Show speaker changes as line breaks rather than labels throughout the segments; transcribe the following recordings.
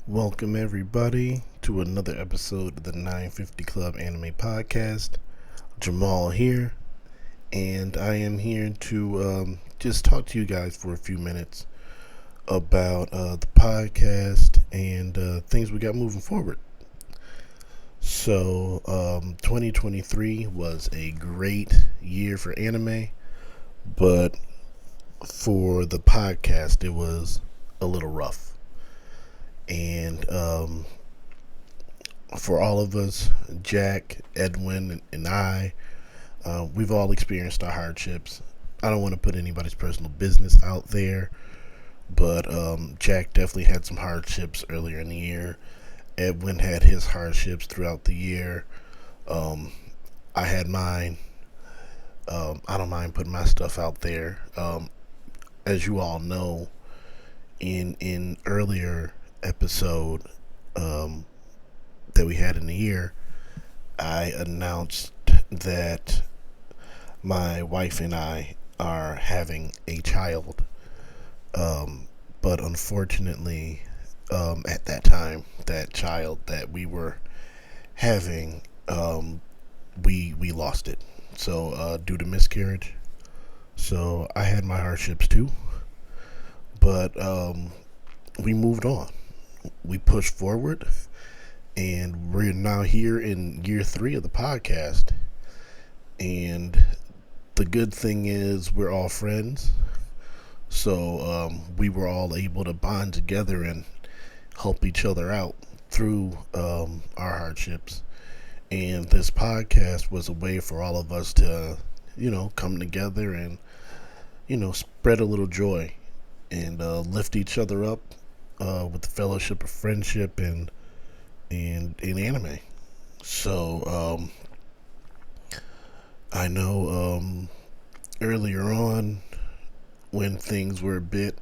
Welcome everybody to another episode of the 950 Club Anime Podcast. Jamaal here, and I am here to just talk to you guys for a few minutes about the podcast and things we got moving forward. So, 2023 was a great year for anime, but for the podcast, it was a little rough. And for all of us, Jack, Edwin, and I, we've all experienced our hardships. I don't want to put anybody's personal business out there, but Jack definitely had some hardships earlier in the year. Edwin had his hardships throughout the year. I had mine. I don't mind putting my stuff out there. As you all know, in earlier episode that we had in the year, I announced that my wife and I are having a child. But unfortunately, at that time, that child that we were having, we lost it. So due to miscarriage. So I had my hardships too, but we moved on. We pushed forward, and we're now here in year 3 of the podcast. And the good thing is we're all friends, so we were all able to bond together and help each other out through our hardships. And this podcast was a way for all of us to, come together and, spread a little joy and lift each other up with the fellowship of friendship and in anime. So I know earlier on when things were a bit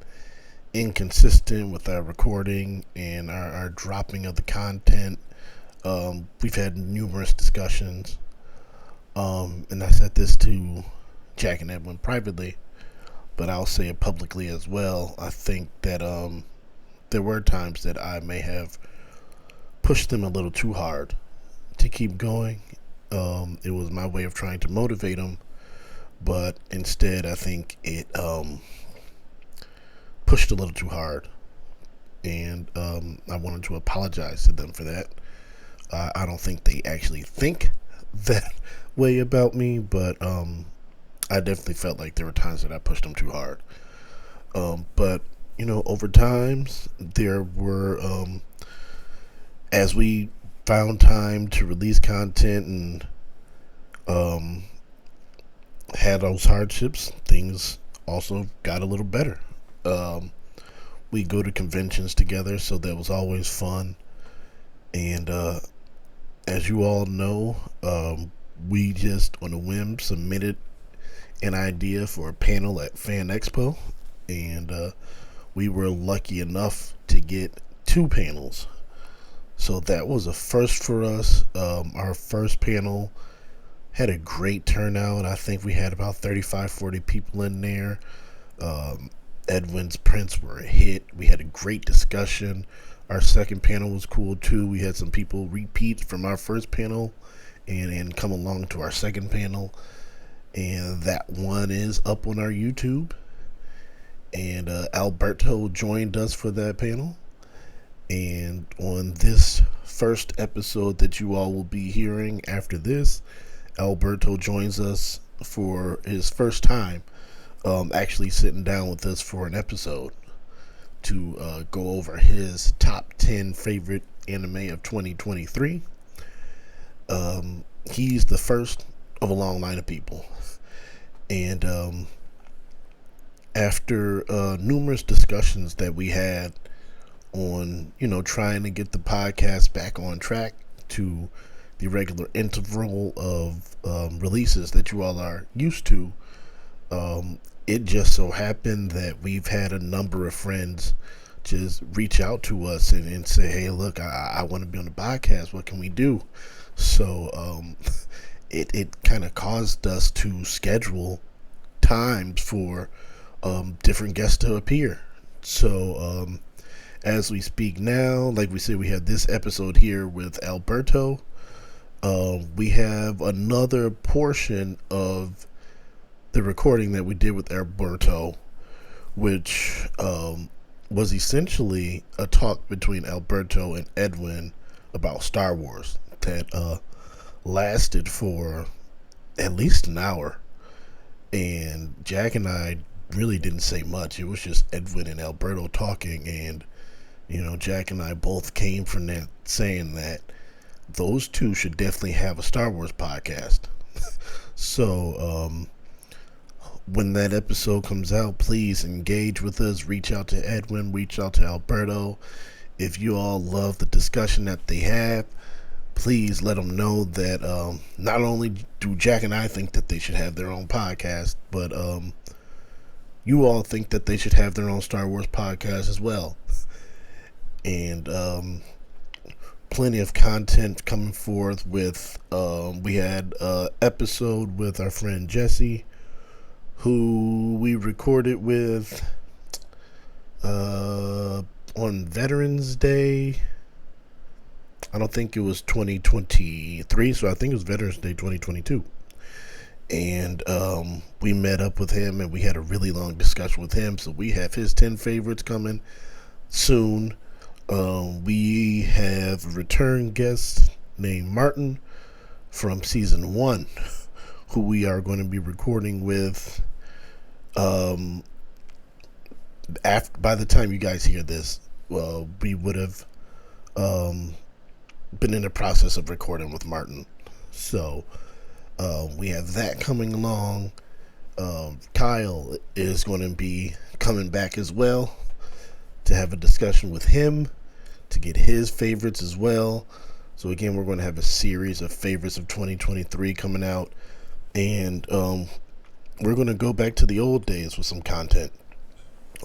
inconsistent with our recording and our dropping of the content, we've had numerous discussions. And I said this to Jack and Edwin privately, but I'll say it publicly as well. I think that there were times that I may have pushed them a little too hard to keep going. It was my way of trying to motivate them, but instead I think it pushed a little too hard, and I wanted to apologize to them for that. I don't think they actually think that way about me, but I definitely felt like there were times that I pushed them too hard. But over times there were, as we found time to release content and had those hardships, things also got a little better. We go to conventions together, so that was always fun. And as you all know, we just on a whim submitted an idea for a panel at Fan Expo, and we were lucky enough to get 2 panels. So that was a first for us. Our first panel had a great turnout. I think we had about 35-40 people in there. Edwin's prints were a hit. We had a great discussion. Our second panel was cool too. We had some people repeat from our first panel and come along to our second panel. And that one is up on our YouTube. And Alberto joined us for that panel. And on this first episode that you all will be hearing after this, Alberto joins us for his first time actually sitting down with us for an episode to go over his top 10 favorite anime of 2023. He's the first of a long line of people. And after numerous discussions that we had on, trying to get the podcast back on track to the regular interval of releases that you all are used to, it just so happened that we've had a number of friends just reach out to us and say, hey, look, I want to be on the podcast. What can we do? So it kind of caused us to schedule times for different guests to appear. So as we speak now, like we said, we have this episode here with Alberto. We have another portion of the recording that we did with Alberto, which was essentially a talk between Alberto and Edwin about Star Wars that lasted for at least an hour. And Jack and I really didn't say much. It was just Edwin and Alberto talking, and Jack and I both came from that saying that those two should definitely have a Star Wars podcast. So when that episode comes out, please engage with us. Reach out to Edwin, reach out to Alberto. If you all love the discussion that they have, please let them know that not only do Jack and I think that they should have their own podcast, but you all think that they should have their own Star Wars podcast as well. And plenty of content coming forth with, we had an episode with our friend Jesse, who we recorded with on Veterans Day. I don't think it was 2023, so I think it was Veterans Day 2022. And we met up with him, and we had a really long discussion with him. So we have his 10 favorites coming soon. We have a return guest named Martin from season 1, who we are going to be recording with. By the time you guys hear this, we would have been in the process of recording with Martin. So we have that coming along. Kyle is going to be coming back as well to have a discussion with him, to get his favorites as well. So again, we're going to have a series of favorites of 2023 coming out, and we're going to go back to the old days with some content.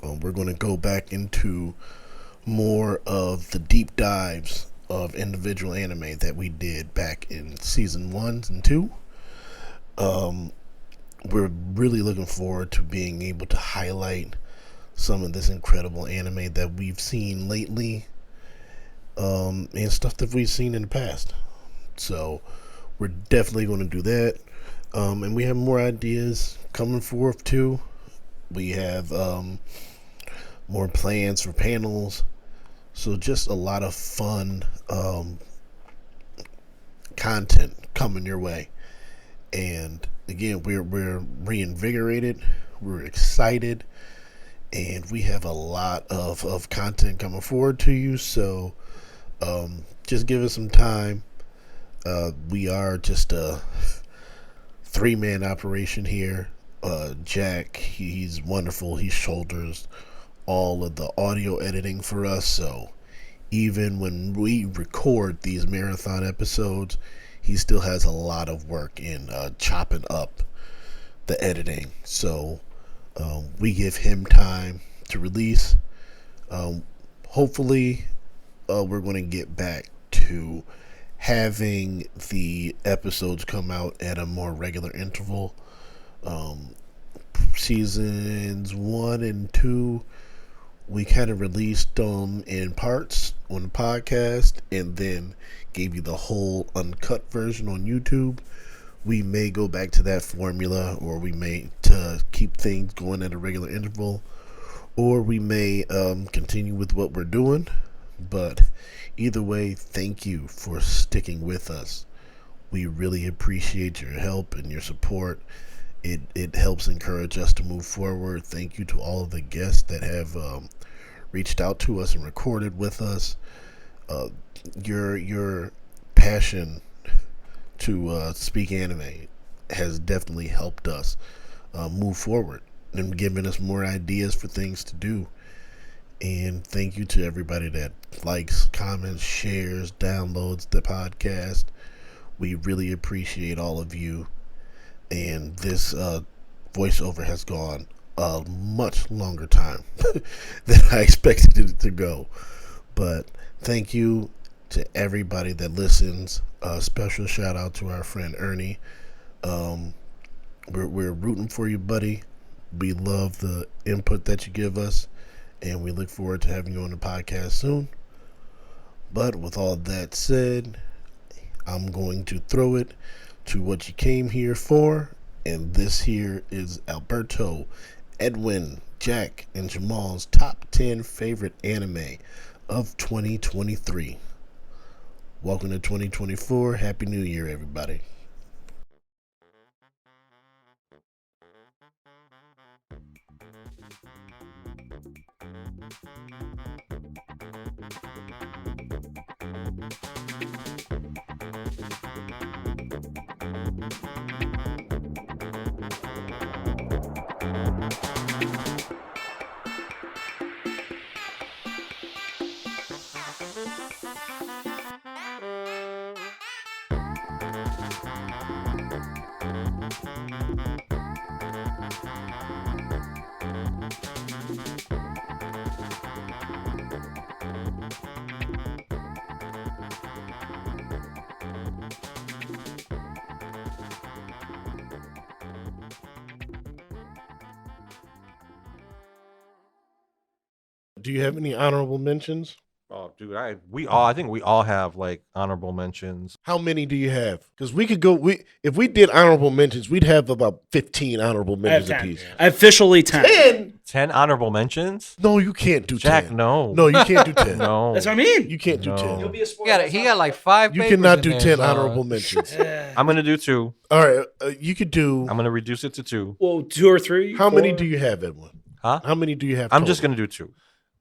We're going to go back into more of the deep dives of individual anime that we did back in season 1 and 2. We're really looking forward to being able to highlight some of this incredible anime that we've seen lately, and stuff that we've seen in the past. So we're definitely going to do that. And we have more ideas coming forth too. We have more plans for panels. So just a lot of fun content coming your way. And again, we're reinvigorated, we're excited, and we have a lot of content coming forward to you. So just give us some time. We are just a 3-man operation here. Jack, he's wonderful. He shoulders all of the audio editing for us. So even when we record these marathon episodes, he still has a lot of work in chopping up the editing. So we give him time to release. Hopefully, we're going to get back to having the episodes come out at a more regular interval. Seasons 1 and 2, we kind of released them in parts on the podcast, and then gave you the whole uncut version on YouTube. We may go back to that formula, or we may to keep things going at a regular interval, or we may continue with what we're doing. But either way, thank you for sticking with us. We really appreciate your help and your support. It helps encourage us to move forward. Thank you to all of the guests that have reached out to us and recorded with us. Your passion to speak anime has definitely helped us move forward and given us more ideas for things to do. And thank you to everybody that likes, comments, shares, downloads the podcast. We really appreciate all of you. And this voiceover has gone a much longer time than I expected it to go. But thank you to everybody that listens. Special shout out to our friend Ernie. We're rooting for you, buddy. We love the input that you give us, and we look forward to having you on the podcast soon. But with all that said, I'm going to throw it to what you came here for, and this here is Alberto, Edwin, Jack, and Jamaal's top 10 favorite anime of 2023. Welcome to 2024. Happy New Year, everybody. Do you have any honorable mentions?
Oh, dude, I think we all have like honorable mentions.
How many do you have? Because we could go. If we did honorable mentions, we'd have about 15 honorable mentions apiece.
Officially 10.
10 honorable mentions?
No, you can't do
Jack,
10.
no.
No, you can't do 10.
No.
That's what I mean.
You can't do 10.
You'll be a spoiler.
He got like 5
You
papers
cannot
in
do
there,
10
so-
honorable mentions.
I'm going to do 2.
All right, you could do.
I'm going to reduce it to 2.
Well, 2 or 3.
How
4?
many do you have, Edwin?
Huh?
How many do you have?
I'm
total?
just going to do 2.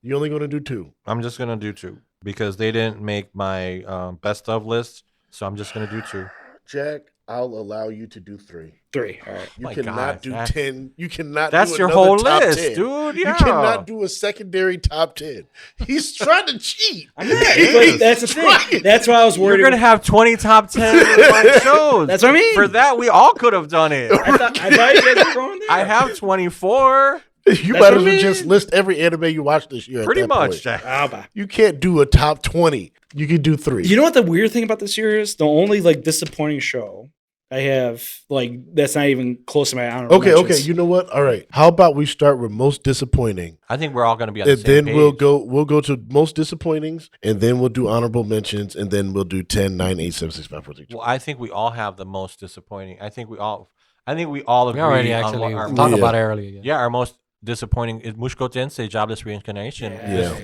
You're only going to do 2.
I'm just going to do 2 because they didn't make my best of list. So I'm just going to do 2.
Jack, I'll allow you to do 3.
3. All right.
You
My
cannot
God,
do
Jack.
10. You cannot.
That's
do
your
another
whole
top
list,
10.
dude. Yeah.
You cannot do a secondary top 10. He's trying to cheat.
I'm not. But that's the thing. That's why I was worried.
You're going to have 20 top 10 like shows.
That's what I mean.
For that, we all could have done it.
I thought you guys were going there.
I have 24.
You
That's
might
what
as
I
well
mean.
just list every anime you watched this year.
Pretty
at that
much,
point.
Jack.
Oh, bye.
You can't do a top 20. You can do 3.
You know what the weird thing about this year is? The only like disappointing show I have, like, that's not even close to my honorable
Okay.
mentions.
You know what? All right. How about we start with most disappointing,
I think we're all going to be on the
and
same
then
page.
we'll go to most disappointings, and then we'll do honorable mentions, and then we'll do 10, 9, 8, 7, 6, 5, 4, 3, 2.
Well, I think we all have the most disappointing. I think we all agree
We already
on
actually
what our
talked
Yeah.
about it earlier.
yeah, our most disappointing is Mushkou Tensei Jobless Reincarnation.
Yeah.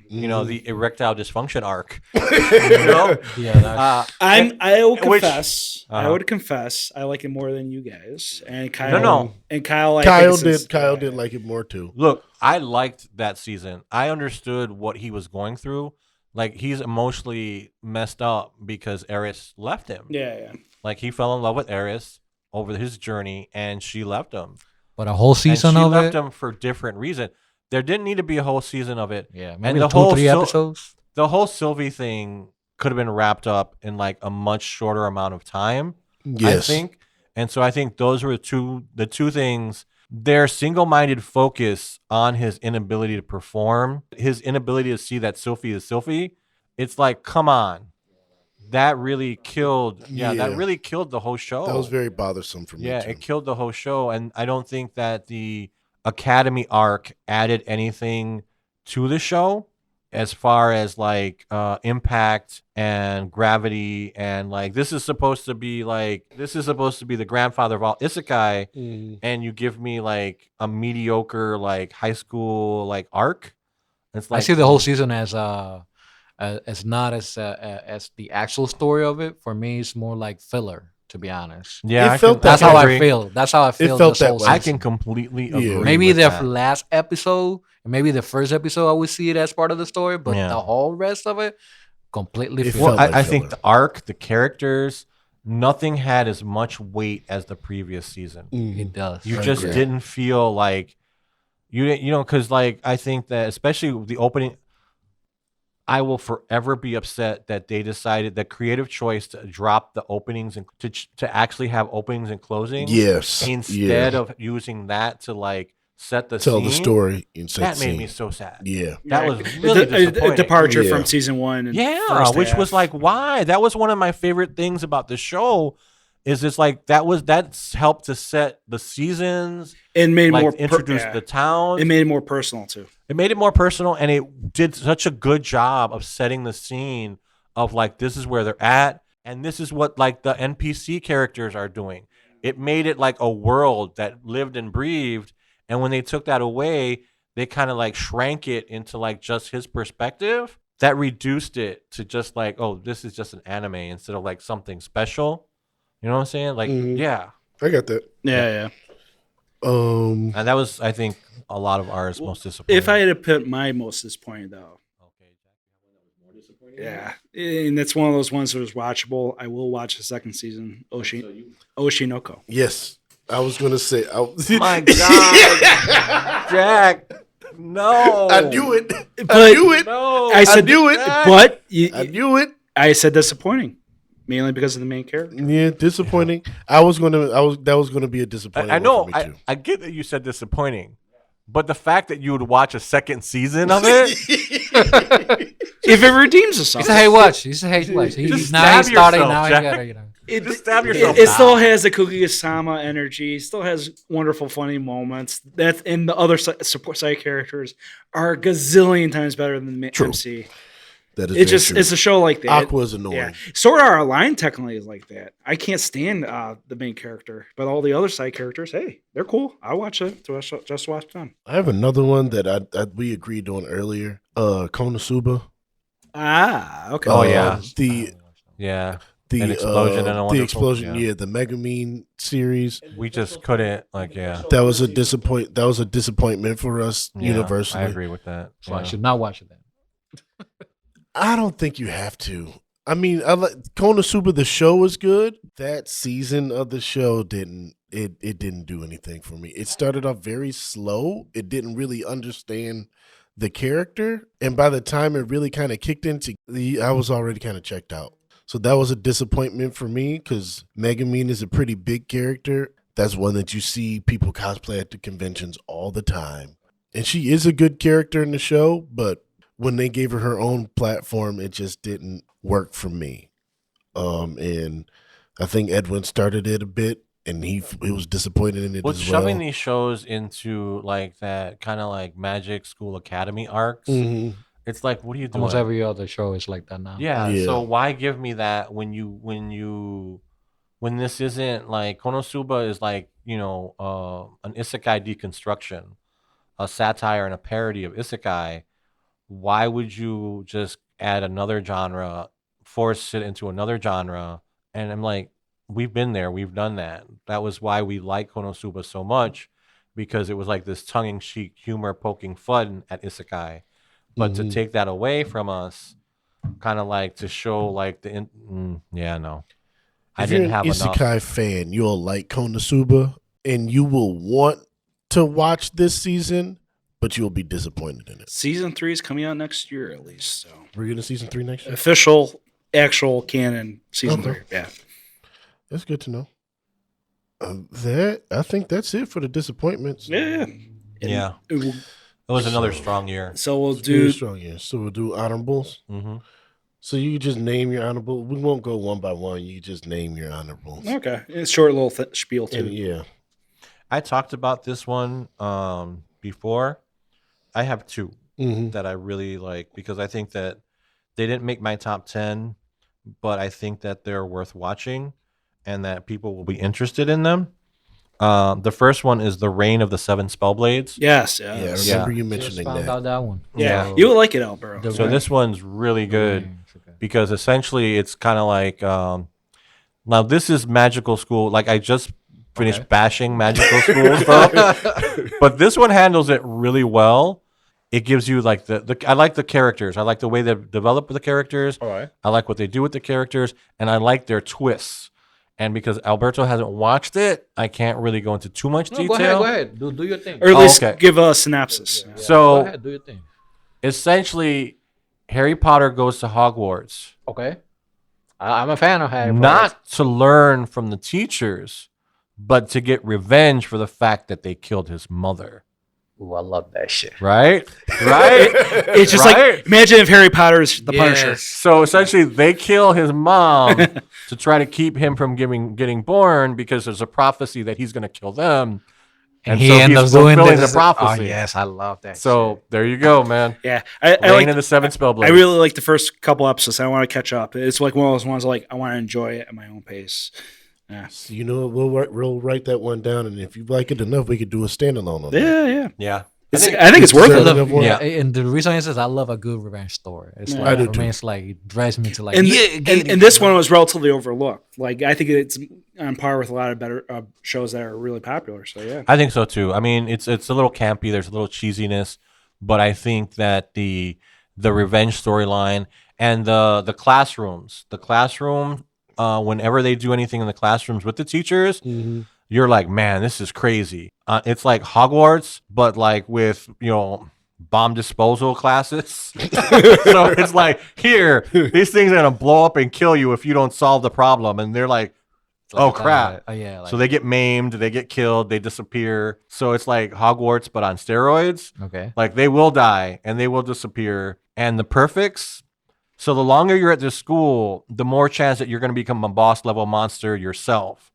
You know, the erectile dysfunction arc. You know?
Yeah, that's,
I will
which-
confess. I
Uh-huh.
would confess. I like it more than you guys. And Kyle.
No.
And Kyle.
Kyle did like it more too.
Look, I liked that season. I understood what he was going through. Like, he's emotionally messed up because Eris left him.
Yeah.
Like, he fell in love with Eris over his journey, and she left him.
but a whole season
and she
of
left
it.
him for different reason. There didn't need to be a whole season of it.
Yeah,
And
maybe
the
2
whole
3 episodes.
The whole Sylvie thing could have been wrapped up in like a much shorter amount of time.
Yes.
I think. And so I think those were the two things. Their single-minded focus on his inability to perform, his inability to see that Sylvie is Sylvie. It's like, come on. That really killed that really killed the whole show.
That was very bothersome for me.
Yeah,
too.
it killed the whole show. And I don't think that the Academy arc added anything to the show as far as like impact and gravity, and like this is supposed to be the grandfather of all isekai, and you give me like a mediocre like high school like arc. It's like
I see the whole season as not as the actual story of it. For me, it's more like filler, to be honest.
yeah,
It felt
That's
that
how
way.
I feel. That's how I feel.
felt
this
that
whole
way.
I
season.
can completely
Yeah.
agree.
Maybe
with
the
that.
last episode, and maybe the first episode, I would see it as part of the story, but
Yeah.
the whole rest of it, completely
It
filler.
felt
Well,
like
I think
filler.
the arc, the characters, nothing had as much weight as the previous season.
It does.
You
I
just
agree.
didn't feel like because like I think that especially the opening, I will forever be upset that they decided the creative choice to drop the openings and to actually have openings and closings.
Yes.
Instead of using that to like set the
tell
scene,
the story and set
that
the
made
scene.
me so sad.
Yeah.
That was really disappointing.
a departure
Yeah.
from season 1. And
Yeah,
first
which
half.
was like, why? That was one of my favorite things about the show, is it's like that's helped to set the seasons
and made it
like
more
introduce the town.
It made it more personal too.
It made it more personal, and it did such a good job of setting the scene of like this is where they're at, and this is what like the NPC characters are doing. It made it like a world that lived and breathed, and when they took that away, they kind of like shrank it into like just his perspective. That reduced it to just like, oh, this is just an anime instead of like something special. You know what I'm saying? Like, yeah.
I got that.
Yeah.
And that was, I think, a lot of ours most disappointing.
If I had to put my most disappointing though, yeah, and that's one of those ones that was watchable. I will watch the second season. Oshinoko.
Yes, I was gonna say.
My God, Jack. No,
I knew it.
But-
I knew it.
No,
I said
knew it,
but
I knew it.
I said disappointing, mainly because of the main character.
Yeah, disappointing. That was gonna be a disappointing.
I know.
one for me too.
I get that you said disappointing, but the fact that you would watch a second season of it,
If it redeems itself,
He said, "Hey, watch." He said, "Hey, watch."
Just
Now he's
stab
starting.
yourself,
Now he
Jack.
gotta,
just stab yourself.
it still has the Kaguya-sama energy. Still has wonderful, funny moments. That and the other support side characters are a gazillion times better than the
True.
MC.
That is
It's
very
just
true.
it's a show like that.
Aqua's annoying.
Yeah, Sword Art Online technically is like that. I can't stand the main character, but all the other side characters, hey, they're cool. I watch it. Just watch them.
I have another one that we agreed on earlier. KonoSuba.
Okay.
Oh, yeah.
The
An Explosion and a
the
Wonderful-
explosion.
yeah.
Yeah, the Megumin series.
We just couldn't. Like, yeah.
That was a disappointment for us
Yeah,
universally.
I agree with that.
So I
Yeah.
should not watch it then.
I don't think you have to. I mean, I like KonoSuba. The show was good. That season of the show didn't do anything for me. It started off very slow. It didn't really understand the character, and by the time it really kind of kicked into, I was already kind of checked out. So that was a disappointment for me because Megumin is a pretty big character. That's one that you see people cosplay at the conventions all the time, and she is a good character in the show, but when they gave her own platform, it just didn't work for me. And I think Edwin started it a bit, and he was disappointed in it
What's
as well.
shoving these shows into like that kind of like Magic School Academy arcs?
Mhm.
It's like, what are you doing?
Almost every other show is like that now.
Yeah,
Yeah.
so why give me that when this isn't like KonoSuba is like, you know, an isekai deconstruction, a satire and a parody of isekai. Why would you just add another genre, force it into another genre? And I'm like, we've been there, we've done that. That was why we like KonoSuba so much, because it was like this tongue-in-cheek humor poking fun at isekai. But to take that away from us, kind of like to show like no. I
If
didn't
you're
have
an
enough.
isekai fan, you'll like KonoSuba, and you will want to watch this season, but you'll be disappointed in it.
Season 3 is coming out next year at least. So
We're getting season 3 next year.
official, actual canon season
Okay.
3. Yeah.
That's good to know. I think that's it for the disappointments.
Yeah. And
Yeah.
it will-
It was another strong year.
So we'll
It's very
do.
strong, yeah. So we'll do honorables.
hmm
So you just name your honorable. We won't go one by one. You just name your honorables.
Okay. It's a short little spiel too.
And yeah,
I talked about this one before. I have two
mm-hmm.
that I really like because I think that they didn't make my top 10, but I think that they're worth watching and that people will be interested in them. The first one is The Reign of the Seven Spellblades.
Yes.
yeah. I
Yes.
remember
Yeah.
you
Just
mentioning
found
that.
out that one.
Yeah.
Yeah.
You will like it, Alberto.
The
So
Reign.
this one's really good
Okay.
because essentially it's kind of like now this is magical school. Like I just finished
Okay.
bashing magical school stuff, but this one handles it really well. It gives you like the I like the characters. I like the way they develop the characters.
All right.
I like what they do with the characters, and I like their twists. And because Alberto hasn't watched it, I can't really go into too much
No,
detail.
go ahead. Do your thing.
Or at least
okay.
give a synopsis.
Yeah,
So-
go ahead, do your thing.
Essentially, Harry Potter goes to Hogwarts.
Okay. I'm a fan of Harry Potter.
Not to learn from the teachers, but to get revenge for the fact that they killed his mother.
Ooh, I love that shit.
Right?
It's just
Right?
like, imagine if Harry Potter's the Punisher.
So essentially, they kill his mom to try to keep him from getting born because there's a prophecy that he's going to kill them. And
he
so
ends
he's
up doing
fulfilling
this.
the prophecy.
Oh, yes, I love that
So
shit.
there you go, man.
Yeah, I
Reign
like
of the Seven Spellblades.
I really like the first couple episodes. I want to catch up. It's like one of those ones like I want to enjoy it at my own pace. Yeah,
So, you know, we'll write that one down, and if you like it enough, we could do a standalone on that.
yeah.
Yeah.
I think it's worth
I
it.
love,
one.
yeah, and the reason is I love a good revenge story. It's
Yeah.
like,
I do
for me,
too.
it's like it drives me to like.
And,
get
and this one was relatively overlooked. Like I think it's on par with a lot of better shows that are really popular. So yeah,
I think so too. I mean, it's a little campy. There's a little cheesiness, but I think that the revenge storyline and the classrooms, whenever they do anything in the classrooms with the teachers, you're like, man, this is crazy. It's like Hogwarts, but like with bomb disposal classes. So it's like, here, these things are gonna blow up and kill you if you don't solve the problem. And they're like, oh crap.
Yeah. Like,
So they get maimed, they get killed, they disappear. So it's like Hogwarts, but on steroids.
okay.
Like they will die and they will disappear. And the perfects. So the longer you're at this school, the more chance that you're going to become a boss level monster yourself.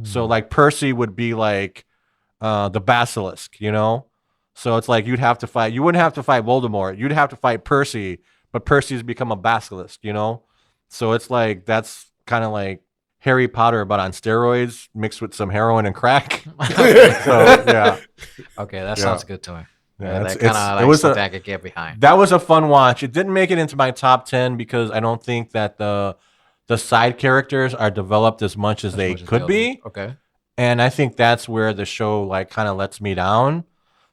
So like Percy would be like the basilisk, So it's like you'd have to fight. You wouldn't have to fight Voldemort. You'd have to fight Percy, but Percy's become a basilisk, So it's like that's kind of like Harry Potter, but on steroids mixed with some heroin and crack. So yeah,
Okay, that sounds good to me.
Yeah,
that kind of like something I could get behind.
that was a fun watch. It didn't make it into my top 10 because I don't think that the side characters are developed as much as they could be.
Okay.
And I think that's where the show like kind of lets me down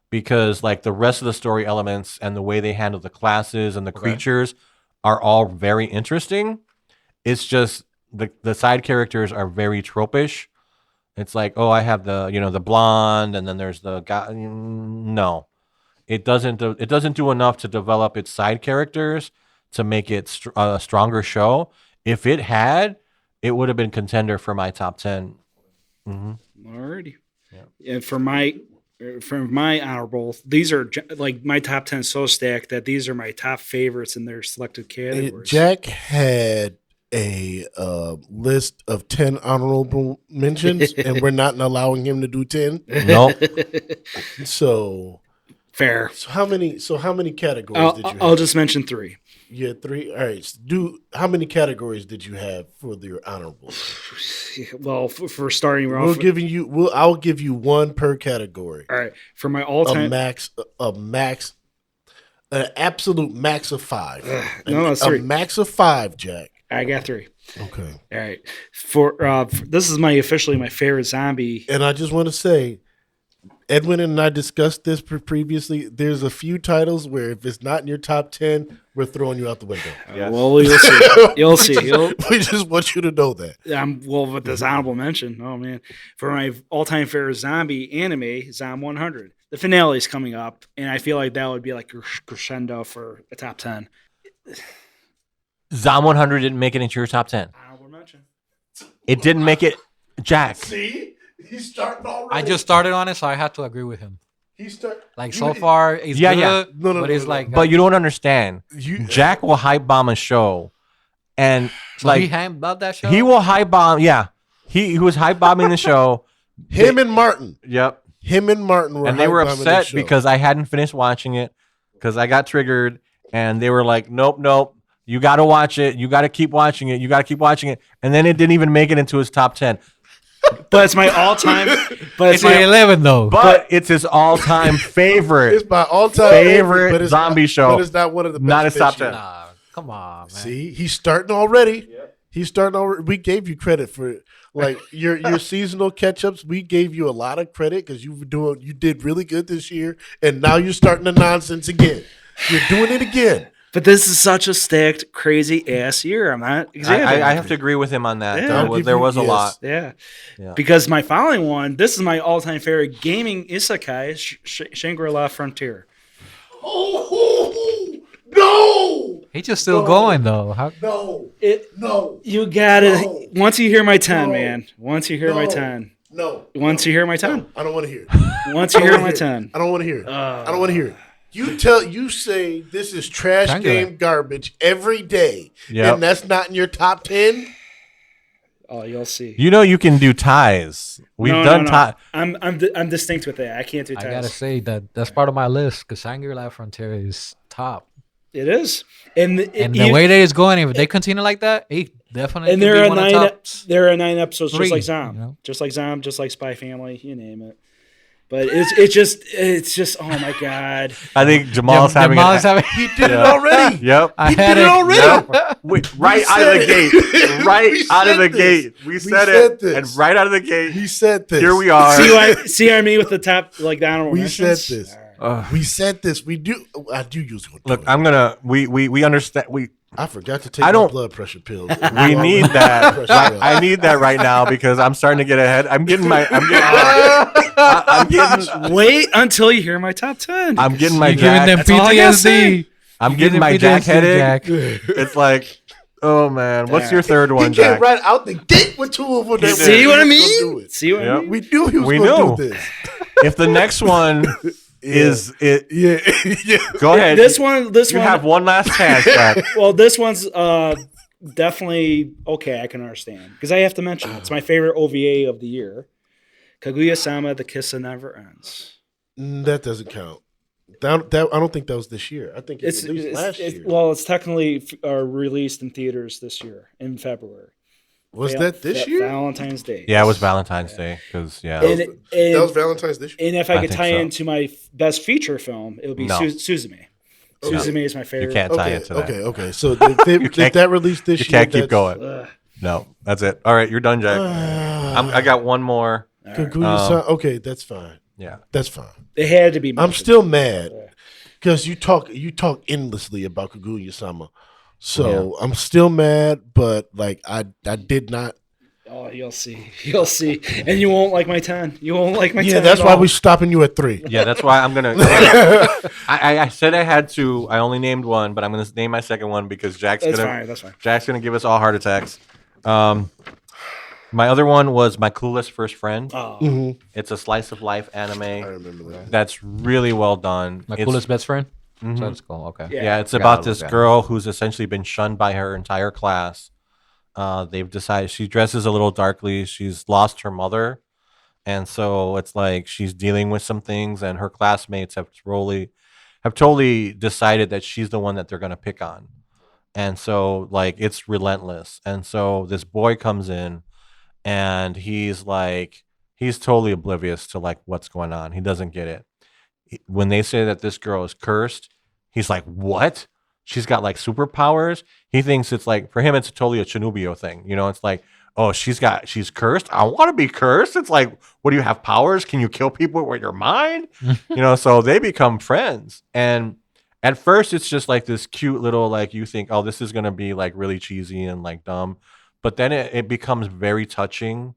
because like the rest of the story elements and the way they handle the classes and the creatures are all very interesting. It's just the side characters are very tropish. It's like, oh, I have the the blonde and then there's the guy. No, it doesn't do enough to develop its side characters to make it a stronger show. If it had, it would have been contender for my top 10.
Alrighty. Yeah. And for my honorable, these are like my top 10 is so stacked that these are my top favorites in their selected categories.
Jack had a list of 10 honorable mentions, and we're not allowing him to do 10.
Nope.
So
Fair.
So how many categories did you have?
I'll just mention 3.
You had 3. All right. How many categories did you have for your honorables?
Well, for starting off,
I'll give you one per category.
All right. For my all-time
an absolute max of 5.
No, that's 3.
A max of 5, Jack.
I got 3.
Okay.
All right. For this is officially my favorite zombie.
And I just want to say, Edwin and I discussed this previously. There's a few titles where if it's not in your top 10, we're throwing you out the window.
Well, you'll see. You'll see.
We just want you to know that.
With this honorable mention, oh man, for my all-time favorite zombie anime, Zom 100. The finale is coming up, and I feel like that would be like crescendo for a top 10.
Zom 100 didn't make it into your top 10.
Honorable mention.
It didn't make it, Jack.
See? He's starting already.
I just started on it, so I have to agree with him. So
Yeah.
far, it's
Yeah,
good,
yeah.
but it's like...
But you don't understand. Jack will hype bomb a show, and
so
like
he hyped about that show?
he will hype bomb. Yeah, he was hype bombing the show.
Him and Martin were
And they were
hype-bombing the
upset
show.
because I hadn't finished watching it because I got triggered, and they were like, "Nope, you got to watch it. You got to keep watching it. You got to keep watching it." And then it didn't even make it into his top 10.
But it's my all-time. But
It's my 11, though.
But it's his all-time favorite.
It's my all-time
favorite
but it's
zombie
not,
show.
But it's not one of the best.
Not his top
this
10.
year.
Nah, come on, man.
See, he's starting already. Yep. He's starting already. We gave you credit for like your seasonal catch-ups. We gave you a lot of credit because you did really good this year, and now you're starting the nonsense again. You're doing it again.
But this is such a stacked, crazy ass year. I'm not exaggerating.
I have to agree with him on that.
Yeah.
There was a lot.
Yeah.
Yeah.
Because my following one, this is my all-time favorite gaming isekai, Shangri-La Frontier.
Oh, no!
He's just still going, though. How...
No.
You got it. Once you hear my 10, man. Once you hear my 10.
No.
Once you hear my 10.
I don't want to hear it.
Once you hear my 10.
I don't want to hear it. I don't want to hear it. You say this is trash game garbage every day, and that's not in your top 10?
Oh, you'll see.
You know you can do ties. We've done ties.
I'm distinct with that. I can't do ties.
I gotta say that's part of my list because Shangri-La Frontier is top.
It is, and
the way that it's going, if they continue like that, it definitely.
And
there
are 9 episodes, just like Zom, just like Spy Family, you name it. But it's just oh my god!
I think Jamaal's having.
He did it already.
Yep,
he did it already.
Right out of the gate. Right out of the gate. We said it, and right out of the gate,
he said this.
Here we are.
See what I mean with the top like the honorable mentions?
Said this. We said this. We do. I do use one.
Look, I'm gonna. We understand.
I forgot to take my blood pressure pills.
We need that. I need that right now because I'm starting to get ahead. I'm getting.
Wait until you hear my top 10.
I'm getting my
Jack. Giving them PTSD.
I'm getting my Jack headache. It's like, oh man, what's your third one,
Jack? He came
Jack?
right out the gate with 2 of them.
See what I mean? See what I mean?
We knew he was going to do this.
If the next one is it?
Yeah.
Go ahead.
This one.
You have one last chance, Jack.
Well, this one's definitely okay. I can understand because I have to mention it's my favorite OVA of the year. Kaguya-sama, The Kiss That Never Ends.
That doesn't count. I don't think that was this year. I think it's last year.
Well, it's technically released in theaters this year in February.
Was that this year?
Valentine's Day.
Yeah, it was Valentine's Day because
that was Valentine's this year.
And if I could tie into my best feature film, it would be Suzume. Suzume is my favorite.
You can't tie into that.
Okay. So if that released this year,
you can't keep going. No, that's it. All right, you're done, Jack. I got one more.
Okay, that's fine.
Yeah,
that's fine.
It had to be.
I'm still mad because you talk endlessly about Kaguya-sama. So I'm still mad, but like I did not.
Oh, you'll see, and you won't like my 10. You won't like my 10.
Yeah, that's why we're stopping you at 3.
Yeah, that's why I'm gonna. I said I had to. I only named one, but I'm gonna name my second one because That's fine. Jack's gonna give us all heart attacks. My other one was My Clueless First Friend.
Oh.
Mm-hmm.
It's a slice of life anime.
I remember that.
That's really well done.
My Clueless Best Friend?
Mm-hmm.
So that's cool. Okay.
Yeah, it's about this girl who's essentially been shunned by her entire class. They've decided she dresses a little darkly. She's lost her mother. And so it's like she's dealing with some things, and her classmates have totally decided that she's the one that they're going to pick on. And so like it's relentless. And so this boy comes in, and he's totally oblivious to like what's going on. He doesn't get it. When they say that this girl is cursed, he's like, what? She's got like superpowers. He thinks it's like, for him, it's totally a Chinubio thing. You know, it's like, oh, she's cursed. I want to be cursed. It's like, what do you have powers? Can you kill people with your mind? You know, so they become friends. And at first it's just like this cute little, like you think, oh, this is going to be like really cheesy and like dumb. But then it becomes very touching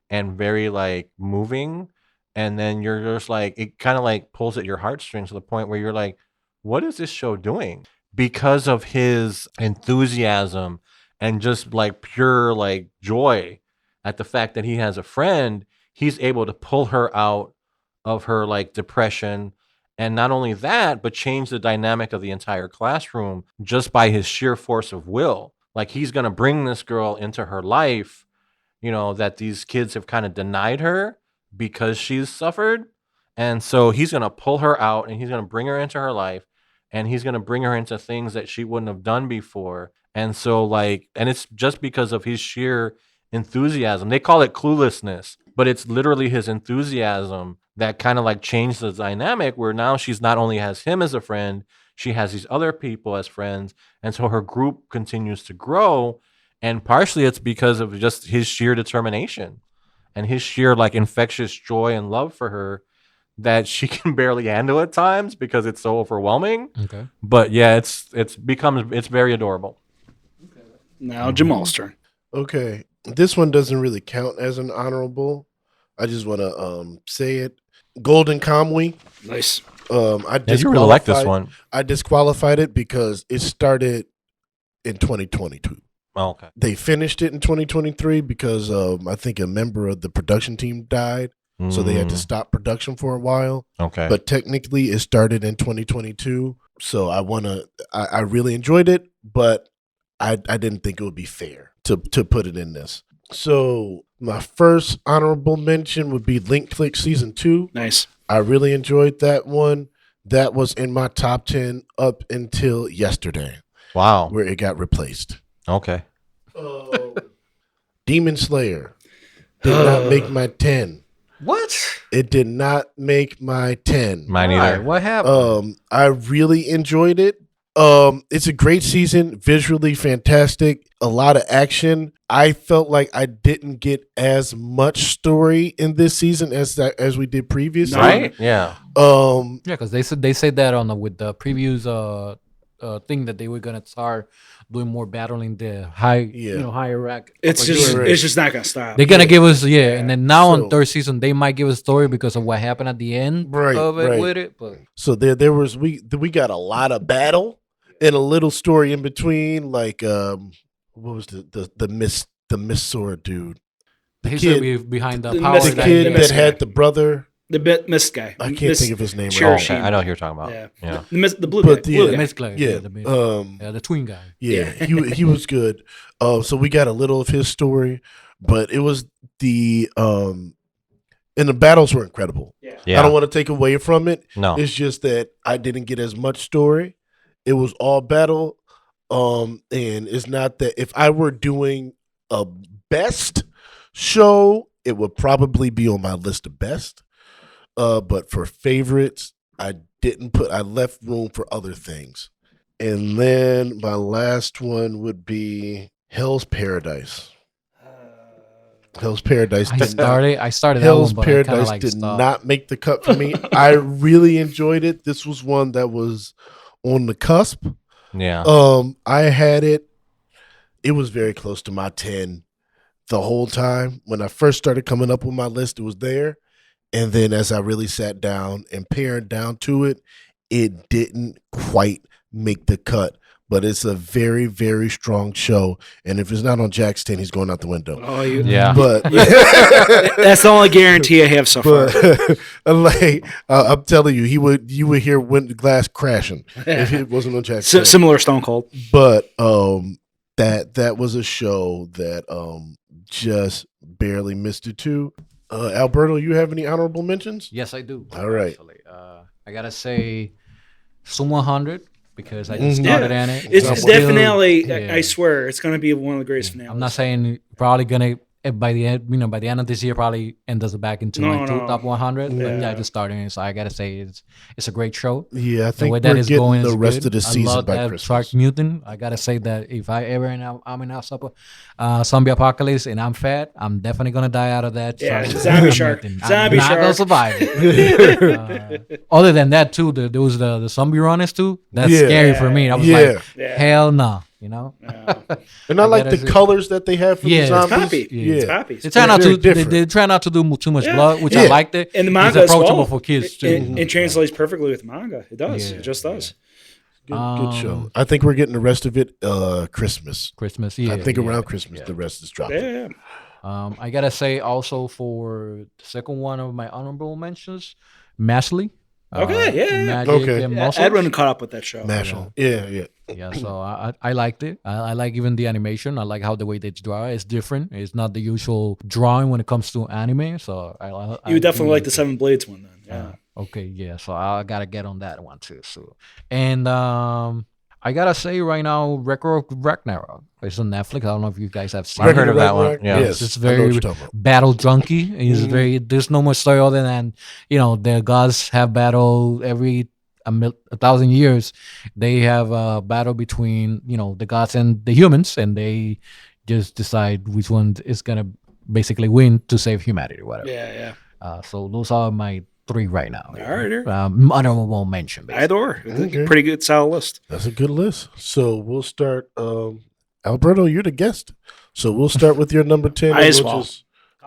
and very like moving. And then you're just like, it kind of like pulls at your heartstrings to the point where you're like, what is this show doing? Because of his enthusiasm and just like pure like joy at the fact that he has a friend, he's able to pull her out of her like depression. And not only that, but change the dynamic of the entire classroom just by his sheer force of will. Like he's going to bring this girl into her life, you know, that these kids have kind of denied her because she's suffered. And so he's going to pull her out and he's going to bring her into her life, and he's going to bring her into things that she wouldn't have done before. And so like, and it's just because of his sheer enthusiasm. They call it cluelessness, but it's literally his enthusiasm that kind of like changed the dynamic where now she's not only has him as a friend, she has these other people as friends. And so her group continues to grow. And partially it's because of just his sheer determination and his sheer like infectious joy and love for her that she can barely handle at times because it's so overwhelming.
Okay.
But yeah, it's very adorable.
Now Jamaal's turn.
Okay. This one doesn't really count as an honorable. I just want to say it. Golden Kamui.
Nice.
You really like this one.
I disqualified it because it started in 2022.
Oh, okay.
They finished it in 2023 because I think a member of the production team died, so they had to stop production for a while.
Okay.
But technically, it started in 2022. So I really enjoyed it, but I didn't think it would be fair to put it in this. So my first honorable mention would be Link Click Season 2.
Nice.
I really enjoyed that one. That was in my top 10 up until yesterday,
wow.
where it got replaced.
Okay.
Demon Slayer did not make my 10.
What?
It did not make my 10.
Mine
Why?
either.
What happened?
I really enjoyed it. It's a great season, visually fantastic, a lot of action. I felt like I didn't get as much story in this season as we did previously.
Right? Yeah.
Yeah, because they said that with the previews thing that they were gonna start doing more battling the higher rank.
It's just not gonna stop.
They're gonna give us and then now
So-
on third season they might give us story because of what happened at the end of it with it. But
So there was we got a lot of battle and a little story in between. Like what was the Miss Sword dude?
he's
kid-
gonna be behind the
the
power.
mist
The
guy,
kid
the
that
mist
had
guy.
the brother.
The bit mist guy.
I can't think of his name.
Sure.
Right
Okay. I know who you're talking about.
Yeah.
Yeah.
The blue
But
guy.
the-
Blue
The
guy.
mist guy.
Yeah.
The twin guy.
Yeah, he was good. So we got a little of his story, but it was and the battles were incredible.
Yeah.
I don't want to take away from it.
No.
It's just that I didn't get as much story. It was all battle. And it's not that if I were doing a best show, it would probably be on my list of best. But for favorites, I left room for other things. And then my last one would be Hell's Paradise. Hell's Paradise
I
did
started that
Hell's
one, but I kinda
Paradise
like
did
stopped.
not make the cut for me. I really enjoyed it. This was one that was on the cusp.
Yeah.
I had it. It was very close to my 10 the whole time. When I first started coming up with my list, it was there. And then as I really sat down and pared down to it, it didn't quite make the cut. But it's a very, very strong show. And if it's not on Jack's 10, he's going out the window.
Oh, you.
Yeah.
But
That's the only guarantee I have so far.
but like I'm telling you, you would hear the glass crashing if it wasn't on Jack's 10.
Similar Stone Cold.
But that was a show that just barely missed it too. Alberto, you have any honorable mentions?
Yes, I do.
All right.
Actually. I gotta say, Sum 100 because I just started in it.
It's
It's
definitely.
Yeah.
I swear, it's going to be one of the greatest finales.
I'm not saying probably gonna by the end, by the end of this year, probably end us back into my top 100. But
Yeah.
yeah, I just started it, so I gotta say it's a great show.
Yeah, I
The
think
way
we're
that is
getting
going
the
is
rest
good.
of the
I
season
love
by
that
Christmas.
Shark Mutant. I gotta say that if I'm in a zombie apocalypse and I'm fat, I'm definitely gonna die out of that.
Yeah,
Shark
zombie shark.
Mutant.
Zombie
I'm not gonna
shark.
survive it. Other than that, too, there was the zombie runners too. That's
Yeah.
scary for me. I was
Yeah.
like,
Yeah.
hell no,
And I like
gotta
the
say-
colors that they have for
Yeah,
the
it's
zombies.
Poppy.
Yeah.
It's Poppy.
They try not
Very
to. They,
different.
they try not to do too much
Yeah.
blood, which
Yeah.
I liked it.
And the
It's
manga as
approachable
well.
for kids too.
It translates perfectly with manga. It does.
Yeah.
It just does.
Good show. I think we're getting the rest of it Christmas.
Christmas, yeah.
I think
yeah,
around Christmas
yeah.
the rest is dropping.
Yeah.
I gotta say also for the second one of my honorable mentions, Mashley.
Okay, yeah.
Magic
Okay.
and
Yeah,
Muscles.
Edwin caught up with that show.
Mashal. Yeah.
Yeah, so I liked it. I like even the animation. I like how the way they draw it. It's different. It's not the usual drawing when it comes to anime. So I
You would definitely
do
like the Seven Blades one then. Yeah.
Okay, yeah. So I gotta get on that one too. So and I gotta say right now, Record of Ragnarok. It's on Netflix. I don't know if you guys have seen
I've
it.
heard of that one.
Ragnarok?
Yeah.
Yes,
It's
I know what
very
you're talking about.
battle junky. It's very. There's no more story other than the gods have battle every 1,000 years. They have a battle between the gods and the humans, and they just decide which one is gonna basically win to save humanity or whatever.
Yeah.
So those are my 3 right now.
All right.
Honorable mention. Basically.
Either.
Okay.
Pretty good, solid list.
That's a good list. So we'll start. Alberto, you're the guest. So we'll start with your number 10.
I as
which
well.
is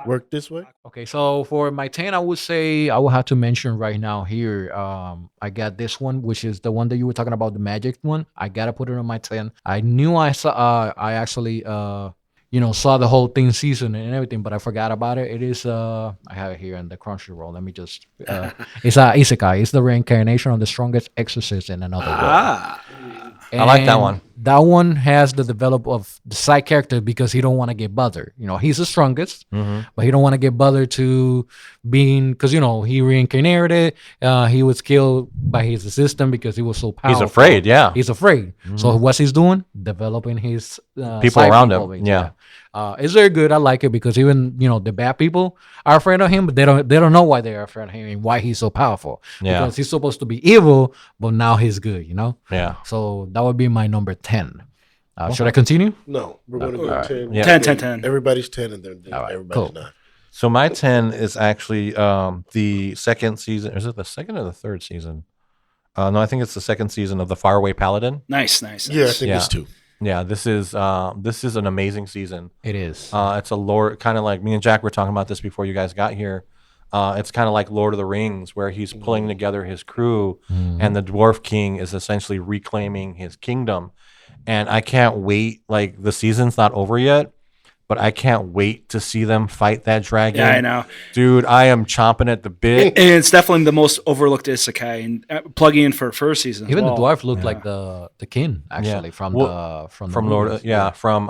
work this way?
Okay, so for my 10, I would say I will have to mention right now here. I got this one, which is the one that you were talking about, the magic one. I gotta put it on my 10. I knew I saw. I actually, saw the whole thing season and everything, but I forgot about it. It is. I have it here in the Crunchyroll. Let me just. It's isekai. It's the reincarnation of the strongest exorcist in another world.
I like that one.
That one has the develop of the side character because he don't want to get bothered. He's the strongest, but he don't want to get bothered to being because he reincarnated. He was killed by his assistant because he was so powerful.
He's afraid. Yeah.
He's afraid. So what's he's doing? Developing his
people around him. Yeah.
It's very good. I like it because even the bad people are afraid of him, but they don't know why they're afraid of him and why he's so powerful.
Yeah.
Because he's supposed to be evil, but now he's good.
Yeah.
So that would be my number 10. Should I continue?
No, we're going to go 10.
Yeah.
10.
Everybody's 10 and then
All right,
everybody's
cool.
9.
So my 10 is actually the second season. Is it the second or the third season? No, I think it's the second season of the Faraway Paladin.
Nice.
Yeah, I think
Yeah.
it's 2.
Yeah, this is an amazing season.
It is.
It's a Lord, kind of like me and Jack were talking about this before you guys got here. It's kind of like Lord of the Rings, where he's pulling together his crew, and the Dwarf King is essentially reclaiming his kingdom. And I can't wait. Like, the season's not over yet, but I can't wait to see them fight that dragon.
Yeah, I know.
Dude, I am chomping at the bit.
And it's definitely the most overlooked isekai, and plugging in for first season.
Even
as
the
well.
dwarf looked like the king actually from
Well,
the
From Lord,
movies.
from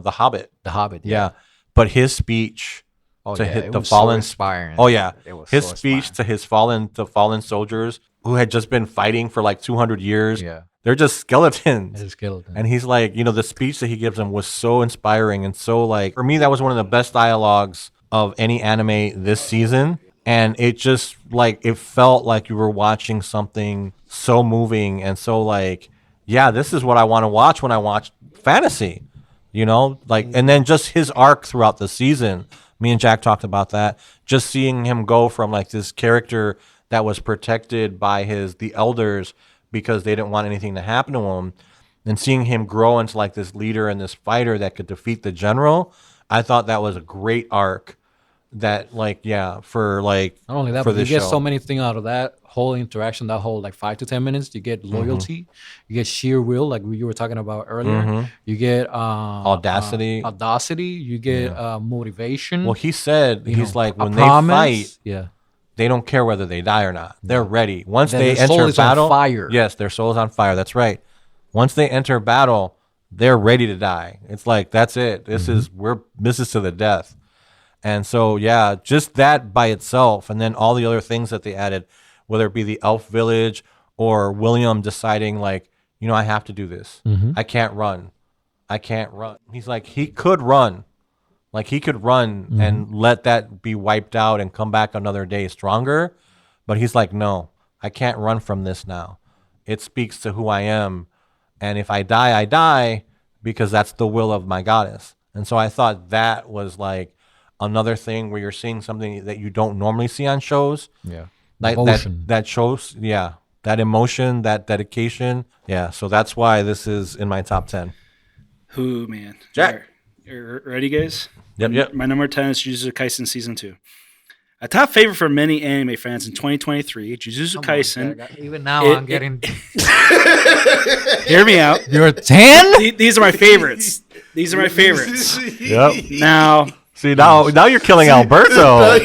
The Hobbit.
The Hobbit.
Yeah. But his speech
Oh,
to
yeah,
hit
it
the
was
fallen.
so inspiring.
Oh yeah,
It was
his
so
speech
inspiring.
to fallen soldiers who had just been fighting for like 200 years.
Yeah.
They're just skeletons.
His skeleton.
And he's like, the speech that he gives them was so inspiring and so like, for me, that was one of the best dialogues of any anime this season. And it just like, it felt like you were watching something so moving and so like, yeah, this is what I want to watch when I watch fantasy, and then just his arc throughout the season. Me and Jack talked about that. Just seeing him go from like this character that was protected by the elders because they didn't want anything to happen to him, and seeing him grow into like this leader and this fighter that could defeat the general. I thought that was a great arc. That for like
Not only that,
for
but you
this
get
show.
so many things out of that whole interaction, that whole like 5 to 10 minutes. You get loyalty, you get sheer will, like you were talking about earlier. You get
Audacity.
You get motivation.
Well, he said he's like
a
when
promise.
they fight, they don't care whether they die or not. They're ready. Once
Then
they
their soul
enter
is on
battle,
fire.
yes, their soul is on fire. That's right. Once they enter battle, they're ready to die. It's like that's it. This is to the death. And so yeah, just that by itself, and then all the other things that they added, whether it be the elf village or William deciding like, I have to do this. I can't run. He's like, he could run. Like he could run and let that be wiped out and come back another day stronger. But he's like, no, I can't run from this now. It speaks to who I am. And if I die, I die because that's the will of my goddess. And so I thought that was like another thing where you're seeing something that you don't normally see on shows.
Yeah.
Like
Emotion.
that shows, yeah, that emotion, that dedication. Yeah. So that's why this is in my top 10.
Who, man?
Jack.
You ready, guys?
Yep.
My number 10 is Jujutsu Kaisen Season 2. A top favorite for many anime fans in 2023, Jujutsu Kaisen.
Even now, I'm getting.
Hear me out.
You're 10?
These are my favorites. These are my favorites.
Yep.
Now,
See, now you're killing Alberto.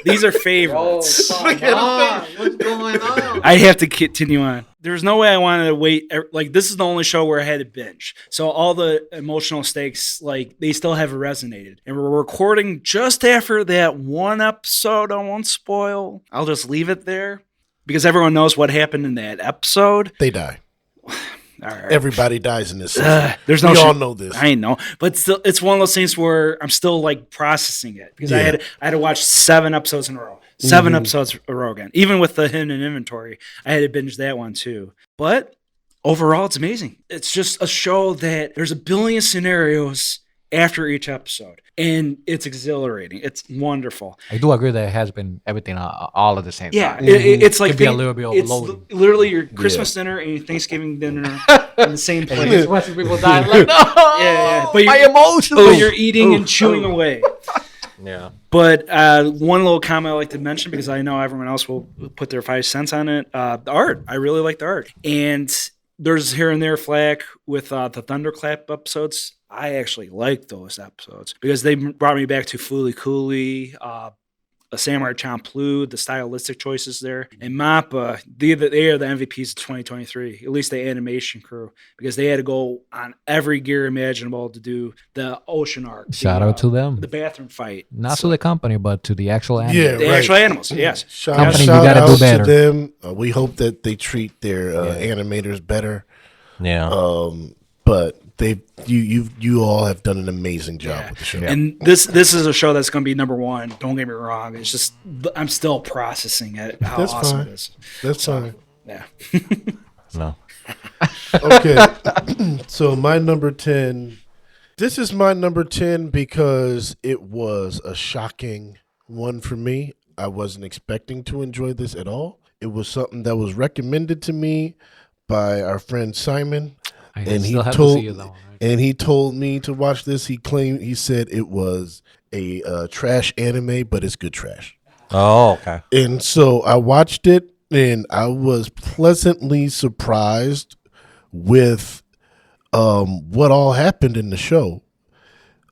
these are favorites.
What's going on?
I have to continue on. There's no way I wanted to wait. Like, this is the only show where I had to binge. So all the emotional stakes, like, they still haven't resonated. And we're recording just after that one episode. I won't spoil. I'll just leave it there because everyone knows what happened in that episode.
They die.
All right.
Everybody dies in this season.
There's no
we all know this.
I know, but still, it's one of those things where I'm still like processing it because I
Yeah.
had to watch 7 episodes in a row, 7 episodes in a row again. Even with the hidden inventory, I had to binge that one too. But overall, it's amazing. It's just a show that there's a billion scenarios after each episode, and it's exhilarating. It's wonderful.
I do agree that it has been everything all at the same
Yeah,
time.
it's like
Could be a little bit
it's
overloading.
literally your Christmas dinner and your Thanksgiving dinner in the same
Just
place.
watching people die, like, no,
Yeah. But
my
you're-
emotions.
Oh, you're eating and chewing away.
Yeah.
But one little comment I like to mention, because I know everyone else will put their 5 cents on it. The art. I really like the art. And there's here and there flack with the Thunderclap episodes. I actually like those episodes because they brought me back to Fooly Cooley, a Samurai Champloo, the stylistic choices there. And Mappa, they are the MVPs of 2023, at least the animation crew, because they had to go on every gear imaginable to do the ocean arc.
Shout out to them.
The bathroom fight.
Not to the company, but to the actual animal.
Yeah,
The
right.
actual animals, yes.
Company,
Shout
you gotta do
out
better.
to them. We hope that they treat their animators better.
Yeah.
But you all have done an amazing job with the show.
And this is a show that's going to be number 1. Don't get me wrong. It's just I'm still processing it. How
That's
awesome
fine.
it is.
That's fine.
Yeah.
No.
Okay. So my number 10. This is my number 10 because it was a shocking one for me. I wasn't expecting to enjoy this at all. It was something that was recommended to me by our friend Simon. And he told me to watch this. He said it was a trash anime, but it's good trash.
Oh, okay.
And so I watched it, and I was pleasantly surprised with what all happened in the show.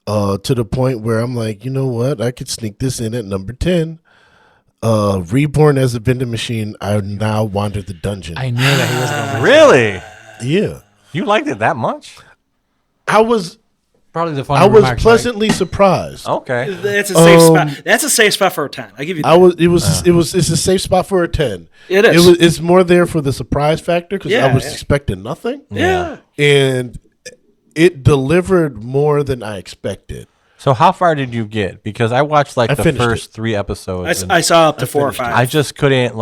To the point where I'm like, you know what? I could sneak this in at number 10. Reborn as a vending machine. I now wander the dungeon.
I knew that he was going to
Really?
Yeah.
You liked it that much?
I was
probably the funny
I was
remarks,
pleasantly surprised.
Okay.
That's a safe spot. That's a safe spot for a 10. I give you that.
It's a safe spot for a 10.
It is.
It's more there for the surprise factor because I was expecting nothing.
Yeah.
And it delivered more than I expected.
So how far did you get? Because I watched the
finished
first 3 episodes.
I saw up to 4 or 5.
I just couldn't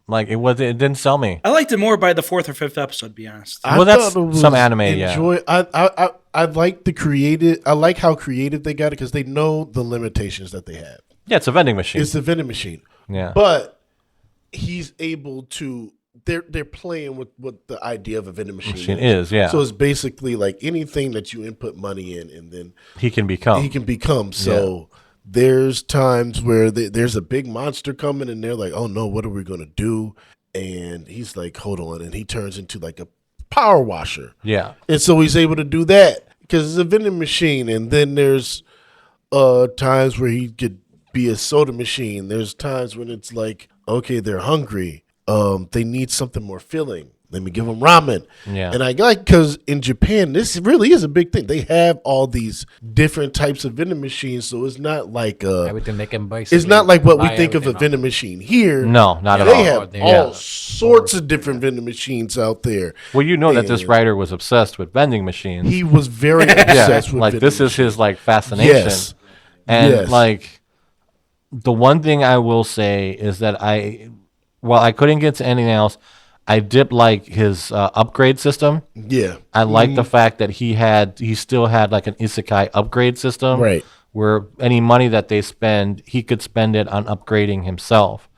it didn't sell me.
I liked it more by the 4th or 5th episode, to be honest.
Well, that's
thought it was
some anime, yeah.
I like the creative. I like how creative they got it because they know the limitations that they have.
Yeah, it's a vending machine.
It's a vending machine.
Yeah.
But he's able to. They're playing with what the idea of a vending machine
is. Yeah.
So it's basically like anything that you input money in, and then
he can become.
So there's times where there's a big monster coming, and they're like, "Oh no, what are we gonna do?" And he's like, "Hold on," and he turns into like a power washer.
Yeah.
And so he's able to do that because it's a vending machine. And then there's times where he could be a soda machine. There's times when it's like, okay, they're hungry. They need something more filling. Let me give them ramen.
Yeah.
And I like, because in Japan, this really is a big thing. They have all these different types of vending machines. So it's not like
everything they can basically.
It's not like what we
buy
think of a
everything
vending machine here.
No, not at
They
all.
have all sorts of different vending machines out there.
Well, you know that this writer was obsessed with vending machines.
He was very obsessed with
like
vending
this is his fascination.
Yes.
And
Yes.
the one thing I will say is that while I couldn't get to anything else, I did like his upgrade system.
Yeah.
I like the fact that he still had like an isekai upgrade system.
Right.
Where any money that they spend, he could spend it on upgrading himself.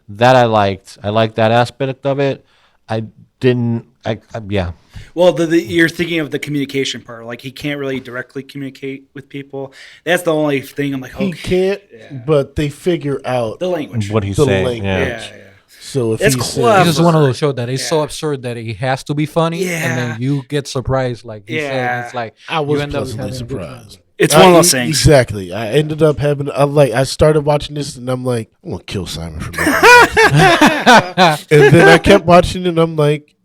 That I liked. I liked that aspect of it. Yeah.
Well, you're thinking of the communication part. Like, he can't really directly communicate with people. That's the only thing I'm like, okay.
He can't, but they figure out
The language.
What he's
the
saying.
language.
Yeah.
Yeah.
So if
It's
he
clever.
It's
says,
just one of those shows that is so absurd that he has to be funny,
Yeah.
and then you get surprised, like he said.
Yeah.
It's like
I was
you end up
pleasantly
having a good time.
surprised.
It's one of those things.
Exactly. I ended up having. I started watching this, and I'm like, I'm gonna kill Simon for that. And then I kept watching, and I'm like,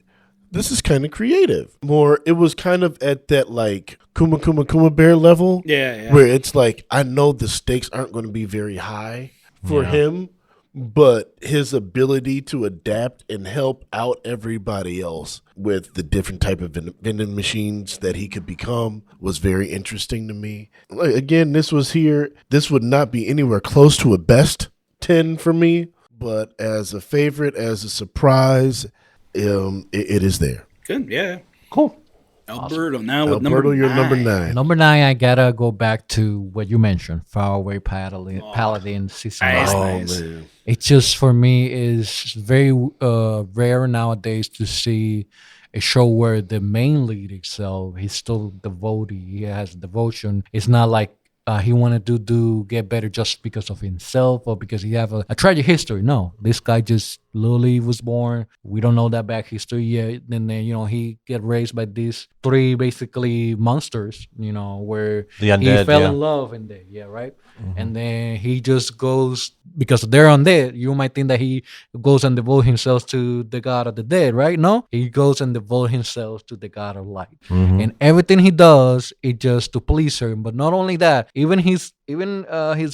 this is kind of creative. It was kind of at that like Kuma Kuma Kuma Bear level.
Yeah.
Where it's like, I know the stakes aren't going to be very high for him, but his ability to adapt and help out everybody else with the different type of vending machines that he could become was very interesting to me. Like, again, this would not be anywhere close to a best 10 for me, but as a favorite, as a surprise, it is there.
Good, yeah.
Cool.
Alberto now with
Alberto,
number
you're
9.
number 9.
Number 9, I gotta go back to what you mentioned, Faraway Paladin season
Nice,
9.
nice.
Man.
It just for me is very rare nowadays to see a show where the main lead itself, he's still devotee, he has devotion. It's not like he wanted to do get better just because of himself or because he have a tragic history. No, this guy just literally was born. We don't know that back history yet. And then he get raised by these three basically monsters. Where
The undead,
he fell
yeah.
in love and right. And then he just goes because they're undead. You might think that he goes and devote himself to the god of the dead, right? No, he goes and devote himself to the god of light, and everything he does is just to please her. But not only that, even his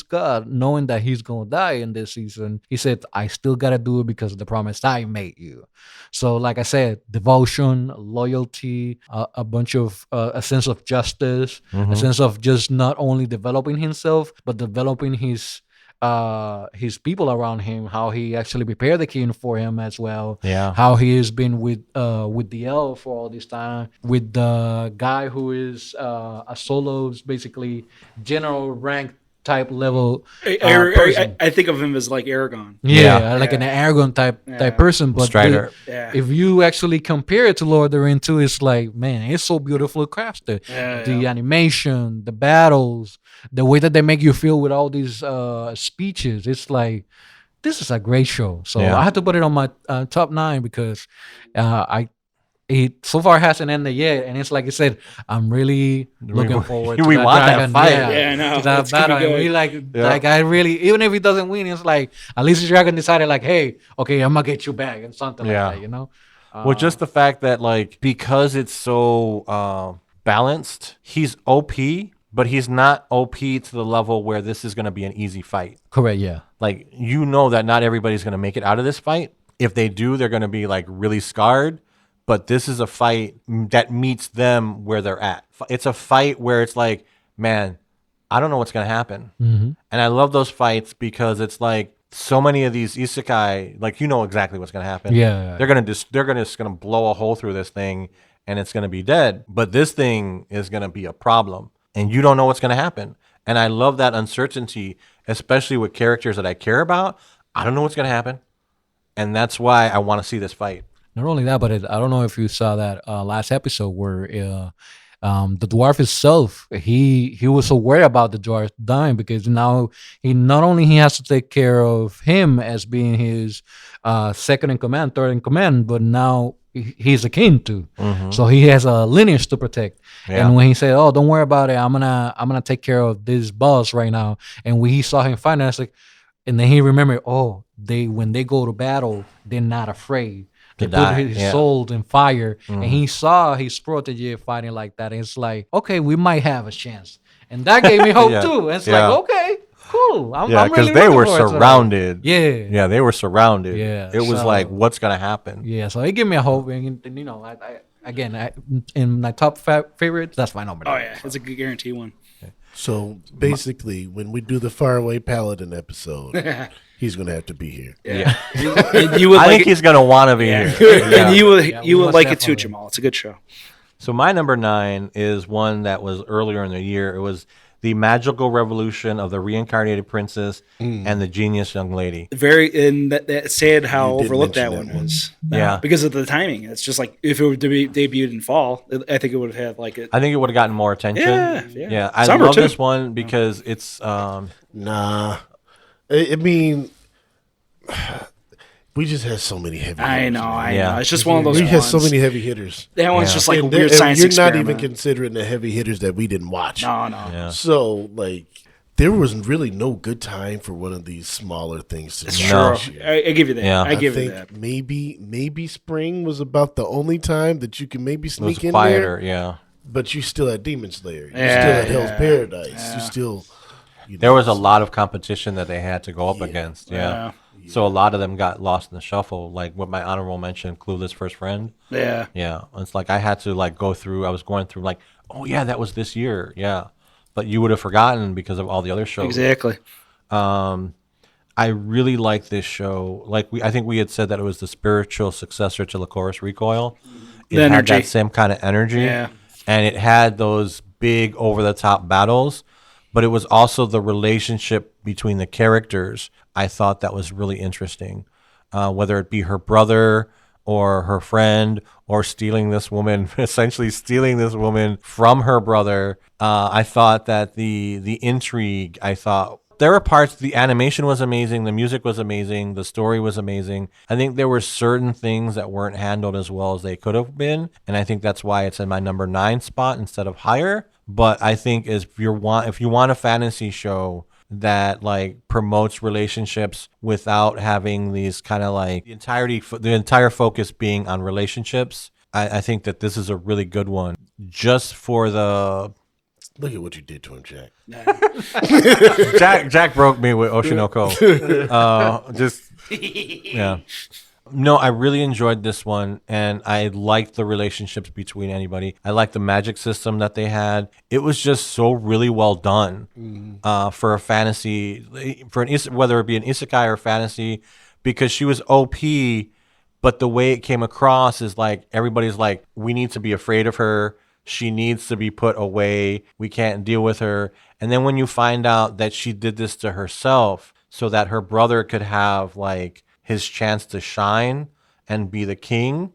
god, knowing that he's gonna die in this season, he said, "I still gotta do it because of the promise I made you." So, like I said, devotion, loyalty, a bunch of a sense of justice, a sense of just not only developing himself but developing his people around him, how he actually prepared the king for him as well.
Yeah.
How he has been with the elf for all this time, with the guy who is a solo's basically general rank type level person.
I think of him as like Aragon.
Yeah, like an Aragon type person. But
Strider.
if you actually compare it to Lord of the Rings too, it's like, man, it's so beautifully crafted. The animation, the battles, the way that they make you feel with all these speeches, it's like, this is a great show. So I had to put it on my top 9 because it so far hasn't ended yet, and it's like I said, I'm really looking forward to
we
that
want
dragon.
that fight.
Yeah, I know.
To that
It's gonna
battle.
be
And
good.
we like I really, even if he doesn't win, it's like at least the dragon decided like, hey, okay, I'm gonna get you back and something like that,
Well, just the fact that like because it's so balanced, he's OP, but he's not OP to the level where this is gonna be an easy fight.
Correct, yeah.
Like that not everybody's gonna make it out of this fight. If they do, they're gonna be like really scarred. But this is a fight that meets them where they're at. It's a fight where it's like, man, I don't know what's going to happen. And I love those fights because it's like so many of these isekai, like exactly what's going to happen.
Yeah.
They're just gonna blow a hole through this thing and it's going to be dead. But this thing is going to be a problem and you don't know what's going to happen. And I love that uncertainty, especially with characters that I care about. I don't know what's going to happen. And that's why I want to see this fight.
Not only that, but I don't know if you saw that last episode where the dwarf itself, he was so worried about the dwarf dying because now he has to take care of him as being his second in command, third in command, but now he's a king too. So he has a lineage to protect. And when he said, "Oh, don't worry about it, I'm gonna take care of this boss right now," and when he saw him fighting, it's like, and then he remembered, when they go to battle, they're not afraid. They put his soul in fire, and he saw his protege fighting like that. And it's like, okay, we might have a chance, and that gave me hope too. And it's like, okay, cool. I'm
because
really
they
looking
were
forward to that.
surrounded.
Yeah,
they were surrounded.
Yeah,
it was
so-
like, what's gonna happen?
Yeah, so it gave me a hope, and I in my top favorites, that's my number.
Oh yeah, it's a good guarantee one.
So basically, when we do the Faraway Paladin episode, he's going to have to be here.
Yeah,
And you would
I
like
think he's gonna want to be
yeah.
here.
And you would
we
would
must
like it too,
definitely.
Jamaal. It's a good show.
So my number 9 is one that was earlier in the year. It was The Magical Revolution of the Reincarnated Princess and the Genius Young Lady.
And that's sad how
You did
overlooked that
mention
one
that one.
is.
Yeah.
because of the timing. It's just like if it were to be debuted in fall, I think it would have had like a
I think it would have gotten more attention.
Yeah.
I
Summer,
love
too.
this one because it's
Nah. I mean, we just have so many heavy hitters.
I know.
Yeah.
It's just one of those
We
ones.
have so many heavy hitters.
That one's
Yeah.
just like a
And
weird
and
science
you're
experiment.
not even considering the heavy hitters that we didn't watch.
No.
yeah.
So, like, there was really no good time for one of these smaller things to
It's
come
true.
No.
this year.
I give you that.
Yeah.
I give you
think
that.
maybe spring was about the only time that you can maybe
It was
sneak in
quieter.
there.
Yeah.
But you still had Demon Slayer. You
Yeah,
still had Hell's
yeah,
Paradise.
yeah.
You still.
There was a lot of competition that they had to go up against. Yeah.
Yeah.
So a lot of them got lost in the shuffle. Like what my honorable mention, Clueless First Friend.
Yeah.
Yeah. It's like I had to like go through. I was going through like, oh yeah, that was this year. Yeah. But you would have forgotten because of all the other shows.
Exactly.
I really like this show. Like I think we had said that it was the spiritual successor to Lycoris Recoil. It
The
had
energy.
that same kind of energy.
Yeah.
And it had those big over the top battles, but it was also the relationship between the characters. I thought that was really interesting. Whether it be her brother, or her friend, or stealing this woman, essentially stealing this woman from her brother. I thought that the intrigue, I thought there were parts, the animation was amazing, the music was amazing, the story was amazing. I think there were certain things that weren't handled as well as they could have been, and I think that's why it's in my number 9 spot instead of higher. But I think if you want a fantasy show that like promotes relationships without having these kind of like the entire focus being on relationships, I think that this is a really good one. Just for the
Look at what you did to him, Jack.
Jack broke me with Oshinoko. Yeah. No, I really enjoyed this one, and I liked the relationships between anybody. I liked the magic system that they had. It was just so really well done for a fantasy, whether it be an isekai or fantasy, because she was OP, but the way it came across is like everybody's like, we need to be afraid of her. She needs to be put away. We can't deal with her. And then when you find out that she did this to herself so that her brother could have like his chance to shine and be the king,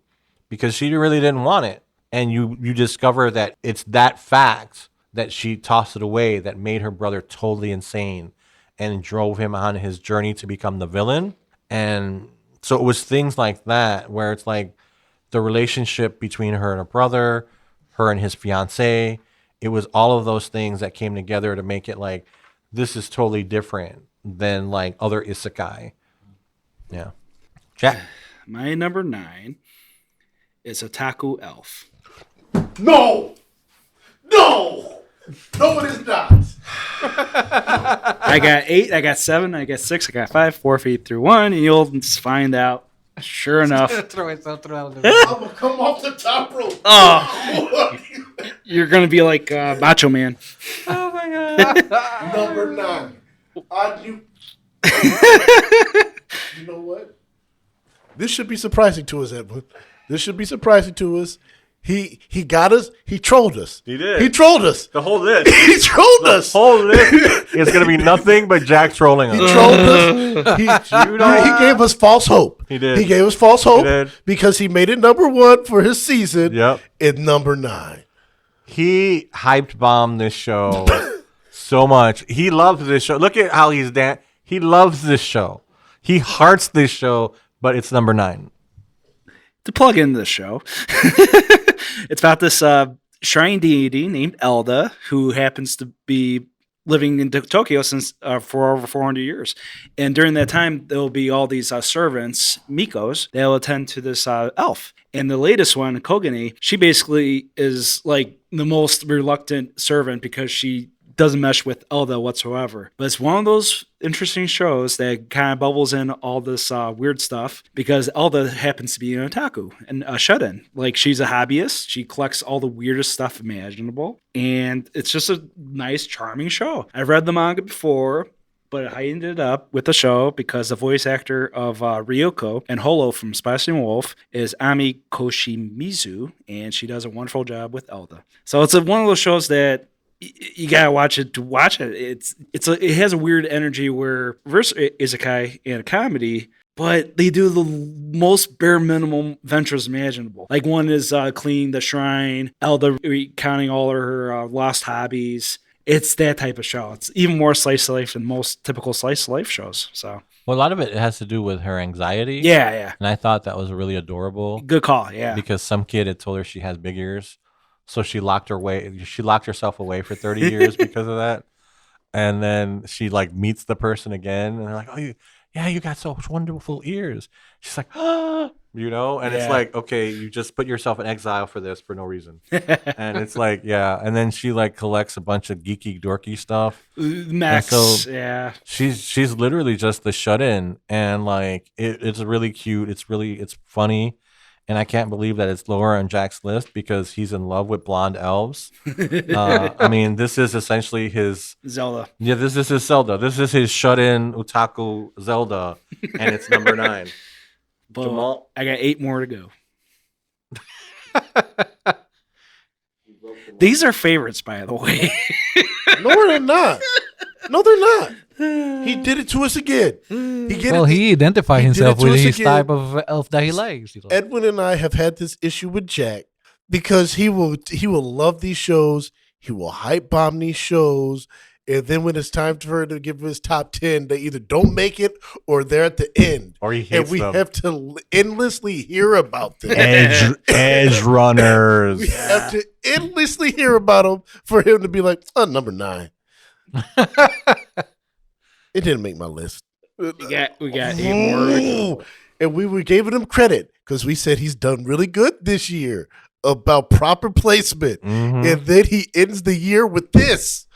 because she really didn't want it. And you discover that it's that fact that she tossed it away that made her brother totally insane and drove him on his journey to become the villain. And so it was things like that where it's like the relationship between her and her brother, her and his fiance. It was all of those things that came together to make it like, this is totally different than like other isekai. Yeah. Jack.
My number 9 is Otaku Elf.
No, it is not.
I got 8, I got 7, I got 6, I got 5, 4 feet through 1, and you'll just find out. Sure enough.
I'm gonna come off the top rope.
Oh, you're gonna be like Macho Man.
Oh my god.
Number 9. You know what? This should be surprising to us, Edwin. This should be surprising to us. He got us. He trolled us.
He did.
He trolled us.
The whole list.
He trolled us.
The whole list is going to be nothing but Jack trolling us.
He trolled us. He gave us false hope.
He did.
He gave us false hope
did.
because he made it number 1 for his season.
Yep.
In number 9.
He hyped bombed this show so much. He loves this show. Look at how he's dancing. He loves this show. He hearts this show, but it's number 9.
To plug into the show, it's about this shrine deity named Elda, who happens to be living in Tokyo since for over 400 years. And during that time, there will be all these servants, Mikos, that will attend to this elf. And the latest one, Kogane, she basically is like the most reluctant servant because she doesn't mesh with Elda whatsoever. But it's one of those interesting shows that kind of bubbles in all this weird stuff because Elda happens to be an otaku and a shut-in. Like, she's a hobbyist. She collects all the weirdest stuff imaginable. And it's just a nice, charming show. I've read the manga before, but I ended up with the show because the voice actor of Ryoko and Holo from Spicy Wolf is Ami Koshimizu, and she does a wonderful job with Elda. So it's one of those shows that you gotta watch it to watch it. It has a weird energy where verse isekai and a comedy, but they do the most bare minimum ventures imaginable. Like, one is cleaning the shrine, Elda recounting all of her lost hobbies. It's that type of show. It's even more slice of life than most typical slice of life shows. So,
well, a lot of it has to do with her anxiety.
Yeah.
And I thought that was really adorable.
Good call, yeah.
Because some kid had told her she has big ears. So she locked herself away for 30 years because of that. And then she like meets the person again and they're like, "Oh, you got such wonderful ears." She's like, "Ah," and it's like, okay, you just put yourself in exile for this for no reason. And it's like, yeah. And then she like collects a bunch of geeky dorky stuff.
Max,
so
yeah.
She's literally just the shut-in, and like it's really cute. It's funny. And I can't believe that it's lower on Jack's list because he's in love with blonde elves. I mean, this is essentially his
Zelda.
Yeah, this is his Zelda. This is his shut-in otaku Zelda, and it's number 9.
But
Jamaal?
I got 8 more to go. These are favorites, by the way.
No, they're not. No, they're not. He did it to us again.
He identified
he did
himself
it to
with
us
his
again.
type of elf that he likes. He's like,
Edwin and I have had this issue with Jack because he will love these shows. He will hype bomb these shows. And then when it's time for her to give his top 10, they either don't make it or they're at the end.
Or he hates
and we
them.
have to endlessly hear about them.
Edge runners.
We have to endlessly hear about them for him to be like, number 9. It didn't make my list.
We got 8 more.
Ooh. And we were giving him credit because we said he's done really good this year about proper placement.
Mhm.
And then he ends the year with this.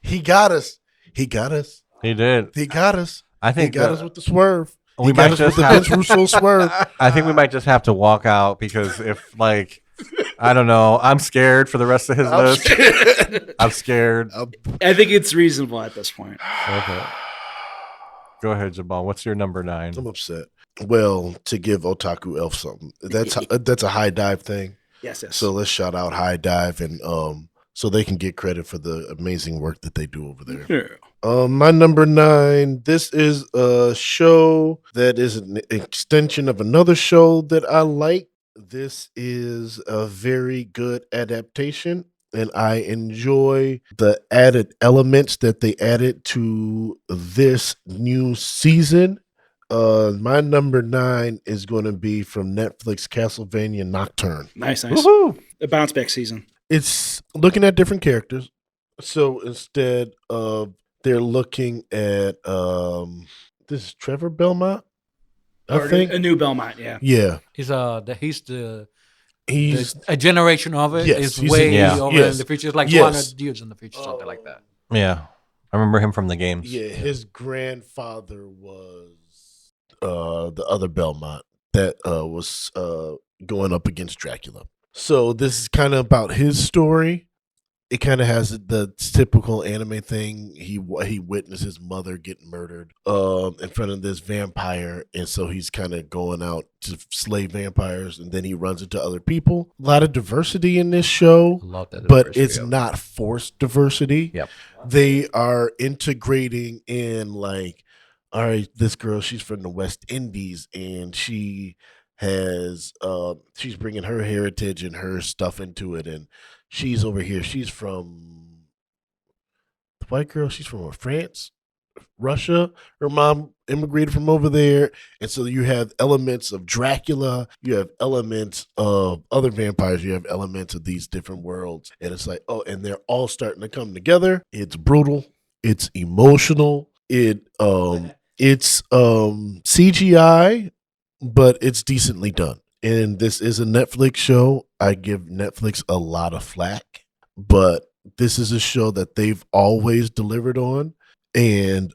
He got us.
He did.
He got us.
I think
He got us with the swerve.
we
He
might
got us
just
with the
have-
Vince Russo swerve.
I think we might just have to walk out because if I don't know, I'm scared for the rest of his list. I'm scared.
I think it's reasonable at this point.
Okay. Go ahead, Jamaal. What's your number 9?
I'm upset. Well, to give Otaku Elf something. That's a high dive thing.
Yes.
So let's shout out High Dive and so they can get credit for the amazing work that they do over there.
Yeah.
My number 9, this is a show that is an extension of another show that I like. This is a very good adaptation, and I enjoy the added elements that they added to this new season. My number 9 is going to be from Netflix, Castlevania Nocturne.
Nice.
Woohoo!
The bounce back season.
It's looking at different characters. So instead of they're looking at this is Trevor Belmont, I
Or
think.
a new Belmont, yeah.
Yeah.
he's
He's
a generation of it.
Yes,
It's
he's
way
in-
over
yes,
in the future. It's like
yes.
200 years in the future, something like that.
Yeah. I remember him from the games.
yeah, his grandfather was the other Belmont that was going up against Dracula. So this is kind of about his story. It kind of has the typical anime thing. He witnessed his mother get murdered in front of this vampire, and so he's kind of going out to slay vampires, and then he runs into other people. A lot of diversity in this show,
I love that.
but
diversity
it's
of it.
not forced diversity.
Yep.
They are integrating in like, all right, this girl, she's from the West Indies, and she has she's bringing her heritage and her stuff into it, and she's over here. She's from the white girl. She's from France, Russia. Her mom immigrated from over there. And so you have elements of Dracula. You have elements of other vampires. You have elements of these different worlds. And it's like, oh, and they're all starting to come together. It's brutal. It's emotional. It's CGI, but it's decently done. And this is a Netflix show. I give Netflix a lot of flack, but this is a show that they've always delivered on. And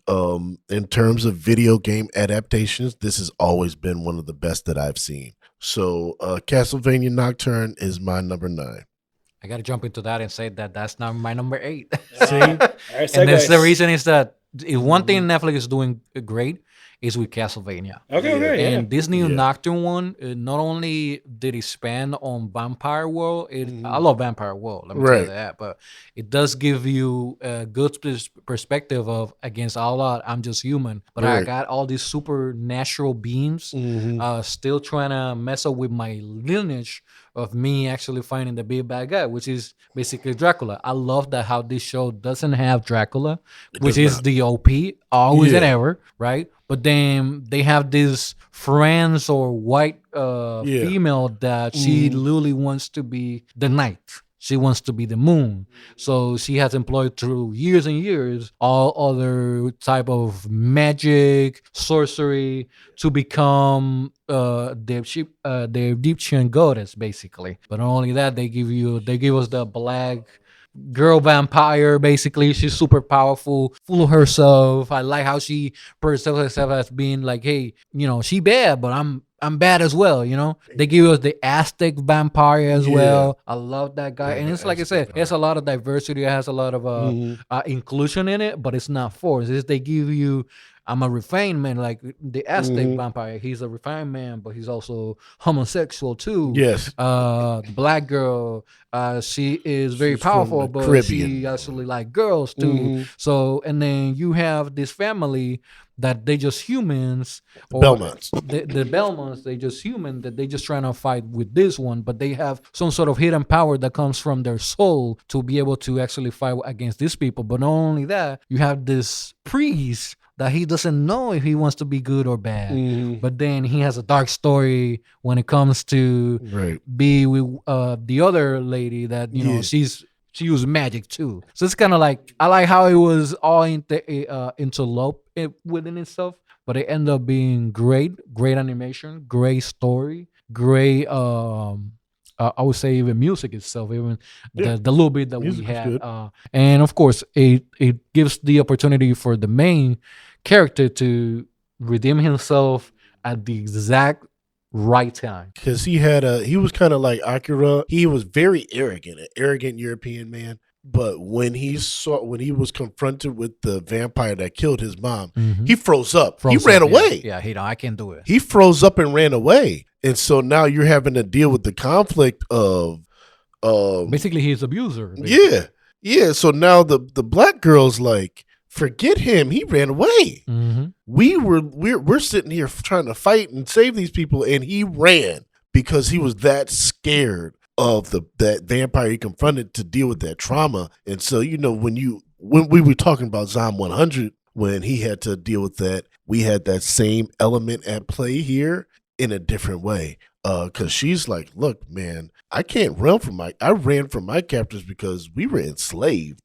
in terms of video game adaptations, this has always been one of the best that I've seen. So Castlevania Nocturne is my number 9.
I got to jump into that and say that that's not my number 8.
See?
All right,
And that's the
segues.
reason is that if one thing Netflix is doing great is with Castlevania.
Okay, yeah.
And this new
Yeah.
Nocturne one, not only did it expand on Vampire World, I love Vampire World, let me tell
Right.
you that, but it does give you a good perspective of against all odds, I'm just human, but I
Right.
got all these supernatural beings
Mhm.
still trying to mess up with my lineage of me actually finding the big bad guy, which is basically Dracula. I love that how this show doesn't have Dracula, which
does
is
not.
the OP, always and
Yeah.
ever, right? But then they have this friends or white female that she literally wants to be the night. She wants to be the moon. So she has employed through years and years all other type of magic, sorcery to become the Egyptian goddess, basically. But not only that, they give us the black girl vampire. Basically, she's super powerful, full of herself. I like how she perceives herself as being like, hey, she bad, but I'm bad as well. They give us the Aztec vampire as well. I love that guy.
Yeah,
And it's like I
Aztec
said, it
vampire.
has a lot of diversity. It has a lot of inclusion in it, but it's not forced. They give you I'm a refined man, like the Aztec vampire. He's a refined man, but he's also homosexual too.
Yes.
The black girl, she is very
She's from
powerful,
the
but
Caribbean.
she actually like girls too. So, and then you have this family that they just humans.
Belmonts.
The Belmonts, they just human, that they just trying to fight with this one, but they have some sort of hidden power that comes from their soul to be able to actually fight against these people. But not only that, you have this priest that he doesn't know if he wants to be good or bad. But then he has a dark story when it comes to be with the other lady that, you know, she used magic too. So it's kind of like, I like how it was all interloped within itself, but it ended up being great animation, great story, great I would say even music itself, even the little bit that music we had, and of course it gives the opportunity for the main character to redeem himself at the exact right time.
Because he was kind of like Akira. He was very arrogant, an arrogant European man. But when he was confronted with the vampire that killed his mom, he froze up. He ran away.
Yeah, I can't do it.
He froze up and ran away. And so now you're having to deal with the conflict of
basically his abuser.
Basically. Yeah. So now the black girl's like, forget him. He ran away. We're sitting here trying to fight and save these people, and he ran because he was that scared of that vampire he confronted to deal with that trauma. And so, you know, when we were talking about Zom 100, when he had to deal with that, we had that same element at play here in a different way. Because she's like, look, man, I ran from my captors because we were enslaved.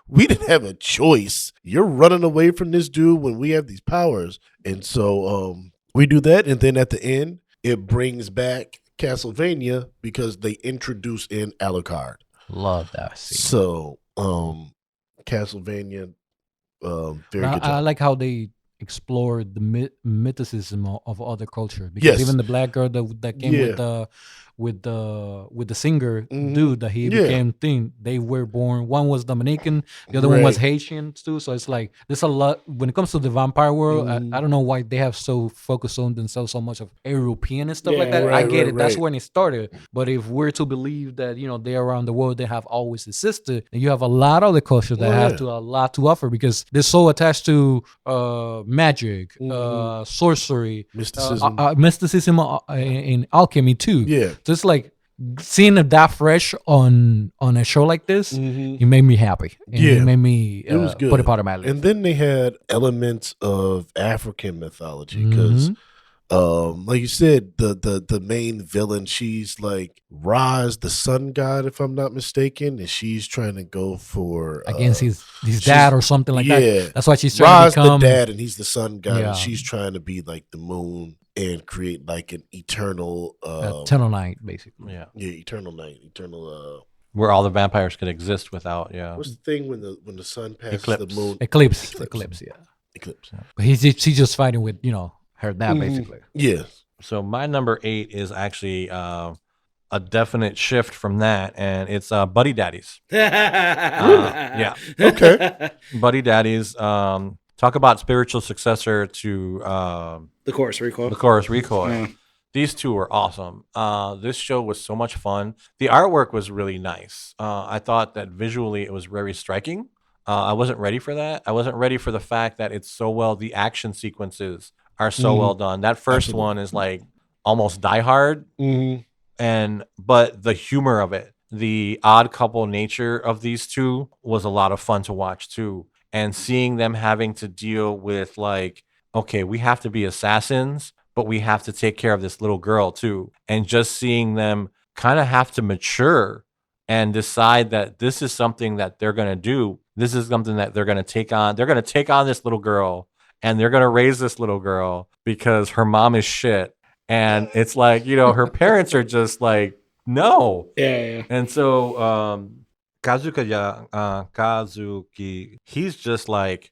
We didn't have a choice. You're running away from this dude when we have these powers. And so we do that. And then at the end, it brings back Castlevania because they introduce in Alucard.
Love that scene.
So Castlevania, very good job.
I like how they explored the mythicism of other culture, because even the black girl that came with the singer dude that he became thing, they were born, one was Dominican, the other one was Haitian too. So it's like there's a lot when it comes to the vampire world. I don't know why they have so focused on themselves so much of European and stuff like that. I get it. That's when it started. But if we're to believe that, you know, they around the world, they have always existed, and you have a lot of the culture that have a lot to offer, because they're so attached to magic, sorcery, mysticism in alchemy too.
Yeah.
Just like seeing that fresh on a show like this, it made me happy. And it made me
it was good.
Put it part of my list.
And then they had elements of African mythology because, like you said, the main villain, she's like Ra's, the sun god, if I'm not mistaken, and she's trying to go for
against his dad or something like that. That's why she's trying
Ra's
to become
the dad, and he's the sun god, and she's trying to be like the moon and create like an eternal
night, basically.
Eternal night,
where all the vampires could exist without.
What's the thing when the sun passes the moon?
Eclipse. But he's just fighting with, you know, her dad, basically.
Yeah.
So my number 8 is actually a definite shift from that, and it's Buddy Daddies.
Okay.
Buddy Daddies. Talk about spiritual successor to
The Chorus Recoil.
The Chorus Recoil. Yeah. These two were awesome. This show was so much fun. The artwork was really nice. I thought that visually it was very striking. I wasn't ready for that. I wasn't ready for the fact that it's so well, the action sequences are so well done. That first one is like almost Die Hard. But the humor of it, the odd couple nature of these two was a lot of fun to watch too. And seeing them having to deal with like, okay, we have to be assassins, but we have to take care of this little girl too. And just seeing them kind of have to mature and decide that this is something that they're going to do. This is something that they're going to take on. They're going to take on this little girl, and they're going to raise this little girl because her mom is shit. And it's like, you know, her parents are just like, no.
Yeah.
And so, Kazuki, he's just like,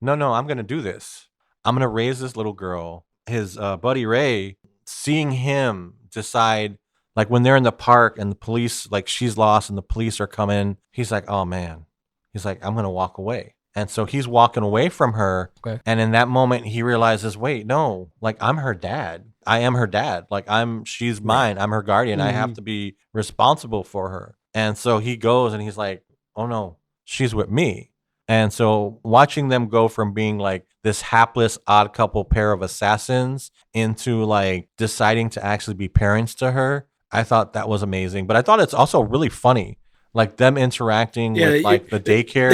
no, I'm going to do this. I'm going to raise this little girl. His buddy Ray, seeing him decide, like when they're in the park and the police, like she's lost and the police are coming, he's like, oh man. He's like, I'm going to walk away. And so he's walking away from her.
Okay.
And in that moment, he realizes, wait, no, like I'm her dad. I am her dad. Like she's mine. I'm her guardian. I have to be responsible for her. And so he goes and he's like, oh no, she's with me. And so watching them go from being like this hapless odd couple pair of assassins into like deciding to actually be parents to her, I thought that was amazing. But I thought it's also really funny. Like them interacting with like the daycare.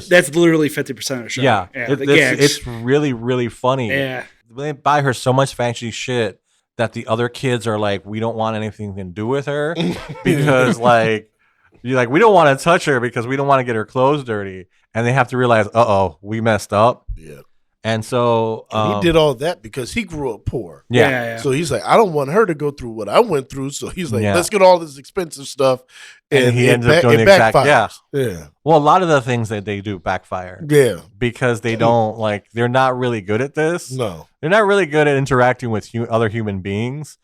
That's literally 50% of the show.
Yeah.
The gags.
It's really, really funny.
Yeah.
They buy her so much fancy shit that the other kids are like, we don't want anything to do with her because like, you're like, we don't want to touch her because we don't want to get her clothes dirty. And they have to realize, we messed up.
Yeah.
And so
he did all that because he grew up poor.
Yeah.
So he's like, I don't want her to go through what I went through. So he's like, let's get all this expensive stuff.
And he ends up doing the exact
yeah.
Well, a lot of the things that they do backfire.
Yeah.
Because they don't like, they're not really good at this.
No.
They're not really good at interacting with other human beings.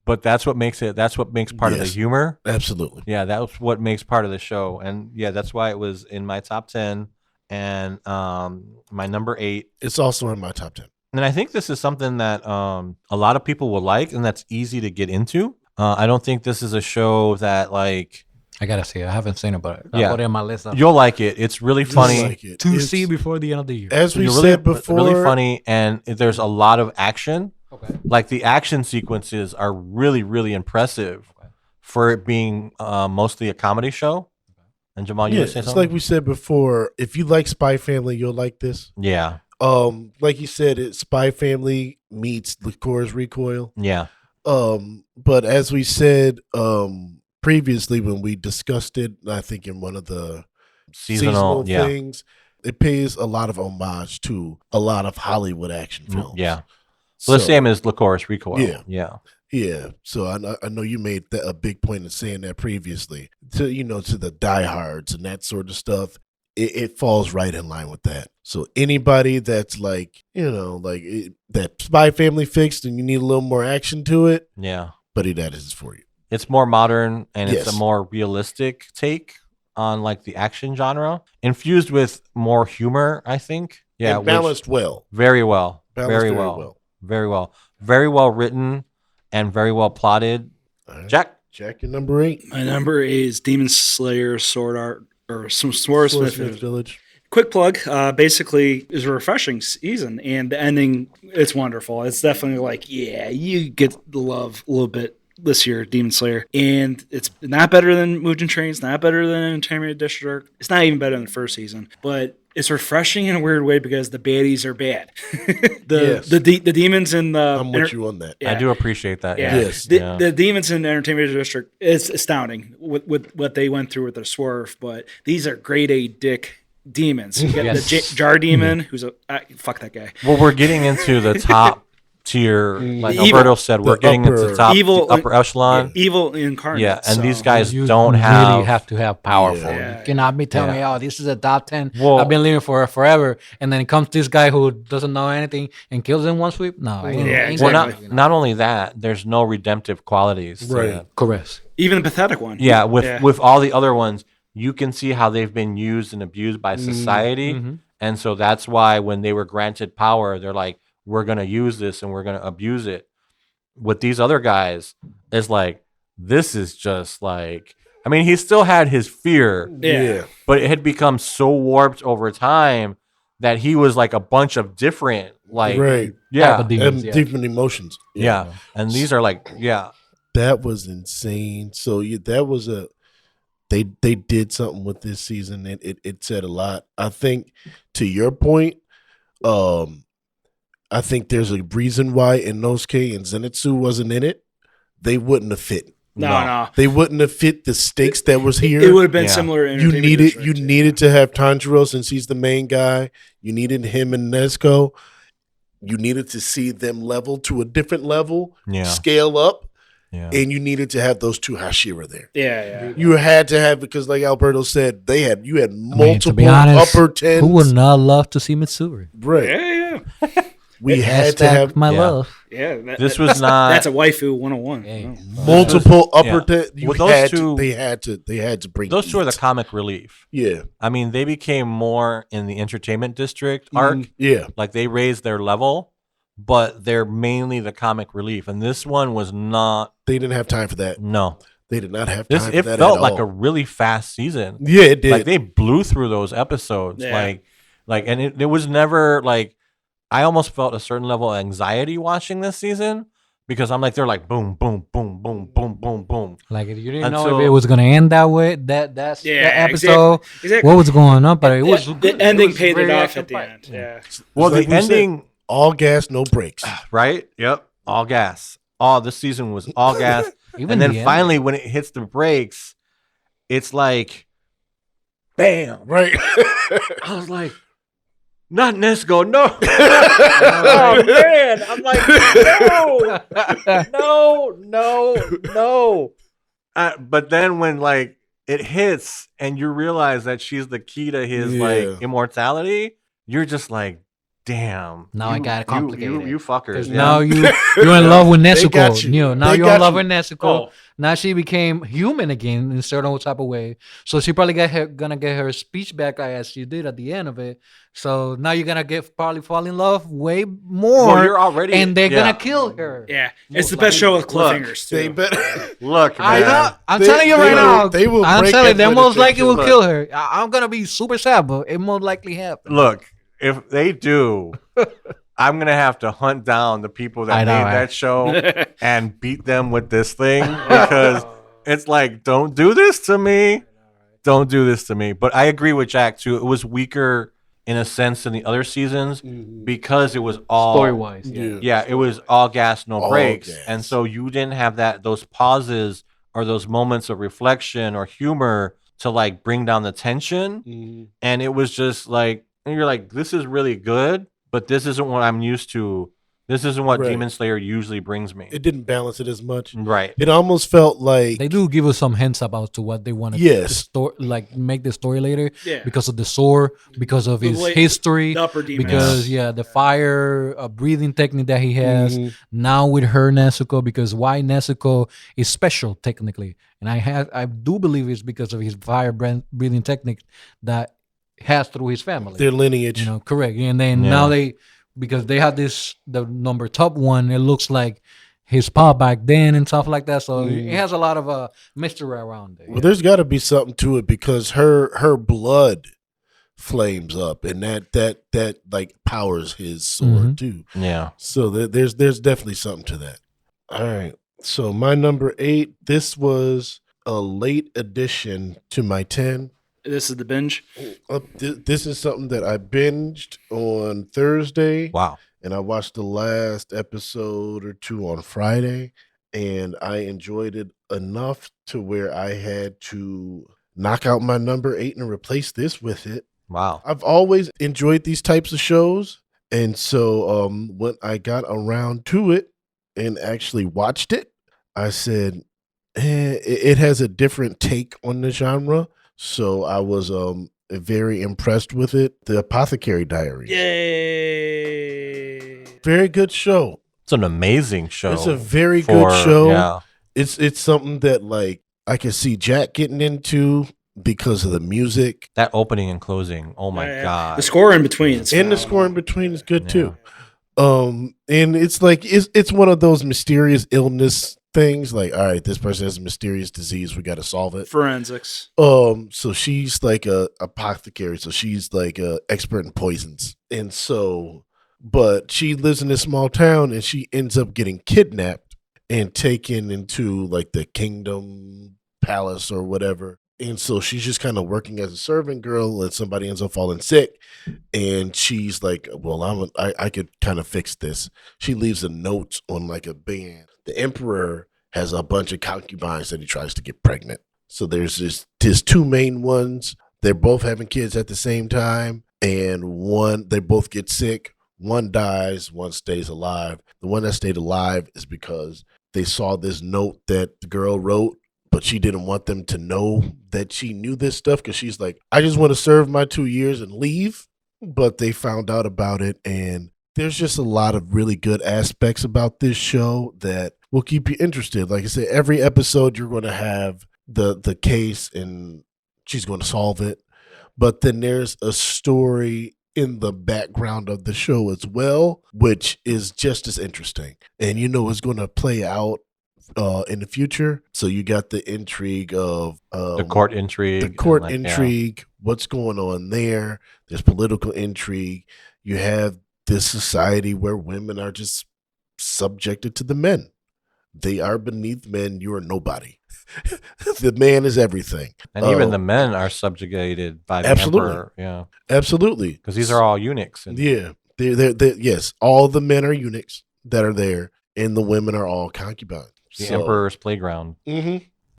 But that's what makes it. That's what makes part of the humor.
Absolutely.
Yeah, that's what makes part of the show, and yeah, that's why it was in my top 10 and my number 8.
It's also in my top 10.
And I think this is something that a lot of people will like, and that's easy to get into. I don't think this is a show that like.
I gotta see. I haven't seen it, but
yeah,
I'll put it in my list.
You'll like it. It's really funny
to see before the end of the year.
As we said before,
really funny, and there's a lot of action.
Okay.
Like the action sequences are really, really impressive for it being mostly a comedy show. And Jamaal, you want to say
it's
something?
like we said before. If you like Spy Family, you'll like this.
Yeah.
Like you said, it's Spy Family meets Licor's Recoil.
Yeah.
But as we said previously when we discussed it, I think in one of the seasonal things, it pays a lot of homage to a lot of Hollywood action films.
Yeah. So the same as Licor's Recoil.
Yeah. So I know you made a big point of saying that previously. To the diehards and that sort of stuff, it falls right in line with that. So anybody that's like, that Spy Family fixed and you need a little more action to it, Buddy, that is for you.
It's more modern and it's a more realistic take on like the action genre, infused with more humor, I think. Yeah,
and balanced well.
Very well.
Very well.
Very well. Very well written and very well plotted. Right. Jack,
your number 8.
My number 8 is Demon Slayer Sword Art or some Swordsmith
Village.
Quick plug. Basically, is a refreshing season, and the ending, it's wonderful. It's definitely like, you get the love a little bit this year, Demon Slayer, and it's not better than Mugen Train. It's not better than Entertainment District. It's not even better than the first season, but it's refreshing in a weird way because the baddies are bad. The demons in the
I'm with you on that.
I do appreciate that.
Yeah.
Yes.
The demons in Entertainment District is astounding with what they went through with their swerve, but these are grade A dick demons. You got the Jar Demon, who's fuck that guy.
Well, we're getting into the top tier, like Alberto said, we're getting into the top upper echelon.
Evil incarnate.
Yeah, and these guys
you
don't
really have to have powerful.
Yeah.
You cannot be telling me, this is a top 10. I've been living for it forever. And then comes this guy who doesn't know anything and kills in one sweep. No.
Not only that, there's no redemptive qualities.
Right.
Correct.
Even the pathetic one.
Yeah, with all the other ones, you can see how they've been used and abused by society. Mm-hmm. And so that's why when they were granted power, they're like, we're going to use this and we're going to abuse it. With these other guys, it's like, this is just like, I mean, he still had his fear, but it had become so warped over time that he was like a bunch of different, like,
different emotions.
Yeah. And these are like,
that was insane. So that was they did something with this season, and it said a lot. I think to your point, I think there's a reason why Inosuke and Zenitsu wasn't in it. They wouldn't have fit.
No.
They wouldn't have fit the stakes that was here.
It would have been similar.
You needed to have Tanjiro since he's the main guy. You needed him and Nezuko. You needed to see them level to a different level, scale up. Yeah. And you needed to have those two Hashira there.
Yeah.
You had to have, because like Alberto said, you had multiple upper 10s.
Who would not love to see Mitsuri?
Right.
Yeah.
we had to have
my
Yeah.
love.
Yeah,
This was not.
that's a waifu 101.
Hey.
No.
multiple
yeah.
upper.
With those two-
they had to bring
Those two are the
heat.
comic relief.
Yeah,
I mean, they became more in the entertainment district arc.
yeah.
Like they raised their level, but they're mainly the comic relief. And this one was not.
They didn't have time for that.
No,
They did not have time
this
for
it
that
felt
at
like
all.
a really fast season.
Yeah, it did.
Like they blew through those episodes.
Yeah.
And it was never like. I almost felt a certain level of anxiety watching this season because I'm like they're like boom, boom, boom, boom, boom, boom, boom.
Like you didn't know
Until-
if it was gonna end that way. That's
Yeah,
that episode.
Exactly.
What was going on? But it was
the
good.
ending
was
paid it
very
off at the
action-packed.
end. Yeah.
Well,
Like
the
we said,
ending,
all gas, no brakes.
right? Yep, all gas. Oh, this season was all gas.
Even
And then
the
finally,
ending.
when it hits the brakes, it's like, bam!
Right.
I was like, not Nesco, no. Oh man! I'm like, no. But then when like it hits and you realize that she's the key to his
Yeah.
like immortality, you're just like, damn.
Now I got it complicated.
You fuckers.
Because
yeah.
now you're in love with
They got
Nezuko.
you.
Now
They
you're in
got
love
you.
with Nezuko.
Oh.
Now she became human again in a certain type of way. So she probably gonna get her speech back as she did at the end of it. So now you're gonna probably fall in love way more.
Well, you're already,
and they're
yeah.
gonna kill her.
Yeah.
Most
It's the best show with
Look,
cliffhangers,
They
too.
better.
Look,
I
man.
know. I'm
They-
telling you
they
right
will-
now.
they will
I'm
break
telling you, they
Edwin
most
if
likely will
kill
kill her. I'm gonna be super sad, but it most likely happen.
Look, if they do, I'm gonna have to hunt down the people that
I know,
made
right?
that show and beat them with this thing because it's like, don't do this to me. Don't do this to me. But I agree with Jack too. It was weaker in a sense than the other seasons because it was all
Story wise,
Yeah, it was all gas, no
All
brakes.
gas.
And so you didn't have those pauses or those moments of reflection or humor to like bring down the tension. And it was just like, and you're like, this is really good, but this isn't what I'm used to. This isn't what
Right.
Demon Slayer usually brings me.
It didn't balance it as much.
Right.
It almost felt like
They do give us some hints about to what they want to
Yes.
like make the story later
Yeah.
because of the sword, because of
The
his
way-
history,
The upper demons.
because the fire breathing technique that he has
Mhm.
now with her Nezuko, because why Nezuko is special technically, and I do believe it's because of his fire breathing technique that has through his family.
their lineage.
Correct. And then
Yeah.
now because they had the number top one, it looks like his pa back then and stuff like that. So it has a lot of mystery around it.
Well, there's got to be something to it because her blood flames up, and that like powers his sword too.
Yeah.
So there's definitely something to that. All right. So my number 8. This was a late addition to my 10.
This is the binge.
This is something that I binged on Thursday.
Wow.
And I watched the last episode or two on Friday, and I enjoyed it enough to where I had to knock out my number 8 and replace this with it.
Wow.
I've always enjoyed these types of shows, and so when I got around to it and actually watched it, I said, it has a different take on the genre. So I was very impressed with it. The Apothecary Diaries.
Yay.
Very good show.
It's an amazing show.
It's a very good show.
Yeah.
It's something that like I can see Jack getting into because of the music.
That opening and closing. Oh my
Yeah.
God.
The score in between. is
And the
phenomenal.
score in between is good too. And it's like it's one of those mysterious illness things. Like, all right, this person has a mysterious disease. We got to solve it.
Forensics.
So she's like a apothecary. So she's like a expert in poisons. And so, but she lives in this small town, and she ends up getting kidnapped and taken into like the kingdom palace or whatever. And so she's just kind of working as a servant girl, and somebody ends up falling sick. And she's like, well, I could kind of fix this. She leaves a note on like a band. The emperor has a bunch of concubines that he tries to get pregnant. So there's his two main ones. They're both having kids at the same time. And they both get sick. One dies, one stays alive. The one that stayed alive is because they saw this note that the girl wrote, but she didn't want them to know that she knew this stuff because she's like, I just want to serve my 2 years and leave. But they found out about it, and there's just a lot of really good aspects about this show that will keep you interested. Like I said, every episode you're going to have the case and she's going to solve it. But then there's a story in the background of the show as well, which is just as interesting. And it's going to play out in the future. So you got the intrigue of
the court intrigue.
The court intrigue, what's going on there. There's political intrigue. You have this society where women are just subjected to the men. They are beneath men. You are nobody. The man is everything.
And even the men are subjugated by the emperor. Yeah.
Absolutely.
Because these are all eunuchs.
Yeah. They're, yes, all the men are eunuchs that are there, and the women are all concubines.
The emperor's playground.
Mm-hmm.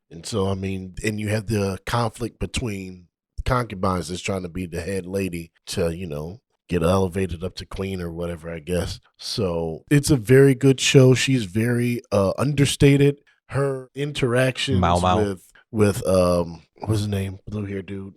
And so, I mean, and you have the conflict between concubines that's trying to be the head lady to, get elevated up to queen or whatever, I guess. So it's a very good show. She's very understated. Her interactions with what's his name? Blue hair dude.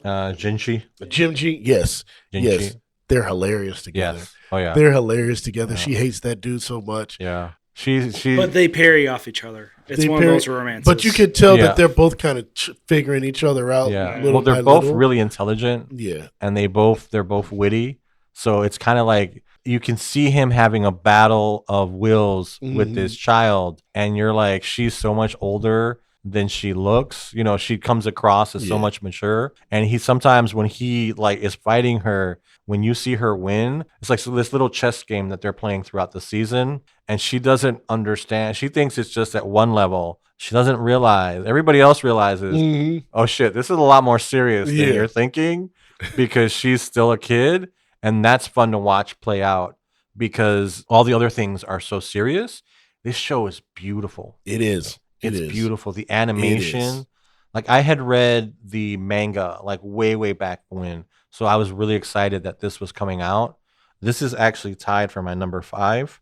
Jinchi.
Jinchi, yes.
Jinchi.
Yes. They're hilarious together.
Yes. Oh yeah.
They're hilarious together.
Yeah.
She hates that dude so much.
Yeah. She
But they parry off each other. It's one of those romances.
But you can tell that they're both kind of figuring each other out.
Yeah. Well, they're both really intelligent.
Yeah.
And they're both witty. So it's kind of like you can see him having a battle of wills with this child, and you're like, she's so much older than she looks. She comes across as so much mature. And he sometimes when he is fighting her, when you see her win, it's like this little chess game that they're playing throughout the season, and she doesn't understand. She thinks it's just at one level. She doesn't realize. Everybody else realizes, oh shit, this is a lot more serious than you're thinking, because she's still a kid. And that's fun to watch play out, because all the other things are so serious. This show is beautiful.
It is.
It's beautiful. The animation. Like, I had read the manga way, way back when. So I was really excited that this was coming out. This is actually tied for my number 5.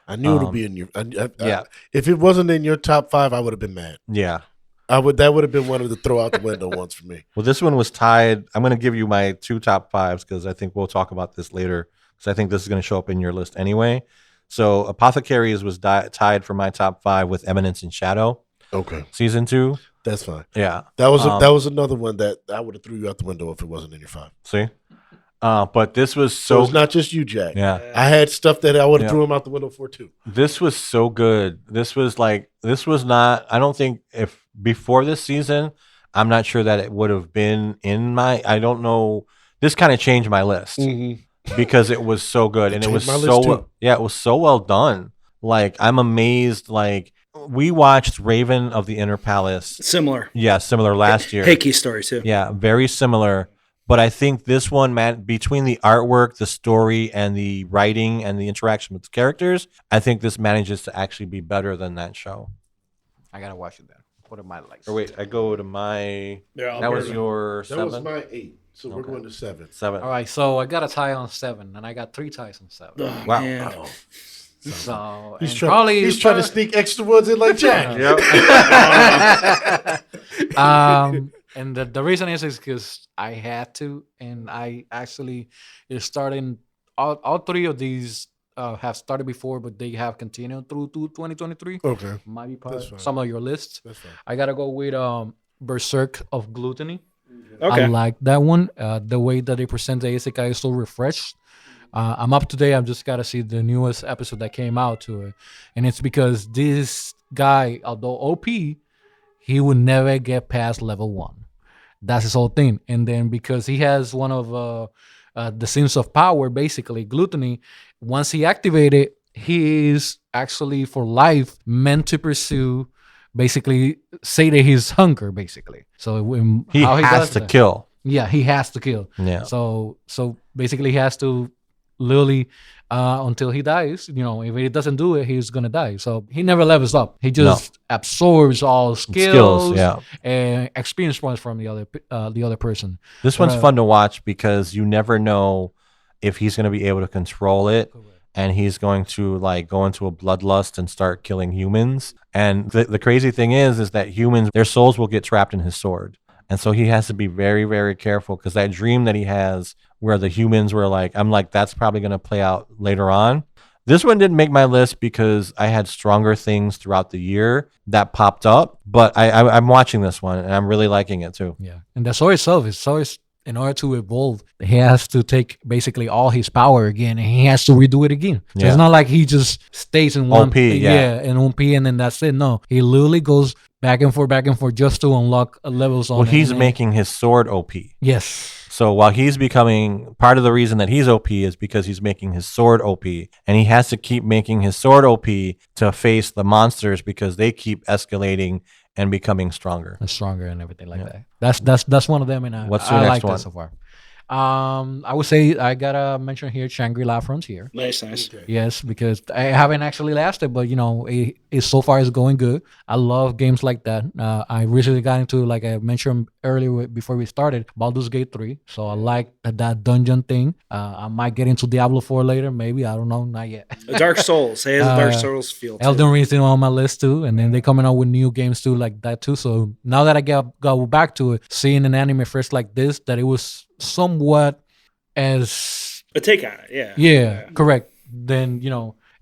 I knew it would be in your if it wasn't in your top 5, I would have been mad.
Yeah.
That would have been one of the throw out the window ones for me.
Well, this one was tied. I'm going to give you my 2 top 5s because I think we'll talk about this later, because I think this is going to show up in your list anyway. So Apothecaries was tied for my top 5 with Eminence and Shadow.
Okay.
Season 2.
That's fine.
Yeah.
That was another one that I would have threw you out the window if it wasn't in your 5.
See? But this was so
it's not just you, Jack.
Yeah.
I had stuff that I would have threw him out the window for too.
This was so good. This was not, I don't think if before this season, I'm not sure that it would have been in I don't know. This kind of changed my list because it was so good. And it was it was so well done. I'm amazed. We watched Raven of the Inner Palace.
Similar.
Yeah, similar last year.
Heiki story too.
Yeah, very similar. But I think this one, man, between the artwork, the story, and the writing and the interaction with the characters, I think this manages to actually be better than that show.
I gotta watch it then. What are my likes?
Or wait, I go to my.
Yeah,
that was your 7.
That was my 8. So we're going to 7.
7.
All right, so I got a tie on 7, and I got 3 ties on 7.
Oh,
wow.
Man.
Oh.
So
He's trying to sneak extra ones in like Jack.
And the reason is because I had to, and I actually is starting. All 3 of these have started before, but they have continued through to 2023.
Okay,
might be part of some of your lists.
That's fine.
I gotta go with Berserk of Gluttony.
Okay.
I like that one. The way that they present the isekai is so refreshed. I'm up to date. I'm just gotta see the newest episode that came out to it, and it's because this guy, although OP, he would never get past level 1. That's his whole thing. And then because he has one of the sins of power, basically gluttony, once he activated, he is actually for life meant to pursue, basically satiate his hunger, basically. So
he has to kill.
Yeah, he has to kill.
Yeah.
So basically he has to literally until he dies. If he doesn't do it, he's gonna die. So he never levels up. He just absorbs all skills and experience points from the other person.
This one's fun to watch because you never know if he's going to be able to control it. Correct. And he's going to go into a bloodlust and start killing humans. And the crazy thing is that humans, their souls will get trapped in his sword. And so he has to be very, very careful, because that dream that he has where the humans were like, I'm like, that's probably going to play out later on. This one didn't make my list because I had stronger things throughout the year that popped up, but I'm watching this one and I'm really liking it too.
Yeah, and the sword itself is always, in order to evolve, he has to take basically all his power again, and he has to redo it again. So it's not like he just stays in one
OP, yeah,
in OP, and then that's it. No, he literally goes back and forth just to unlock levels on.
Well, he's making his sword OP.
Yes.
So while he's becoming, part of the reason that he's OP is because he's making his sword OP, and he has to keep making his sword OP to face the monsters because they keep escalating and becoming stronger
And everything like that. That's one of them, and
What's your
I
next
like
one?
that so far. I would say I gotta mention here Shangri-La Frontier.
Nice.
Okay.
Yes, because I haven't actually lasted, but it so far is going good. I love games like that. I recently got into, like I mentioned earlier before we started, Baldur's Gate 3. So I like that dungeon thing. I might get into Diablo 4 later, maybe. I don't know, not yet.
Dark Souls. It has a Dark Souls feel too.
Elden Ring's on my list too, and then they're coming out with new games too, like that too. So now that I go back to it, seeing an anime first like this, that it was somewhat as
A take on it,
yeah, correct. Then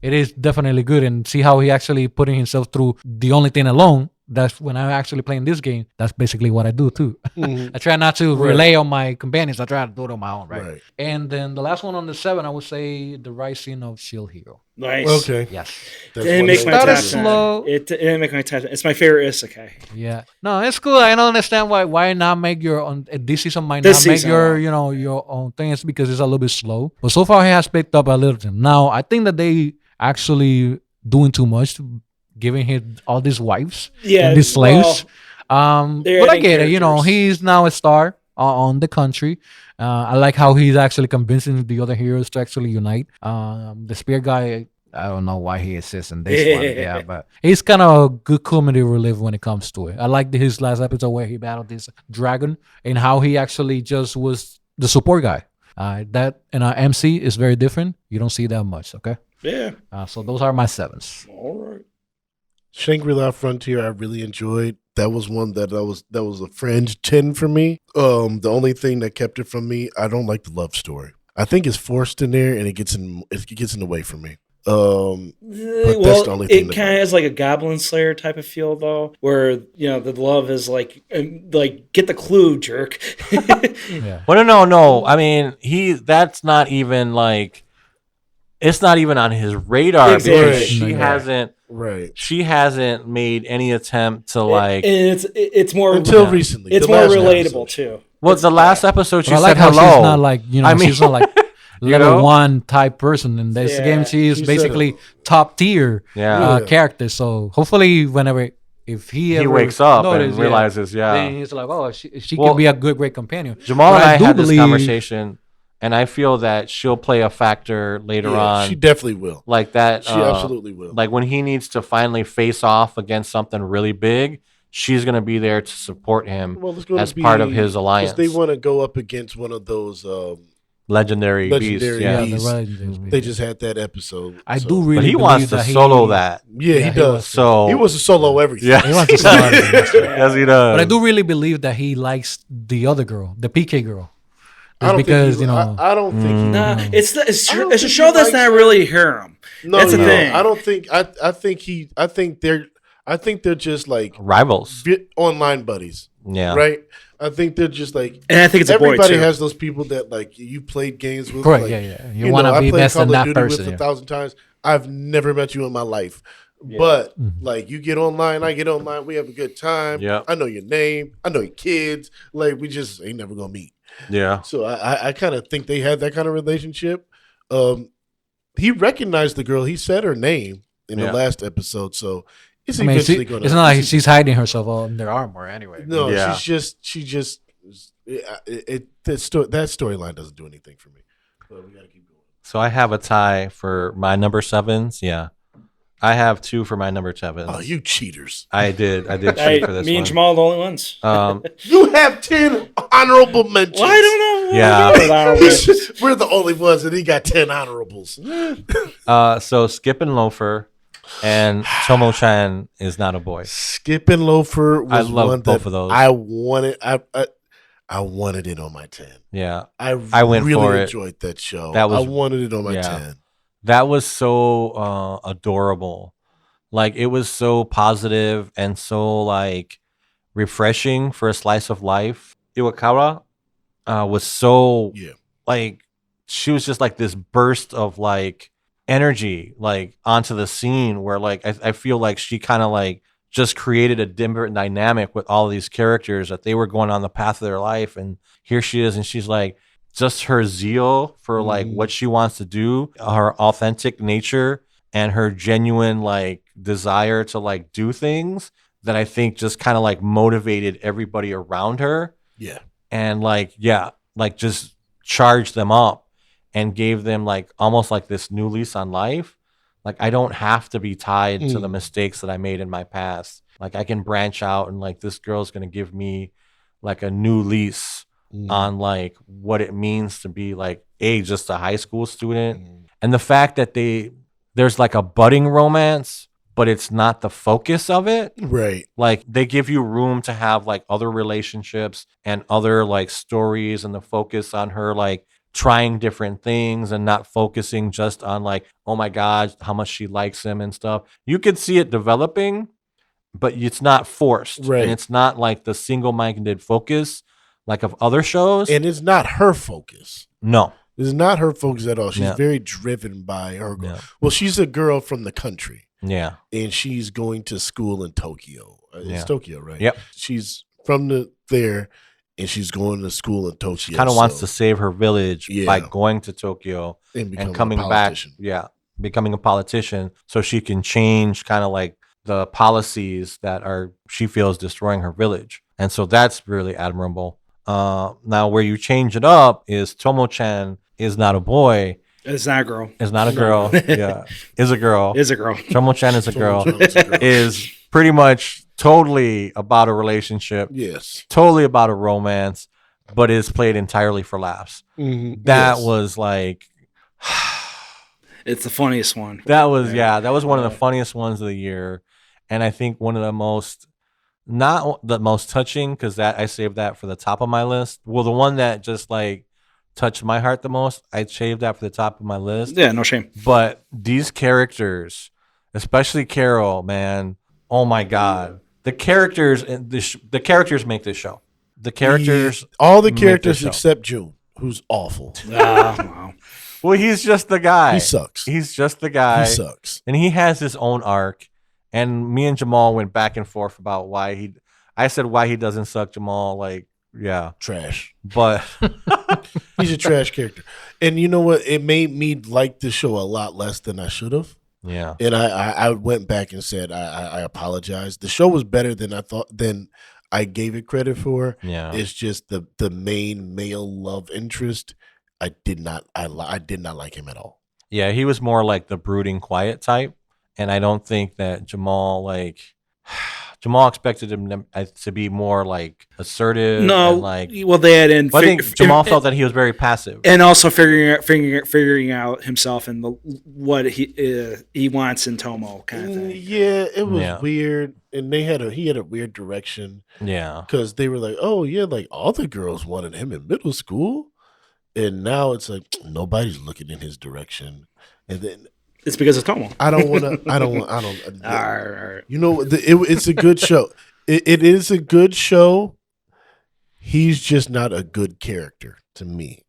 it is definitely good, and see how he actually putting himself through the only thing alone. That's when I'm actually playing this game. That's basically what I do too. I try not to rely on my companions. I try to do it on my own, right? And then the last one on the 7, I would say The Rising of Shield Hero.
Nice.
Okay.
Yes.
It didn't make my
Started
top 10.
slow.
It didn't make my top 10. It's my favorite isekai.
Yeah. No, it's cool. I don't understand why not make your own. This season might
This
not make
season,
your own thing. It's because it's a little bit slow. But so far, he has picked up a little bit. Now, I think that they actually doing too much, giving him all these wives, and these slaves. But I get it. He's now a star on the country. I like how he's actually convincing the other heroes to actually unite. The spear guy, I don't know why he exists in this one. Yeah, but he's kind of a good comedy relief when it comes to it. I like his last episode where he battled this dragon and how he actually just was the support guy. That in our MC is very different. You don't see that much. Okay.
Yeah.
So those are my 7s.
All right.
Shangri-La Frontier, I really enjoyed. That was one that was a fringe 10 for me. The only thing that kept it from me, I don't like the love story. I think it's forced in there, and it gets in the way for me. But that's the only thing.
It kind of has like a Goblin Slayer type of feel, though, where the love is like get the clue, jerk.
Yeah.
Well, no. I mean, that's not even like, it's not even on his radar because she hasn't.
Right.
She hasn't made any attempt to like.
And it's more
until recently.
It's more relatable too.
Well, the last episode she
I
said
like how
hello.
she's not like she's not like level 1 type person in this game. She is basically top tier character. So hopefully, whenever if he ever
wakes up
notices,
and realizes,
then he's like, oh, she can be a great companion.
Jamaal and I had this conversation. And I feel that she'll play a factor later on.
She definitely will.
Like that.
She absolutely will.
Like when he needs to finally face off against something really big, she's going to be there to support him as part of his alliance.
They want to go up against one of those
legendary beasts. Yeah,
they just had that episode.
I do really.
But he wants to solo that.
Yeah, he does.
So
he wants to solo everything.
Yeah,
he wants to solo everything.
Yes, he does.
But I do really believe that he likes the other girl, the PK girl.
I don't
because
think I don't think.
Nah, it's a show that's not really harem. That's the thing.
I don't think. I think they're just like
rivals,
online buddies.
Yeah,
right. I think they're just like,
and I think it's
everybody
a boy too.
has those people that like you played games with.
Correct.
Like,
yeah. You want to be best than that person.
With 1,000 times. I've never met you in my life. Yeah. But like you get online, I get online. We have a good time.
Yeah,
I know your name. I know your kids. Like we just ain't never gonna meet.
Yeah.
So I kind of think they had that kind of relationship. He recognized the girl. He said her name in the last episode. So it's eventually going to.
It's not like she's hiding herself under armor anyway.
No, she just that storyline doesn't do anything for me. But we got to keep going.
So I have a tie for my number 7s. Yeah. I have 2 for my number 7s.
Oh, you cheaters.
I did cheat for this
me
one.
and Jamaal the only ones.
You have 10 honorable mentions.
Well, I don't know.
Yeah.
We're the only ones that he got 10 honorables.
So Skip and Loafer and Tomo-chan is not a boy.
Skip and Loafer was
I love
one
both
that
of those.
I wanted. I wanted it on my 10.
Yeah.
I
went
really
for it.
enjoyed that show.
That was-
I wanted it on my
yeah.
10.
That was so adorable. Like, it was so positive and so, like, refreshing for a slice of life. Iwakawa was so,
Yeah.
like, she was just like this burst of, like, energy, like, onto the scene where, like, I feel like she kind of, like, just created a different dynamic with all these characters that they were going on the path of their life. And here she is, and she's like, just her zeal for like what she wants to do, her authentic nature, and her genuine like desire to like do things that I think just kind of like motivated everybody around her.
Yeah.
And like, yeah, like just charged them up and gave them like almost like this new lease on life. Like, I don't have to be tied to the mistakes that I made in my past. Like, I can branch out, and like this girl's going to give me like a new lease on like what it means to be like just a high school student. And the fact that there's like a budding romance, but it's not the focus of it.
Right.
Like, they give you room to have like other relationships and other like stories, and the focus on her like trying different things and not focusing just on like, oh my God, how much she likes him and stuff. You could see it developing, but it's not forced.
Right.
And it's not like the single-minded focus like of other shows.
And it's not her focus.
No.
It's not her focus at all. She's
Yeah.
very driven by her goal.
Yeah.
Well, she's a girl from the country,
Yeah.
and she's going to school in Tokyo.
Yeah.
It's Tokyo, right?
Yep.
She's from there, and she's going to school in Tokyo.
Kind of wants to save her village by
Yeah.
going to Tokyo
and become
and coming
a
back.
politician.
Yeah. Becoming a politician so she can change kind of like the policies that she feels destroying her village. And so that's really admirable. Now, where you change it up is Tomo-chan is not a boy.
It's not a girl.
Is not a girl. Yeah. Is a girl.
Is a girl.
Tomo-chan is a girl.
Tomo-chan's a girl.
Is pretty much totally about a relationship.
Yes.
Totally about a romance, but is played entirely for laughs. That
Yes.
was like...
It's the funniest one.
That was one of the funniest ones of the year, and I think one of the most, not the most touching, because that I saved that for the top of my list. Well, the one that just like touched my heart the most, I saved that for the top of my list.
Yeah, no shame.
But these characters, especially Carol, man, oh my God, the characters in the characters make this show. The characters,
all the
make
characters
this show.
except June, who's awful.
Wow.
Well, he's just the guy.
He sucks.
He's just the guy.
He sucks.
And he has his own arc. And me and Jamaal went back and forth about why he doesn't suck. Jamaal, like, yeah.
Trash.
But
He's a trash character. And you know what? It made me like the show a lot less than I should have.
yeah.
And I went back and said I apologize. The show was better than I gave it credit for.
Yeah.
It's just the main male love interest. I did not like him at all.
Yeah, he was more like the brooding, quiet type. And I don't think that Jamaal expected him to be more like assertive.
No,
and like,
well, they had in.
but I think Jamaal felt that he was very passive.
and also figuring out himself and what he wants in Tomo kind of thing.
Yeah, it was
Yeah.
weird, and he had a weird direction
Yeah.
because they were like, oh yeah, like all the girls wanted him in middle school, and now it's like nobody's looking in his direction, and then
It's because of Tomo.
I don't want to. I don't.
All right.
You know, it's a good show. It is a good show. He's just not a good character to me.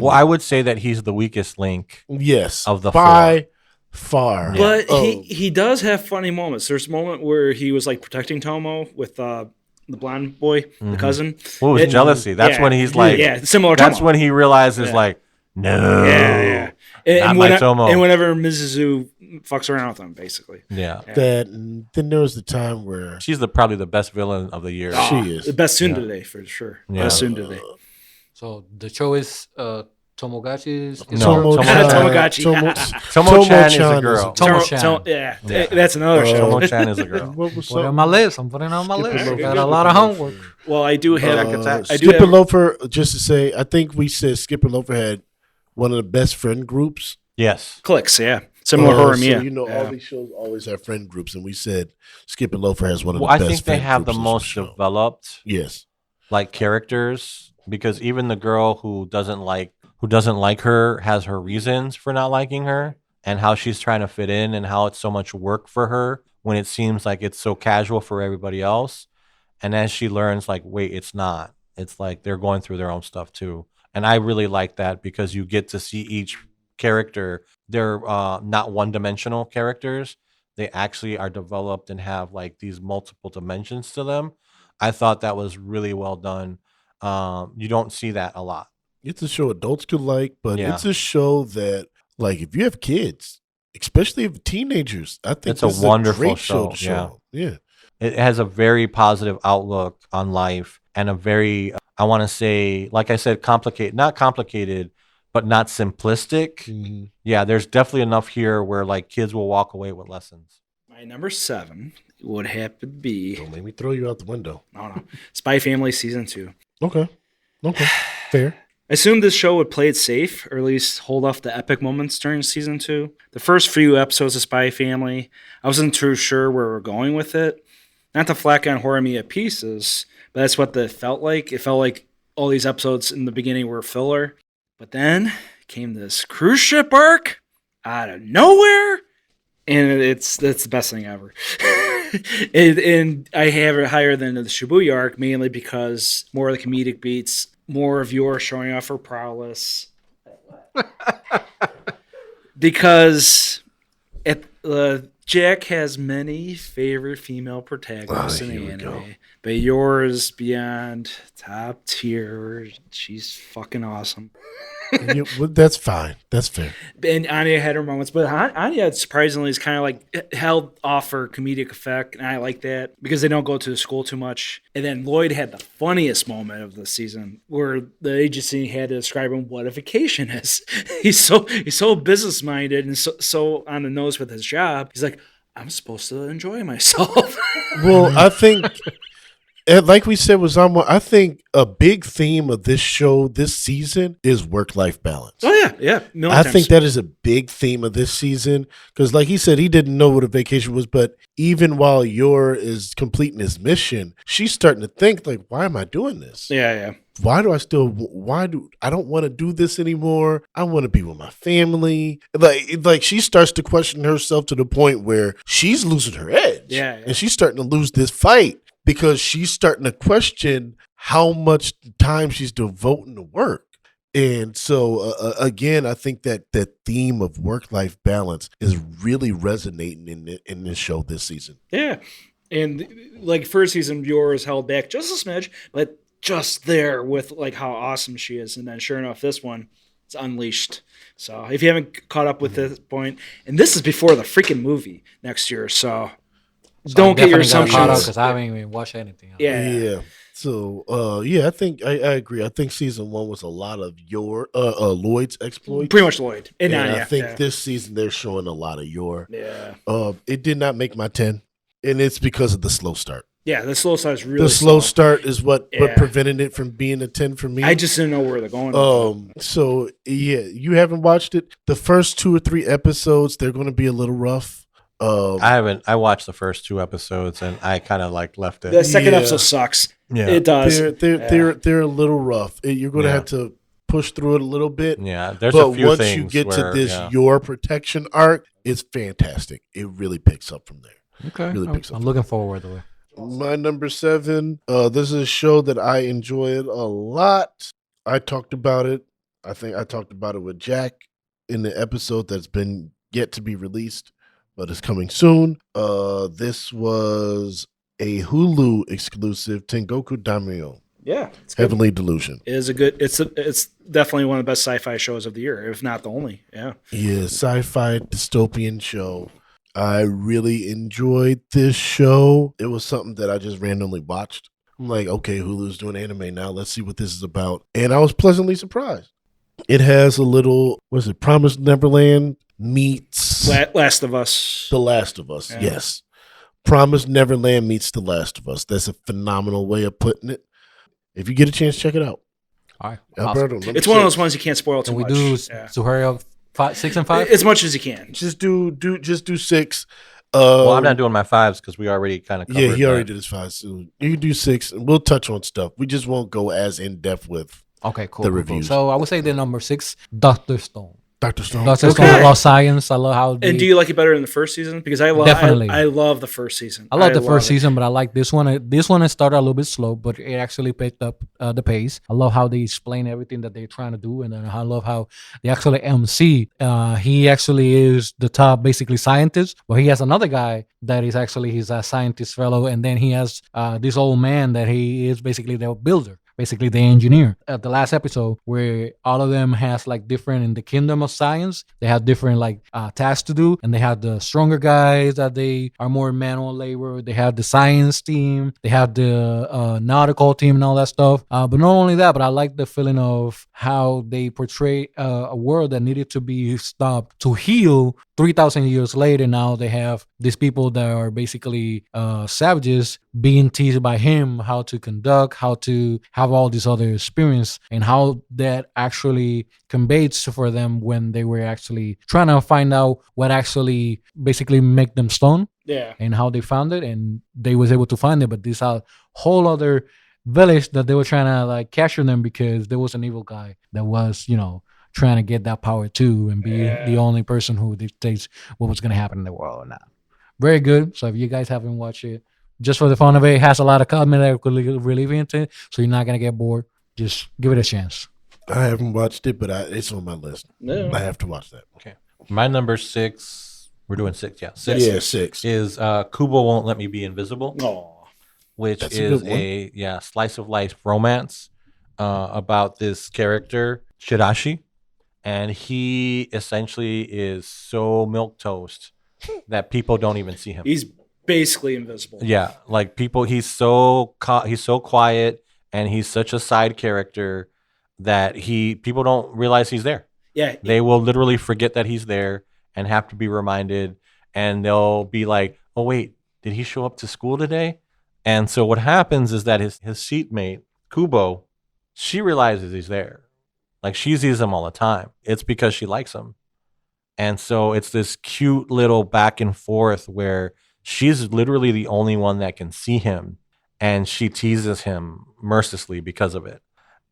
I would say that he's the weakest link.
Yes,
of the
by far.
Yeah.
But
Oh.
he does have funny moments. There's a moment where he was like protecting Tomo with the blonde boy, the cousin.
Well, it was jealousy. That's
yeah,
when he's like,
yeah, similar.
that's
Tomo.
when he realizes,
Yeah.
like, no.
Yeah.
Not my Tomo.
And whenever Mizuzu fucks around with him, basically.
Yeah.
That and then there was the time where
She's probably the best villain of the year.
She is.
The best today for sure.
Yeah.
Best today.
So the show is Tomogachi's.
No,
Tomogachi.
Tomo-chan is a girl.
Tomo-chan.
Yeah,
Yeah.
that's another show.
Tomo-chan is a girl.
What was
Put it on my list. I'm putting it on my
Skip
list.
it
Got
over.
a lot of homework.
Well, I do have. I do
Skip and
have.
Loafer, just to say, I think we said Skip and Loafer had one of the best friend groups.
Yes.
Clicks, yeah. Similar horror,
So,
Mia.
you know,
Yeah.
all these shows always have friend groups, and we said Skip and Loafer has one of
Well,
the
I
best
think they
friend
have the
groups of
most
show.
developed
Yes.
like characters, because even the girl who doesn't like her has her reasons for not liking her, and how she's trying to fit in, and how it's so much work for her when it seems like it's so casual for everybody else. And as she learns, like, wait, it's not. It's like they're going through their own stuff too. And I really like that, because you get to see each character. They're not one-dimensional characters. They actually are developed and have like these multiple dimensions to them. I thought that was really well done. You don't see that a lot.
It's a show adults could like, but
Yeah.
it's a show that, like, if you have kids, especially if teenagers, I think
It's a
this is
wonderful
great show to
show,
show. Yeah.
It has a very positive outlook on life, and a very, I want to say, like I said, not complicated, but not simplistic.
Mhm.
Yeah, there's definitely enough here where like kids will walk away with lessons.
My number 7 would have to be
Don't make me throw you out the window.
no, Spy Family season 2.
Okay. Fair.
I assumed this show would play it safe, or at least hold off the epic moments during season 2. The first few episodes of Spy Family, I wasn't too sure where we're going with it. Not to flack on Horror Mia pieces, but that's what it felt like. It felt like all these episodes in the beginning were filler. But then came this cruise ship arc out of nowhere, and that's the best thing ever. And I have it higher than the Shibuya arc, mainly because more of the comedic beats, more of Yor showing off her prowess. Because Jack has many favorite female protagonists in the anime, but yours beyond top tier. She's fucking awesome.
Well, that's fine. That's fair.
And Anya had her moments, but Anya surprisingly is kind of like held off for comedic effect, and I like that because they don't go to the school too much. And then Lloyd had the funniest moment of the season where the agency had to describe him what a vacation is. He's so business minded and so on the nose with his job. He's like, I'm supposed to enjoy myself.
Well, I think, like we said, I think a big theme of this show this season is work-life balance.
Oh yeah.
I think that is a big theme of this season because, like he said, he didn't know what a vacation was, but even while Yor is completing his mission, she's starting to think, like, why am I doing this?
Yeah.
I don't want to do this anymore. I want to be with my family. Like she starts to question herself to the point where she's losing her edge.
Yeah.
And she's starting to lose this fight because she's starting to question how much time she's devoting to work. And so, again, I think that theme of work-life balance is really resonating in this show this season.
Yeah. And like first season, Yor is held back just a smidge, but just there with like how awesome she is. And then sure enough, this one is unleashed. So if you haven't caught up with this point, and this is before the freaking movie next year. So don't get your assumptions.
Because I haven't even watched anything else.
Yeah. So, I think I agree. I think season 1 was a lot of Lloyd's exploits.
Pretty much Lloyd. And
I think this season they're showing a lot of Yor.
Yeah.
It did not make my 10, and it's because of the slow start.
Yeah, the slow start is really
The slow start is what
Yeah.
prevented it from being a 10 for me.
I just didn't know where they're going. with it.
So yeah, you haven't watched it. The first 2 or 3 episodes, they're going to be a little rough.
I watched the first 2 episodes and I kind of like left it.
The second
Yeah.
episode sucks.
Yeah.
It does.
They're a little rough. You're going to
Yeah.
have to push through it a little bit.
Yeah, there's
But
a few
once
things
you get
where,
to this
yeah.
Yor protection arc, it's fantastic. It really picks up from there.
Okay.
Really picks up.
I'm looking forward to it.
My number 7, this is a show that I enjoyed a lot. I talked about it. I think I talked about it with Jack in the episode that's been yet to be released, but it's coming soon. This was a Hulu exclusive, Tengoku Daimyo,
Yeah, it's good.
Heavenly Delusion.
It is a good. It's definitely one of the best sci-fi shows of the year, if not the only. Yeah.
Yeah, sci-fi dystopian show. I really enjoyed this show. It was something that I just randomly watched. I'm like, okay, Hulu's doing anime now. Let's see what this is about. And I was pleasantly surprised. It has a little, Promised Neverland meets
Last of Us.
The Last of Us.
Yeah.
Yes. Promised Neverland meets The Last of Us. That's a phenomenal way of putting it. If you get a chance, check it out.
All right.
Alberto,
Awesome.
number
It's one of
6.
those ones you can't spoil too
Can we
much.
do
Yeah.
Suharu 6 and 5?
As much as you can.
Just do 6.
Well, I'm not doing my 5s because we already kind of covered.
Yeah, he already did his 5. So you can do 6. And we'll touch on stuff. We just won't go as in depth with
Okay, cool.
the
cool.
reviews.
So I would say the number 6, Dr. Stone.
Dr. Stone.
Dr. Stone, I love science. I love how.
And do you like it better than the first season? Because I love
Definitely.
I love the first season.
I love the first season, but I like this one. This one started a little bit slow, but it actually picked up the pace. I love how they explain everything that they're trying to do, and then I love how they actually MC. He actually is the top, basically, scientist, but he has another guy that is actually his scientist fellow, and then he has this old man that he is basically the builder. Basically the engineer. At the last episode, where all of them has like different, in the kingdom of science, they have different like tasks to do, and they have the stronger guys that they are more manual labor. They have the science team, they have the nautical team and all that stuff. But not only that, but I like the feeling of how they portray a world that needed to be stopped to heal 3,000 years later. Now they have these people that are basically savages being teased by him how to conduct, how to have all this other experience, and how that actually conveys for them when they were actually trying to find out what actually basically make them stone.
Yeah.
And how they found it, and they was able to find it. But this whole other village that they were trying to like capture them, because there was an evil guy that was, trying to get that power too, and be the only person who dictates what was going to happen in the world or not. Very good. So if you guys haven't watched it, just for the fun of it, it has a lot of comedy that could relieve into it, so you're not going to get bored. Just give it a chance.
I haven't watched it, but it's on my list.
No.
I have to watch that.
Okay. My number 6, we're doing 6, yeah. 6.
Yeah, 6.
Is Kubo Won't Let Me Be Invisible.
Oh.
Which
That's a
is
good one.
slice of life romance about this character, Shirashi. And he essentially is so milquetoast that people don't even see him.
He's basically invisible.
Yeah, like he's so quiet, and he's such a side character that people don't realize he's there.
Yeah.
They will literally forget that he's there and have to be reminded, and they'll be like, "Oh wait, did he show up to school today?" And so what happens is that his seatmate, Kubo, she realizes he's there. Like, she sees him all the time. It's because she likes him. And so it's this cute little back and forth where she's literally the only one that can see him, and she teases him mercilessly because of it.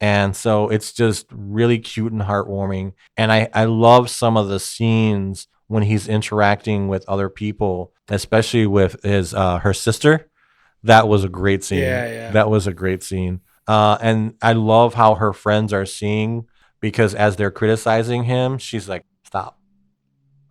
And so it's just really cute and heartwarming. And I love some of the scenes when he's interacting with other people, especially with her sister. That was a great scene.
Yeah.
That was a great scene. And I love how her friends are seeing, because as they're criticizing him, she's like, "Stop."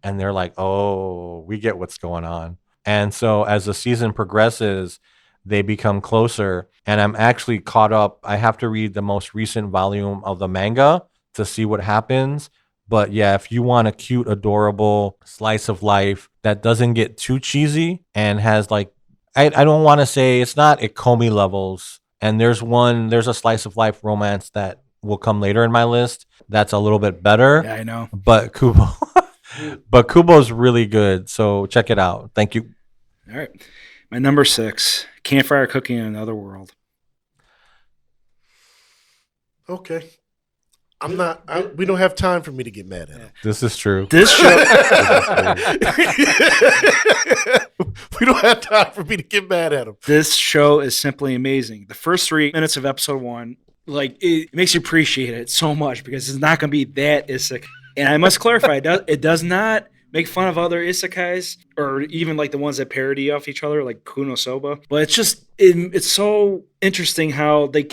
And they're like, "Oh, we get what's going on." And so as the season progresses, they become closer. And I'm actually caught up. I have to read the most recent volume of the manga to see what happens. But yeah, if you want a cute, adorable slice of life that doesn't get too cheesy and has like, I don't want to say, it's not Ikomi levels. And there's a slice of life romance that will come later in my list that's a little bit better.
Yeah, I know.
But Kubo's really good, so check it out. Thank you.
All right. My number 6, Campfire Cooking in Another World.
Okay. We don't have time for me to get mad at him.
This is true.
This show.
We don't have time for me to get mad at him.
This show is simply amazing. The first 3 minutes of episode 1, like, it makes you appreciate it so much, because it's not going to be that isekai. And I must clarify, it does not make fun of other isekais, or even like the ones that parody off each other, like KonoSuba. But it's just, it's so interesting how they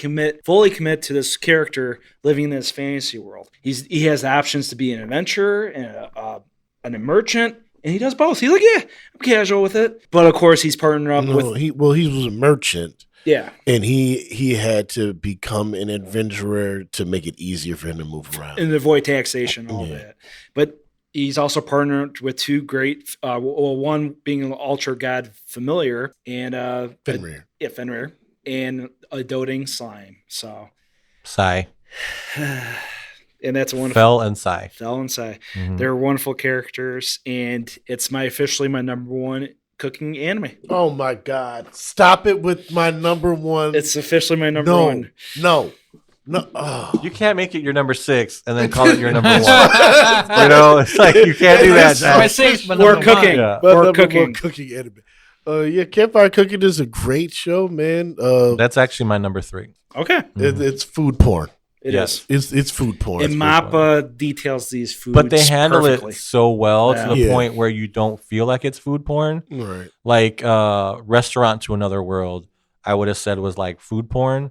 fully commit to this character living in this fantasy world. He has the options to be an adventurer and a merchant, and he does both. He's like, yeah, I'm casual with it. But of course, he's partnering up with.
He was a merchant.
Yeah.
And he had to become an adventurer to make it easier for him to move around.
And avoid taxation, all that. But he's also partnered with 2 great, one being an ultra god familiar, and
Fenrir.
Fenrir, and a doting slime. So
Sai.
And that's one.
Fell and Sai.
Mm-hmm. They're wonderful characters, and it's officially my number 1 cooking anime.
Oh my God. Stop it with my number 1.
It's officially my number 1.
No. No,
You can't make it your number 6 and then call it your number 1. It's like you can't do that.
My
Jack.
6, but
Or
number
cooking.
1.
Yeah.
but
Or
number
cooking.
one, cooking anime. Yeah, Campfire Cooking is a great show, man.
That's actually my number 3.
Okay.
It's food porn.
It
Yes.
is.
It's food porn.
And Mappa details these foods
But they handle
perfectly.
it so well to the
Yeah.
point where you don't feel like it's food porn.
Right.
Like Restaurant to Another World, I would have said was like food porn.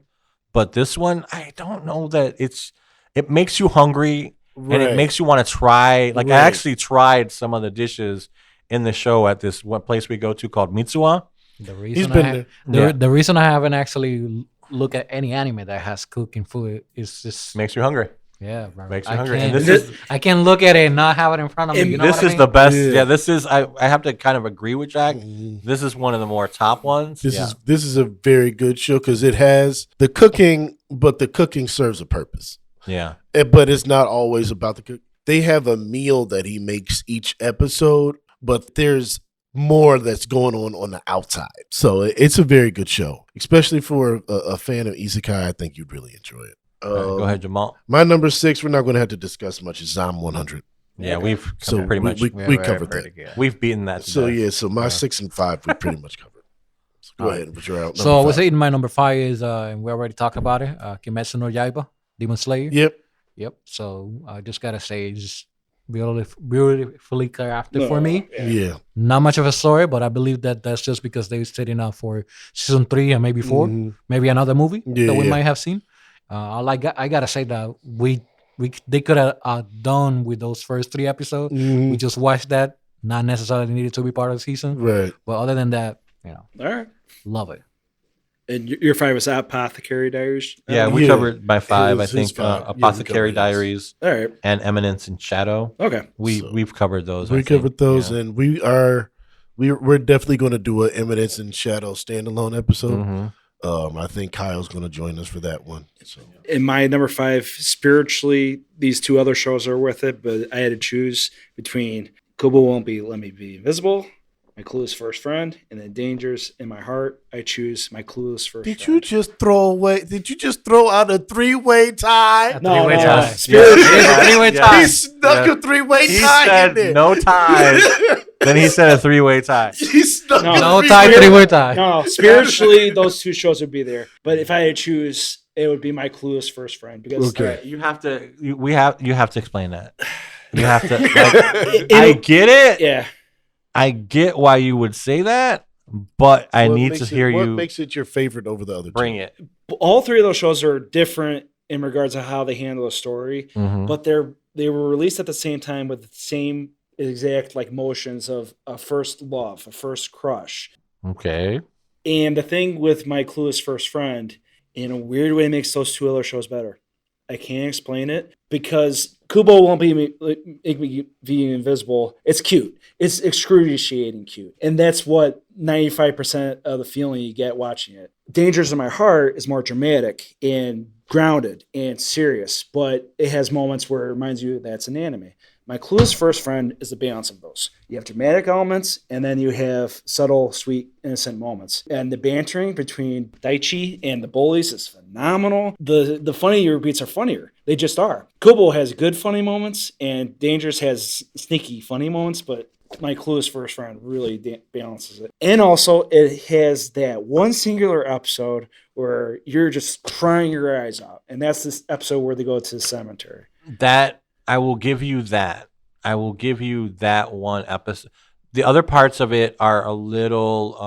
But this one, I don't know that it makes you hungry and it
Right.
makes you want to try. Like I
Right.
actually tried some of the dishes in the show at this one place we go to called Mitsuwa.
The
He's
reason
been
there.
the reason I haven't actually looked at any anime that has cooking food is just
Makes you hungry.
yeah, bro.
Makes you
I
hungry. And
can't-
this is
I can't look at it and not have it in front of me.
And
You know
this
what I
is
mean?
the best.
Yeah.
Yeah, this is I have to kind of agree with Jack.
Mhm.
This is one of the more top ones.
This
Yeah.
this is a very good show because it has the cooking, but the cooking serves a purpose.
Yeah.
But it's not always about the cook. They have a meal that he makes each episode, but there's more that's going on the outside. So it's a very good show, especially for a fan of isekai. I think you'd really enjoy it.
All right, go ahead, Jamaal.
My number 6, we're not going to have to discuss much, is Zom 100.
Yeah, we've
So
pretty much
we
Yeah,
covered
pretty
that.
good.
we've beaten that. to
So
death.
yeah, so my
Yeah.
6 and 5 we pretty much covered. So go ahead, but you're out.
So I
Number
was
5.
saying my number 5 is and we already talked about it. Kimetsu no Yaiba, Demon Slayer.
Yep.
Yep. So I just gotta say, it's just beautifully crafted for me.
Yeah.
Not much of a story, but I believe that that's just because they're setting up for season 3 and maybe 4,
Mhm.
maybe another movie
Yeah,
that we
yeah.
might have seen. I gotta say that they could have done with those first 3 episodes.
Mhm.
We just watched that, not necessarily needed to be part of the season.
Right.
But other than that,
All right.
love it.
And your 5 was Apothecary Diaries?
Yeah, we
Yeah.
covered by 5. I
His
think
5. Yeah, we
Apothecary
covered his.
Diaries
All right.
and Eminence and Shadow.
Okay.
We've covered those.
We
I think.
covered those,
Yeah.
and we're definitely going to do an Eminence and Shadow standalone episode.
Mhm.
I think Kyle's going to join us for that one. So
In my number 5, spiritually, these 2 other shows are with it, but I had to choose between Kubo Won't Be Let Me Be Invisible, My Clueless First Friend, and then Dangers in My Heart. I choose My Clueless First
did you
Friend.
just throw out a 3-way tie?
No,
Three-way
no,
tie.
spiritually.
Yeah.
Three-way
Yeah.
tie.
He snuck
Yeah.
a 3-way
He
tie in
said
there.
no ties. Then he said a 3-way tie.
He snuck
No.
a
No
three-way
tie, 3-way tie.
No, spiritually, those 2 shows would be there. But if I had to choose, it would be My Clueless First Friend. Because
Okay.
You have to. You have to explain that. You have to. Like,
it-
I get it.
yeah.
I get why you would say that, but I
What
need
makes
to hear
What
you
makes it your favorite over the other
bring
two?
it.
All 3 of those shows are different in regards to how they handle a story.
Mhm.
But they were released at the same time with the same exact like motions of a first love, a first crush.
Okay.
And the thing with My Clueless First Friend, in a weird way, makes those 2 other shows better. I can't explain it because Kubo Won't Be Make Me Be Invisible. It's cute. It's excruciating cute. And that's what 95% of the feeling you get watching it. Dangers in My Heart is more dramatic and grounded and serious, but it has moments where it reminds you that's an anime. My Clueless First Friend is the balance of those. You have dramatic elements, and then you have subtle, sweet, innocent moments. And the bantering between Daichi and the bullies is phenomenal. The funnier beats are funnier. They just are. Kubo has good funny moments, and Dangerous has sneaky funny moments, but My Clueless First Friend really balances it. And also, it has that one singular episode where you're just crying your eyes out. And that's this episode where they go to the cemetery.
That I will give you that. I will give you that one episode. The other parts of it are a little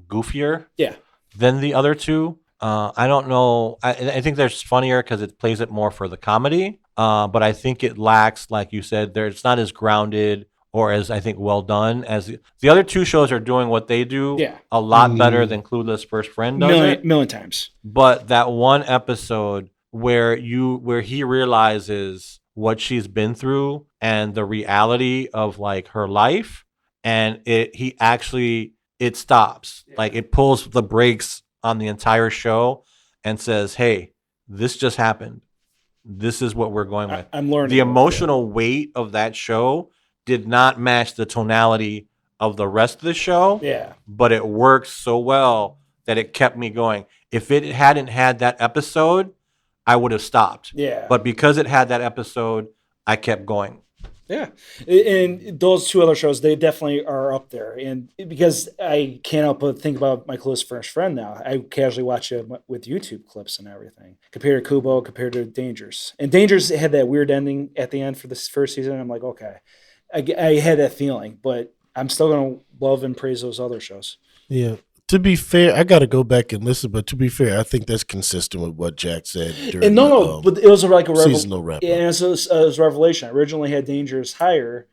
goofier
Yeah.
than the other 2. I don't know. I think there's funnier because it plays it more for the comedy. But I think it lacks, like you said, it's not as grounded or as I think well done as the other 2 shows are doing what they do
Yeah.
a lot better than Clueless First Friend does it.
Million times.
But that one episode where he realizes what she's been through and the reality of like her life, and it stops. Like it pulls the brakes on the entire show and says, "Hey, this just happened. This is what we're going with."
I'm learning.
The emotional weight of that show did not match the tonality of the rest of the show,
Yeah.
but it worked so well that it kept me going. If it hadn't had that episode, I would have stopped.
Yeah.
But because it had that episode, I kept going.
Yeah, and those two other shows, they definitely are up there. And because I can't help but think about my close friend now, I casually watch it with YouTube clips and everything. Compared to Kubo, compared to Dangers. And Dangers had that weird ending at the end for this first season. I'm like, okay, I had that feeling, but I'm still going to love and praise those other shows.
Yeah. To be fair, I got to go back and listen, but to be fair, I think that's consistent with what Jack said during
And no, but it was like a
seasonal wrap.
Yeah, it was a revelation. I originally had Dangers higher,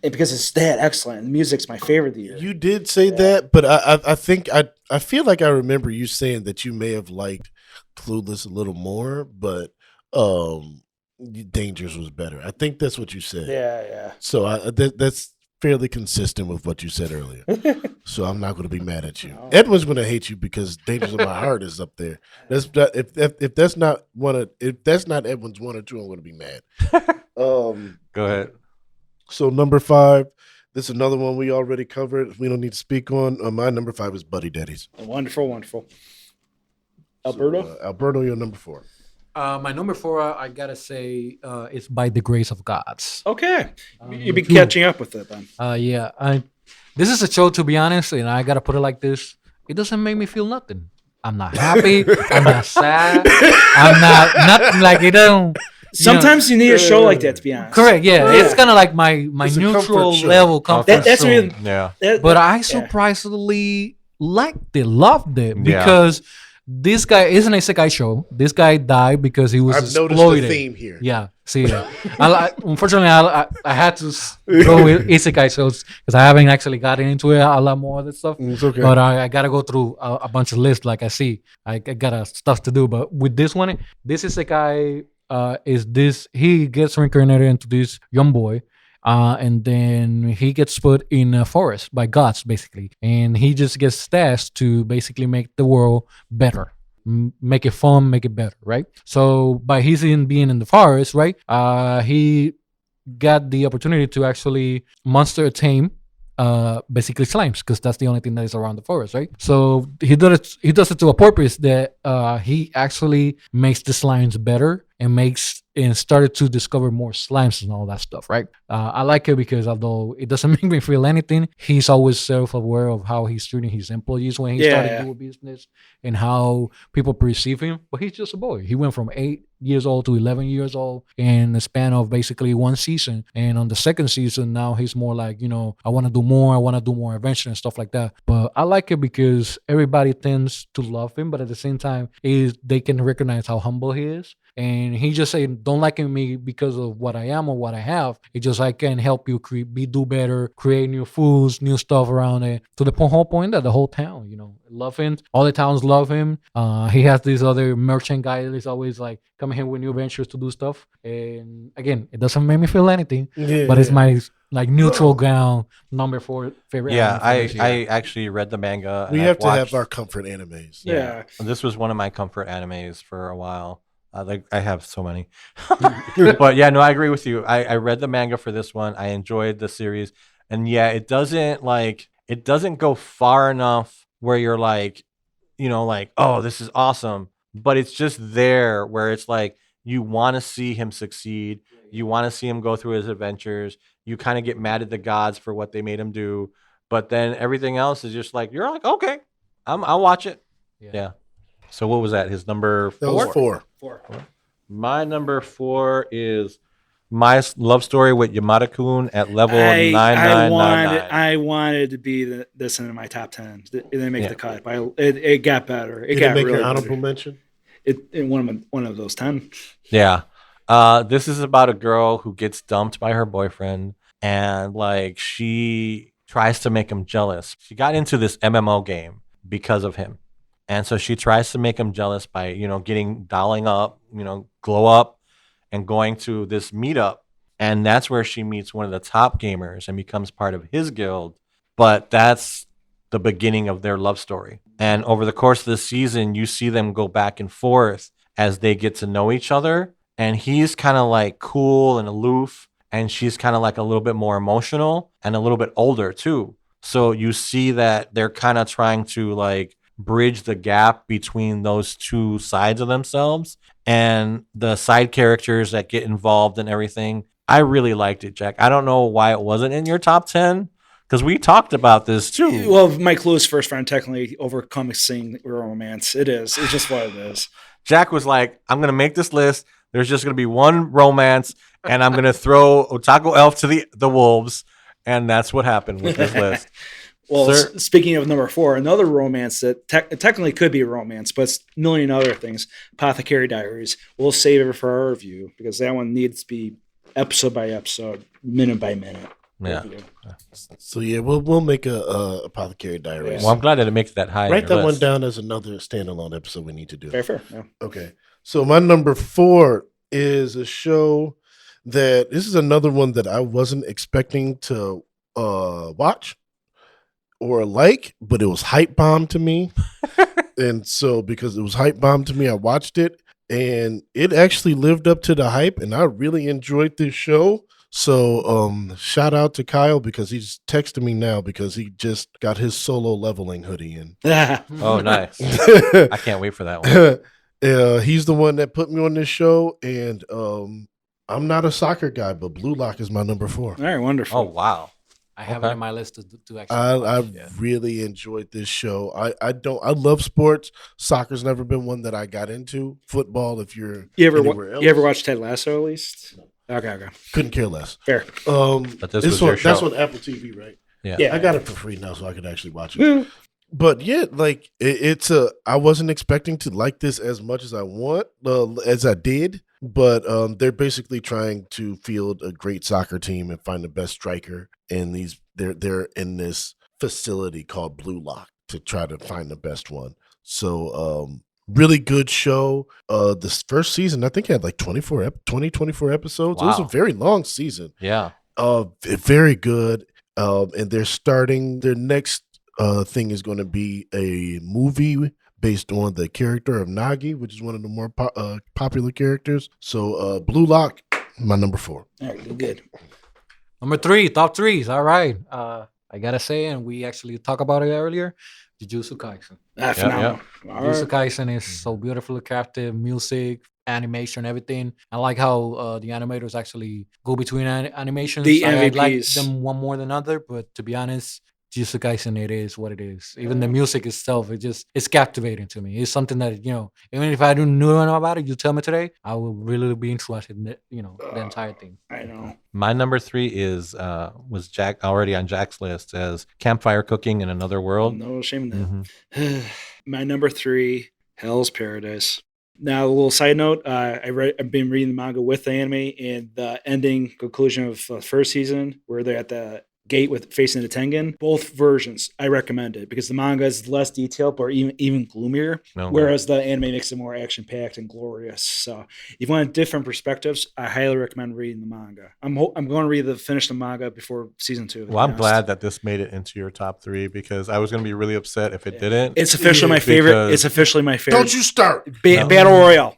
and because it's that excellent. The music's my favorite of the year.
You did say that, but I think I feel like I remember you saying that you may have liked Clueless a little more, but Dangers was better. I think that's what you said.
Yeah.
So that's fairly consistent with what you said earlier. So I'm not going to be mad at you. No. Edwin's going to hate you because Dangers of My Heart is up there. If that's not Edwin's 1 or 2, I'm going to be mad.
Go ahead.
So number 5, this is another one we already covered. We don't need to speak on. My number 5 is Buddy Daddies.
Wonderful. Alberto?
So, Alberto, you're number 4.
My number 4, I gotta say, is By the Grace of Gods.
Okay, you've been catching up with it then.
Yeah. This is a show, to be honest, and I gotta put it like this: it doesn't make me feel nothing. I'm not happy. I'm not sad. I'm not nothing. Like it don't.
Sometimes you need a show like that, to be honest.
Correct. Yeah, it's kind of like my neutral level comfort
that's
show.
Really,
but I surprisingly liked it, loved it because. This guy is an isekai show. This guy died because he was exploited.
Noticed the theme here.
Yeah, see, unfortunately, I had to go with isekai shows because I haven't actually gotten into it a lot more of this stuff.
It's okay.
But I gotta go through a bunch of lists. Like I see, I got stuff to do. But with this one, this isekai he gets reincarnated into this young boy. And then he gets put in a forest by gods, basically. And he just gets tasked to basically make the world better. Make it fun, make it better, right? So by his being in the forest, right, he got the opportunity to actually monster tame basically slimes, because that's the only thing that is around the forest, right? So he does it to a purpose that he actually makes the slimes better and started to discover more slimes and all that stuff, right? I like it because although it doesn't make me feel anything, he's always self-aware of how he's treating his employees when he started doing business and how people perceive him. But he's just a boy. He went from 8 years old to 11 years old in the span of basically one season. And on the second season, now he's more like, I want to do more. I want to do more adventure and stuff like that. But I like it because everybody tends to love him, but at the same time, they can recognize how humble he is. And he just said, don't like me because of what I am or what I have. It's just I can help you do better, create new foods, new stuff around it. To the whole point that the whole town, love him. All the towns love him. He has this other merchant guy that is always like coming here with new ventures to do stuff. And again, it doesn't make me feel anything, but it's my neutral ground number 4 favorite.
Yeah, I actually read the manga.
We have to have our comfort animes.
Yeah.
This was one of my comfort animes for a while. I have so many. But yeah, no, I agree with you. I read the manga for this one. I enjoyed the series. And yeah, it doesn't go far enough where you're like, oh, this is awesome. But it's just there where it's like you want to see him succeed. You want to see him go through his adventures. You kind of get mad at the gods for what they made him do. But then everything else is just like, you're like, okay, I'll watch it. Yeah. So what was that? His number 4?
That was 4.
4.
My number 4 is My Love Story with Yamada-kun at level 9999.
I wanted to be this in my top 10. It didn't make the cut. It got better. It
Did
got
it make
really
an honorable
better.
mention?
It one of those 10.
Yeah. This is about a girl who gets dumped by her boyfriend, and she tries to make him jealous. She got into this MMO game because of him. And so she tries to make him jealous by, dialing up, glow up and going to this meetup. And that's where she meets one of the top gamers and becomes part of his guild. But that's the beginning of their love story. And over the course of the season, you see them go back and forth as they get to know each other. And he's kind of cool and aloof. And she's kind of a little bit more emotional and a little bit older too. So you see that they're kind of trying to bridge the gap between those two sides of themselves. and the side characters that get involved and everything. I really liked it, Jack. I don't know why it wasn't in your top 10 because we talked about this too.
Well, Mike Lewis' first friend technically overcoming romance. It is. It's just what it is.
Jack was like, I'm going to make this list. There's just going to be one romance, and I'm going to throw Otaku Elf to the wolves. And that's what happened with this list.
Well, speaking of number 4, another romance that technically could be a romance, but it's a million other things. Apothecary Diaries. We'll save it for our review because that one needs to be episode by episode, minute by minute.
Yeah.
Review.
So yeah, we'll make a Apothecary Diaries.
Well, I'm glad that it makes that high.
Write that one
list.
down as another standalone episode we need to do.
Fair. Yeah.
Okay. So my number 4 is a show that this is another one that I wasn't expecting to watch or like, but it was hype bombed to me. And so because it was hype bombed to me, I watched it and it actually lived up to the hype and I really enjoyed this show. So shout out to Kyle because he's texting me now because he just got his solo leveling hoodie in.
Oh, nice. I can't wait for that one.
He's the one that put me on this show, and I'm not a soccer guy, but Blue Lock is my number 4.
All right, wonderful.
Oh, wow.
I have it in my list to actually.
I
watch, yeah.
really enjoyed this show. I love sports. Soccer's never been one that I got into. Football, if you're
You
anywhere else.
ever watch Ted Lasso at least?
No.
Okay.
Couldn't care less.
Fair.
But this was your show.
That's on Apple TV, right?
Yeah.
I got it for free now, so I could actually watch it. But yeah, like it's I wasn't expecting to like this as much as as I did. But they're basically trying to field a great soccer team and find the best striker. And they're in this facility called Blue Lock to try to find the best one. So really good show. This first season, I think, had like 24 episodes.
Wow.
It was a very long season.
Yeah.
Very good. And they're starting their next thing is going to be a movie based on the character of Nagi, which is one of the more popular characters. So Blue Lock, my number 4.
All right, good.
Number 3, top 3s. All right. I gotta say, and we actually talked about it earlier, Jujutsu Kaisen.
Phenomenal.
Jujutsu Kaisen is so beautifully crafted, music, animation, everything. I like how the animators actually go between animations.
The
I like
MVPs.
them one more than other, but to be honest, Jujutsu Kaisen, it is what it is. Even the music itself, it's captivating to me. It's something that, even if I didn't know about it, you tell me today, I will really be interested in it, the entire thing.
I know.
My number 3 was Jack already on Jack's list as Campfire Cooking in Another World.
No shame in that.
Mhm.
My number 3, Hell's Paradise. Now, a little side note, I've been reading the manga with the anime, and the ending conclusion of the first season, where they're at the gate with facing the Tengen, both versions I recommend it because the manga is less detailed but even gloomier,
No,
whereas the anime makes it more action packed and glorious. So if you want different perspectives, I highly recommend reading the manga. I'm going to finish the manga before season 2.
Well, I'm glad that this made it into your top 3 because I was going to be really upset if it didn't.
It's officially my favorite.
Because-
It's officially my favorite.
Don't you start.
Battle Royale.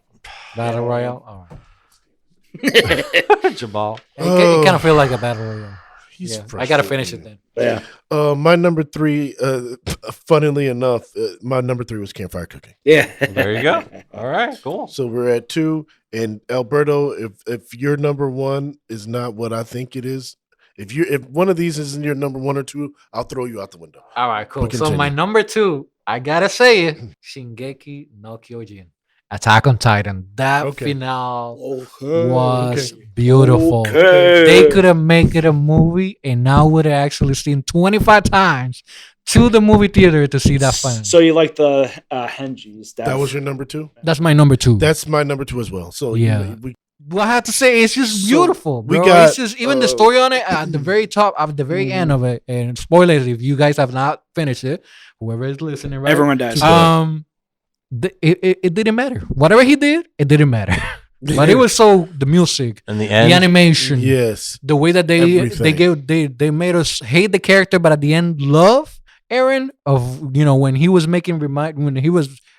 Battle Royale? All right.
Jamaal.
It kind of feel like a Battle Royale.
He's
I got to finish it then.
Yeah.
My number 3, funnily enough, my number 3 was Campfire Cooking.
Yeah.
There you go. All right, cool.
So we're at 2. And Alberto, if your number 1 is not what I think it is, if one of these isn't your number 1 or 2, I'll throw you out the window.
All right, cool.
But
So my
continue.
number 2, I got to say it, Shingeki no Kyojin. Attack on Titan. That
Okay.
finale
Okay.
was beautiful.
Okay.
They could have made it a movie, and I would have actually seen 25 times to the movie theater to see that film.
So you like the Henjis?
That was your number 2?
That's my number 2.
That's my number 2 as well. So
Yeah. Well, I have to say, it's just
So,
beautiful,
we
bro.
got,
It's just even the story on it at the very top, at the very end of it. And spoilers, if you guys have not finished it, whoever is listening, right?
Everyone does.
It didn't matter. Whatever he did, it didn't matter. But it was the music,
In the end,
the animation,
Yes.
the way that they made us hate the character, but at the end love Aaron when he was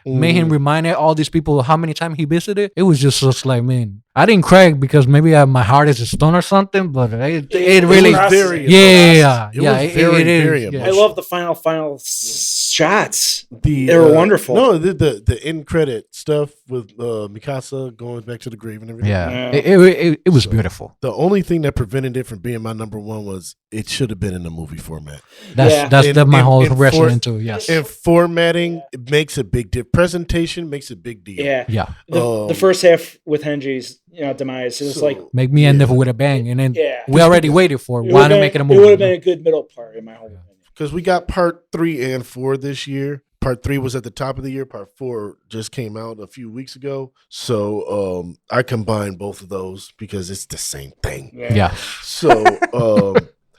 made him reminded all these people how many times he visited. It was just like, man, I didn't cry because maybe my heart is a stone or something, but it really,
was
very
yeah,
It was very
is, yeah.
I love the final shots.
The,
They were wonderful.
No, the end credit stuff with Mikasa going back to the grave and everything.
Yeah,
Yeah.
it was beautiful.
The only thing that prevented it from being my number one was it should have been in a movie format.
That's
In-
my
in-
whole
in
reaction too. Yes,
And formatting it makes a big difference. Presentation makes a big deal.
Yeah.
yeah.
The first half with Henji's demise, it was
So-
like
Make me end up with a bang, and then
yeah.
we already waited for
It
why
would've
not
been-
make it a
It
movie?
would have been a good middle part in my whole opinion.
Because we got part 3 and 4 this year. Part 3 was at the top of the year. Part 4 just came out a few weeks ago. So I combined both of those because it's the same thing.
Yeah,
So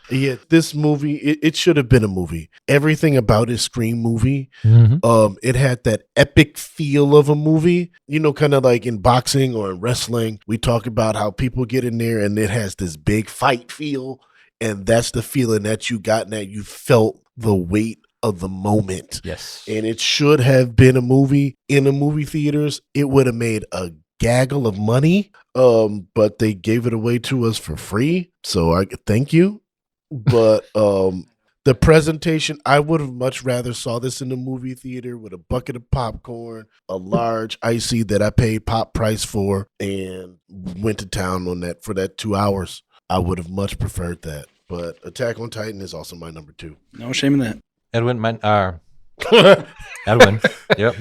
yeah, this movie, it should have been a movie. Everything about it screamed movie.
Mhm.
It had that epic feel of a movie, kind of like in boxing or in wrestling. We talk about how people get in there and it has this big fight feel. And that's the feeling that you got and that you felt the weight of the moment.
yes.
And it should have been a movie in the movie theaters. It would have made a gaggle of money. But they gave it away to us for free. So I thank you. But the presentation, I would have much rather saw this in the movie theater with a bucket of popcorn, a large icy that I paid pop price for, and went to town on that for that 2 hours. I would have much preferred that. But Attack on Titan is also my number 2.
No shame in that.
Edwin, Edwin. Yep.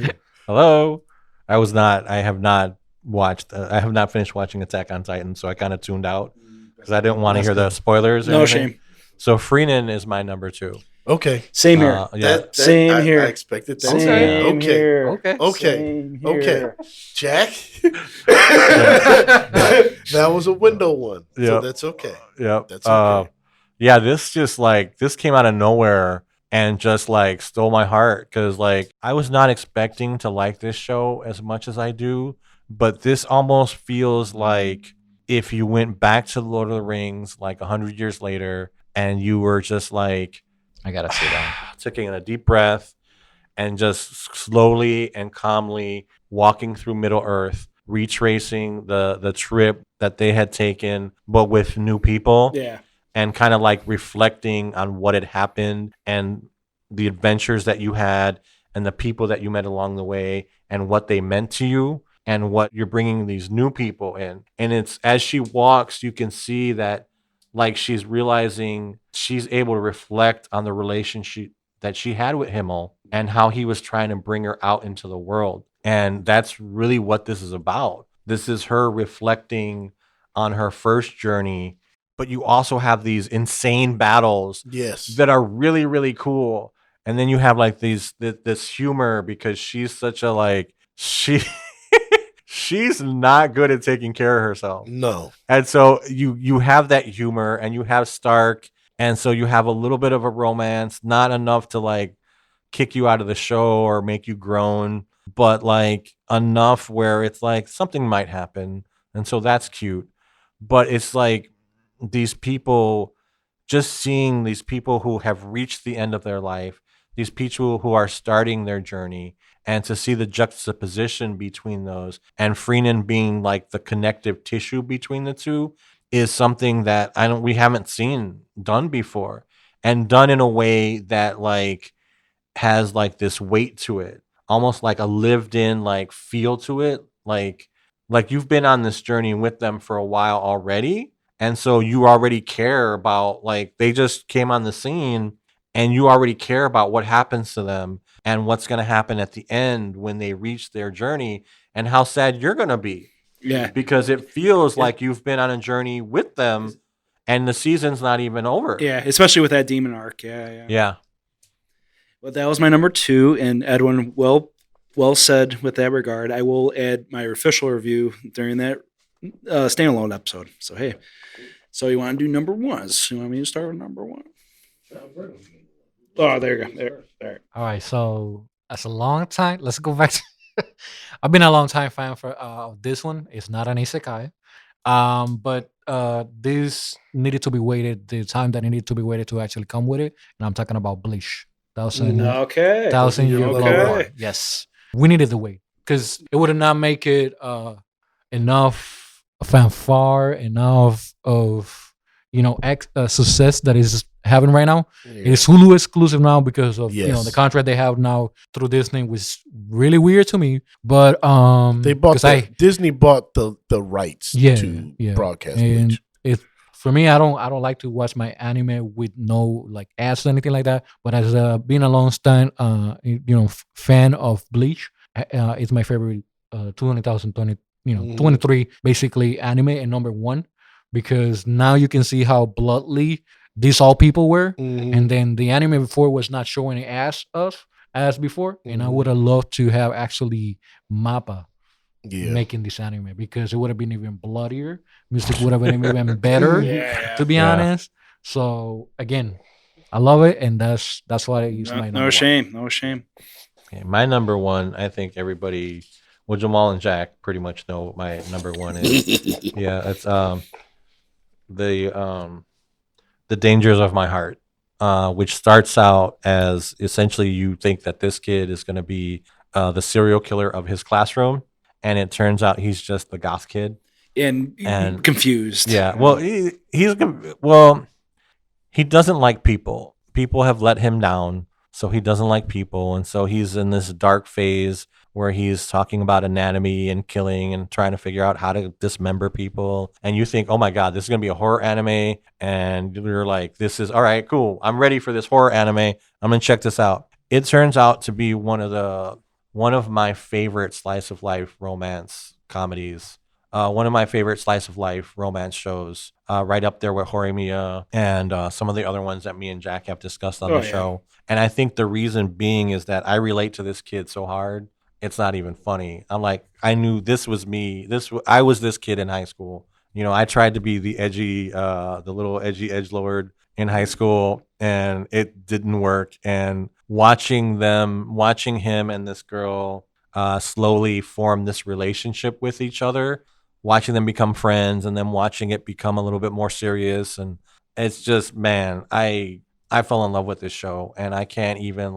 Hello. I have not finished watching Attack on Titan, so I kind of tuned out because I didn't want to hear the spoilers. Or
No
anything.
shame.
So Frieren is my number 2.
Okay.
Same here.
Yeah.
Same here.
I expected that.
Same
Okay.
here.
Okay.
Okay.
Same
Okay.
here.
Jack. That was a window one. So
Yep.
that's okay.
Yep.
That's okay.
Yeah, this came out of nowhere and just like stole my heart because like I was not expecting to like this show as much as I do, but this almost feels like if you went back to Lord of the Rings like 100 years later and you were just like
I gotta see that.
taking a deep breath and just slowly and calmly walking through Middle Earth, retracing the trip that they had taken, but with new people.
Yeah.
And kind of like reflecting on what had happened and the adventures that you had and the people that you met along the way and what they meant to you and what you're bringing these new people in. And it's as she walks, you can see that like she's realizing she's able to reflect on the relationship that she had with Himmel and how he was trying to bring her out into the world. And that's really what this is about. This is her reflecting on her first journey. But you also have these insane battles
Yes.
that are really, really cool. And then you have like this humor because she's such a like she's not good at taking care of herself.
No.
And so you have that humor and you have Stark. And so you have a little bit of a romance, not enough to like kick you out of the show or make you groan, but like enough where it's like something might happen. And so that's cute. But it's like these people, just seeing these people who have reached the end of their life, these people who are starting their journey, and to see the juxtaposition between those and Frieren being like the connective tissue between the two is something that we haven't seen done before, and done in a way that like has like this weight to it, almost like a lived in like feel to it, like you've been on this journey with them for a while already. And so you already care about, like, they just came on the scene and you already care about what happens to them and what's going to happen at the end when they reach their journey and how sad you're going to be.
Yeah.
Because it feels like you've been on a journey with them and the season's not even over.
Yeah. Especially with that demon arc. Yeah.
Yeah.
But that was my number 2. And Edwin, well said with that regard. I will add my official review during that standalone episode. So, hey. So you want to do number 1s? You want me to start with number 1? Oh, there you go. There.
All right, so that's a long time. Let's go back to. I've been a long time fan for this one. It's not an isekai, but this needed to be waited. The time that it needed to be waited to actually come with it, and I'm talking about Bleach.
Okay.
Thousand Year Blood
Okay.
War. Yes. we needed to wait because it would not make it enough fanfare, enough of success that is having right now. It is Hulu exclusive now because of the contract they have now through Disney, was really weird to me. But
they bought Disney bought the rights to broadcast Bleach.
It for me, I don't like to watch my anime with no like ads or anything like that. But as being a long time fan of Bleach, it's my favorite 23 basically anime and number one, because now you can see how bloodly these all people were, and then the anime before was not showing as before, and I would have loved to have actually Mappa making this anime, because it would have been even bloodier. Music would have been even better, to be honest. So again, I love it, and that's why I use my number one.
No shame.
Okay, my number one, I think everybody, Jamaal and Jack pretty much know what my number one is. It's the Dangers of My Heart, which starts out as essentially you think that this kid is going to be the serial killer of his classroom, and it turns out he's just the goth kid
and confused.
Yeah, well, he doesn't like people. People have let him down, so he doesn't like people, and so he's in this dark phase where he's talking about anatomy and killing and trying to figure out how to dismember people. And you think, oh my God, this is going to be a horror anime. And you're like, this is all right, cool. I'm ready for this horror anime. I'm going to check this out. It turns out to be one of my favorite slice of life romance comedies. One of my favorite slice of life romance shows, right up there with Horimiya and some of the other ones that me and Jack have discussed on the show. And I think the reason being is that I relate to this kid so hard. It's not even funny. I'm like, I knew this was me. I was this kid in high school. I tried to be the little edgy edgelord in high school, and it didn't work. And watching him and this girl slowly form this relationship with each other, watching them become friends, and then watching it become a little bit more serious. And it's just, man, I fell in love with this show, and I can't even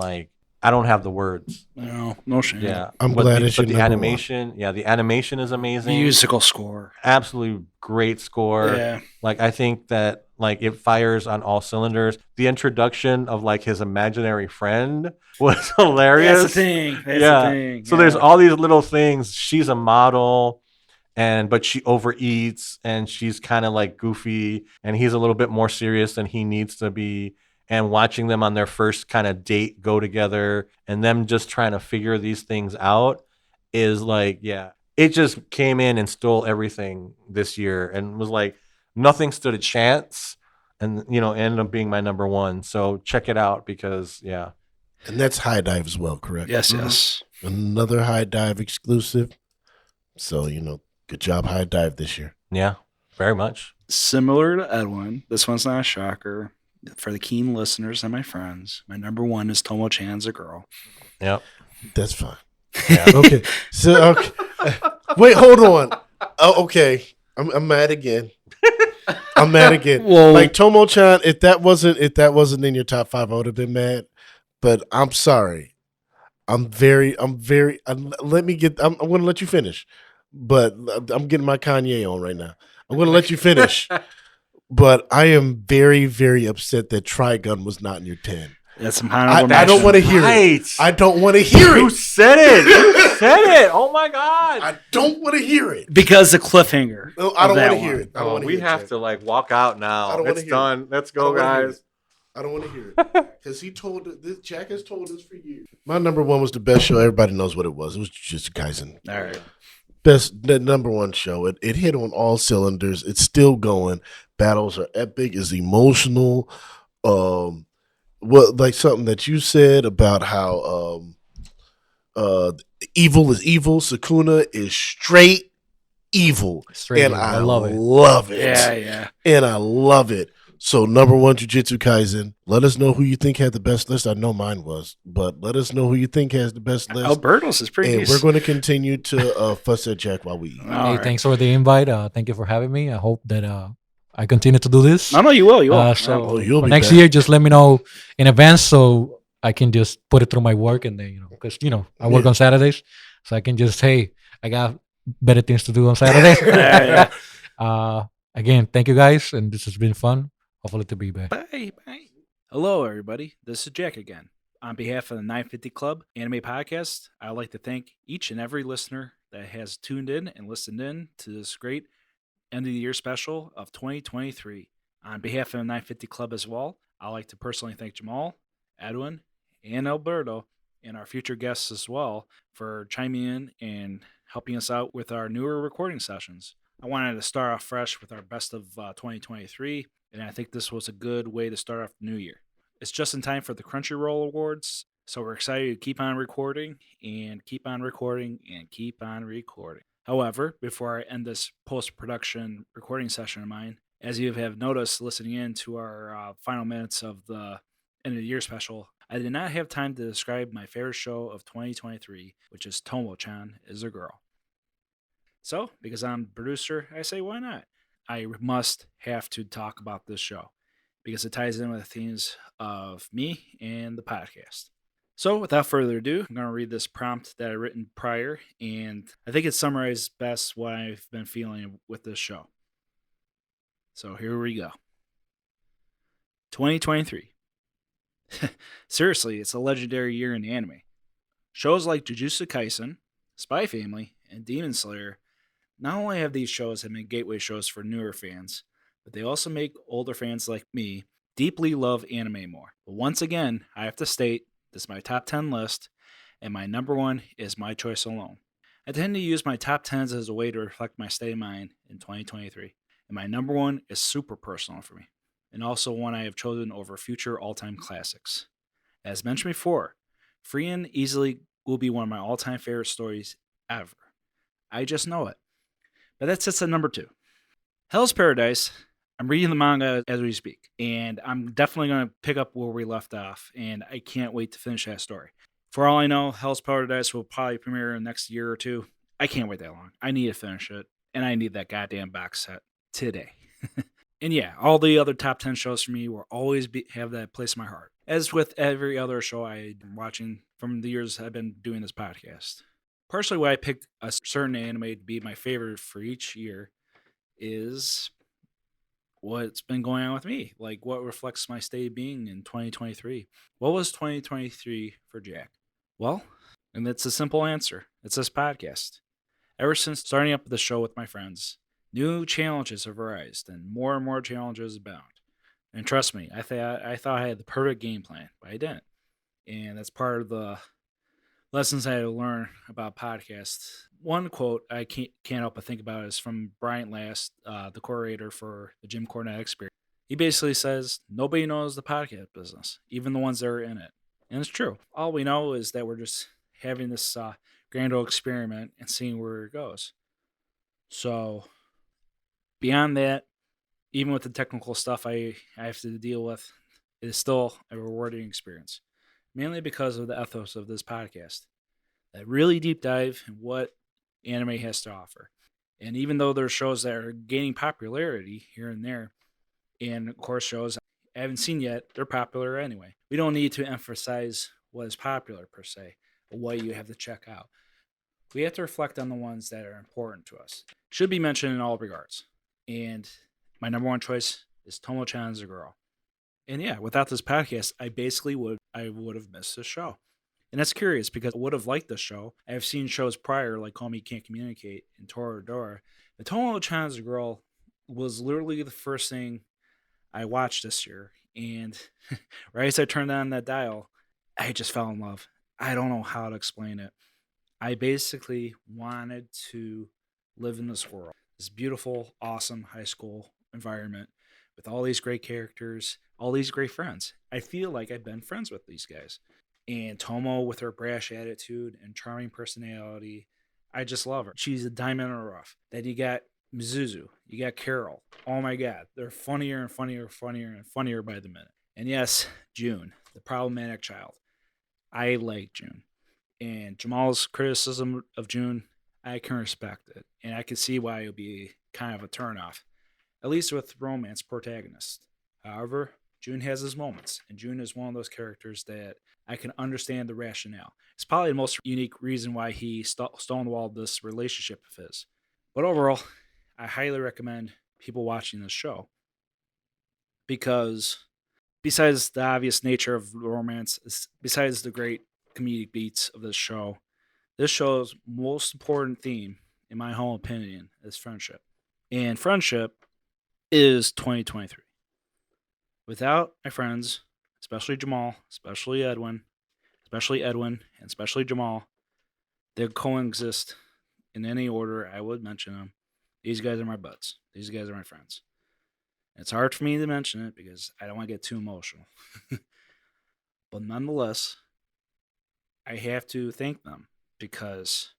I don't have the words.
No shame.
Yeah,
I'm glad it's
the animation. Yeah, the animation is amazing.
Musical score,
absolutely great score.
Yeah,
I think that it fires on all cylinders. The introduction of his imaginary friend was hilarious.
That's the thing. That's the thing.
So there's all these little things. She's a model, but she overeats, and she's kind of goofy, and he's a little bit more serious than he needs to be. And watching them on their first kind of date go together, and them just trying to figure these things out is it just came in and stole everything this year, and was nothing stood a chance, and ended up being my number one. So check it out, because
and that's High Dive as well, correct?
Yes.
Another High Dive exclusive. So good job, High Dive, this year.
Yeah, very much.
Similar to Edwin, this one's not a shocker. For the keen listeners and my friends, my number one is Tomo-chan's a girl.
Yep.
That's fine. Yeah. Okay. So, wait, hold on. Oh, okay. I'm mad again. Well, Tomo-chan, if that wasn't in your top 5, I would have been mad. But I'm sorry. I'm going to let you finish. But I'm getting my Kanye on right now. I'm going to let you finish. But I am very, very upset that Trigun was not in your 10.
That's some honorable
I don't want to hear it. I don't want to hear it.
You said it. You said it. Oh, my God.
I don't want to hear it.
Because the cliffhanger.
No, I don't want to hear it.
We have to walk out now. It's done. Let's go, guys.
I don't want to hear it. Because Jack has told us for years. My number one was the best show. Everybody knows what it was. It was Jujutsu Kaisen.
All right.
The number one show. It hit on all cylinders. It's still going. Battles are epic. It's emotional. Something that you said about how evil is evil. Sukuna is straight evil. And I love it.
Yeah.
And I love it. So number one, Jujutsu Kaisen. Let us know who you think had the best list. I know mine was, but let us know who you think has the best list.
Alberto's is pretty.
And we're going to continue to fuss at Jack while we eat.
Hey, thanks for the invite. Thank you for having me. I hope that I continue to do this.
No, you will. You will.
You'll be
next
back.
year, just let me know in advance so I can just put it through my work, and then because I work on Saturdays, so I can just I got better things to do on Saturdays.
Yeah.
Again, thank you guys, and this has been fun. Hopefully to be back.
Bye. Hello, everybody. This is Jack again. On behalf of the 950 Club Anime Podcast, I'd like to thank each and every listener that has tuned in and listened in to this great end of the year special of 2023. On behalf of the 950 Club as well, I'd like to personally thank Jamaal, Edwin, and Alberto, and our future guests as well for chiming in and helping us out with our newer recording sessions. I wanted to start off fresh with our best of 2023, and I think this was a good way to start off the new year. It's just in time for the Crunchyroll Awards, so we're excited to keep on recording and keep on recording and keep on recording. However, before I end this post-production recording session of mine, as you have noticed listening in to our final minutes of the end of the year special, I did not have time to describe my favorite show of 2023, which is Tomo-chan is a Girl. So, because I'm the producer, I say why not? I must have to talk about this show because it ties in with the themes of me and the podcast. So, without further ado, I'm going to read this prompt that I written prior, and I think it summarizes best what I've been feeling with this show. So, here we go. 2023. Seriously, it's a legendary year in anime. Shows like Jujutsu Kaisen, Spy Family, and Demon Slayer not only have these shows been gateway shows for newer fans, but they also make older fans like me deeply love anime more. But once again, I have to state, this is my top 10 list, and my number one is my choice alone. I tend to use my top 10s as a way to reflect my state of mind in 2023, and my number one is super personal for me, and also one I have chosen over future all-time classics. As mentioned before, Frieren easily will be one of my all-time favorite stories ever. I just know it. But that sits at number 2. Hell's Paradise. I'm reading the manga as we speak, and I'm definitely going to pick up where we left off, and I can't wait to finish that story. For all I know, Hell's Paradise will probably premiere in the next year or two. I can't wait that long. I need to finish it, and I need that goddamn box set today. And yeah, all the other top 10 shows for me will always have that place in my heart, as with every other show I've been watching from the years I've been doing this podcast. Partially why I picked a certain anime to be my favorite for each year is what's been going on with me, like what reflects my state of being in 2023. What was 2023 for Jack? Well, and it's a simple answer. It's this podcast. Ever since starting up the show with my friends, new challenges have arisen and more challenges abound. And trust me, I thought I had the perfect game plan, but I didn't. And that's part of the lessons I had to learn about podcasts. One quote I can't help but think about is from Bryant Last, the curator for the Jim Cornette Experience. He basically says, nobody knows the podcast business, even the ones that are in it. And it's true. All we know is that we're just having this grand old experiment and seeing where it goes. So beyond that, even with the technical stuff I have to deal with, it is still a rewarding experience. Mainly because of the ethos of this podcast. That really deep dive in what anime has to offer. And even though there's shows that are gaining popularity here and there, and of course shows I haven't seen yet, they're popular anyway. We don't need to emphasize what is popular per se, or what you have to check out. We have to reflect on the ones that are important to us. Should be mentioned in all regards. And my number one choice is Tomo-chan is a Girl. And yeah, without this podcast, I would have missed this show. And that's curious because I would have liked this show. I have seen shows prior like Call Me Can't Communicate and Toradora. The Tomo-chan is a Girl was literally the first thing I watched this year. And right as I turned on that dial, I just fell in love. I don't know how to explain it. I basically wanted to live in this world, this beautiful, awesome high school environment with all these great characters, all these great friends. I feel like I've been friends with these guys. And Tomo with her brash attitude and charming personality, I just love her. She's a diamond in the rough. Then you got Mizuzu, you got Carol. Oh my God, they're funnier and funnier by the minute. And yes, June, the problematic child. I like June. And Jamaal's criticism of June, I can respect it. And I can see why it would be kind of a turnoff, at least with romance protagonists. However, June has his moments, and June is one of those characters that I can understand the rationale. It's probably the most unique reason why he stonewalled this relationship of his. But overall, I highly recommend people watching this show because besides the obvious nature of romance, besides the great comedic beats of this show's most important theme, in my humble opinion, is friendship. And friendship is 2023. Without my friends, especially Jamaal, especially Edwin, and especially Jamaal, they coexist in any order I would mention them. These guys are my buds. These guys are my friends. It's hard for me to mention it because I don't want to get too emotional. But nonetheless, I have to thank them because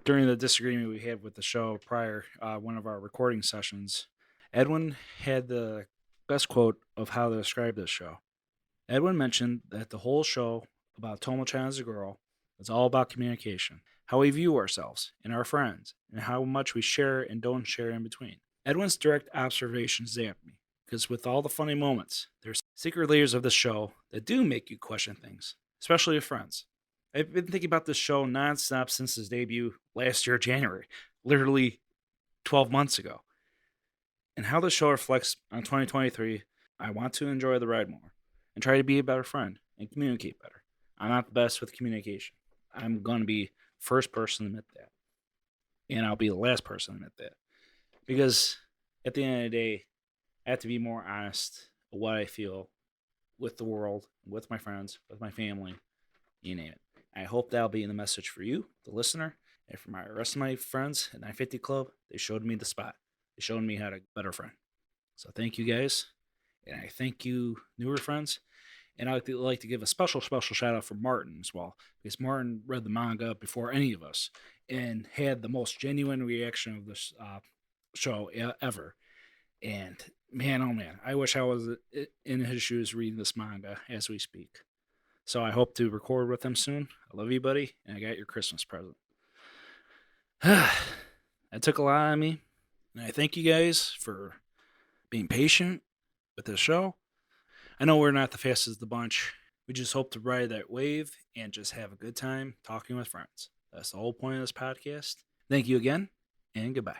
during the disagreement we had with the show prior, one of our recording sessions, Edwin had the best quote of how to describe this show. Edwin mentioned that the whole show about Tomo-chan as a girl is all about communication, how we view ourselves and our friends, and how much we share and don't share in between. Edwin's direct observations zapped me, because with all the funny moments, there's secret layers of the show that do make you question things, especially with friends. I've been thinking about this show nonstop since its debut last year, January, literally 12 months ago. And how the show reflects on 2023, I want to enjoy the ride more and try to be a better friend and communicate better. I'm not the best with communication. I'm going to be the first person to admit that. And I'll be the last person to admit that. Because at the end of the day, I have to be more honest of what I feel with the world, with my friends, with my family, you name it. I hope that'll be in the message for you, the listener, and for my rest of my friends at 950 Club. They showed me the spot. They showed me how to be a better friend. So thank you guys. And I thank you, newer friends. And I'd like to give a special shout out for Martin as well, because Martin read the manga before any of us and had the most genuine reaction of this show ever. And man, oh man, I wish I was in his shoes reading this manga as we speak. So I hope to record with him soon. I love you, buddy, and I got your Christmas present. That took a lot out of me, and I thank you guys for being patient with this show. I know we're not the fastest of the bunch. We just hope to ride that wave and just have a good time talking with friends. That's the whole point of this podcast. Thank you again, and goodbye.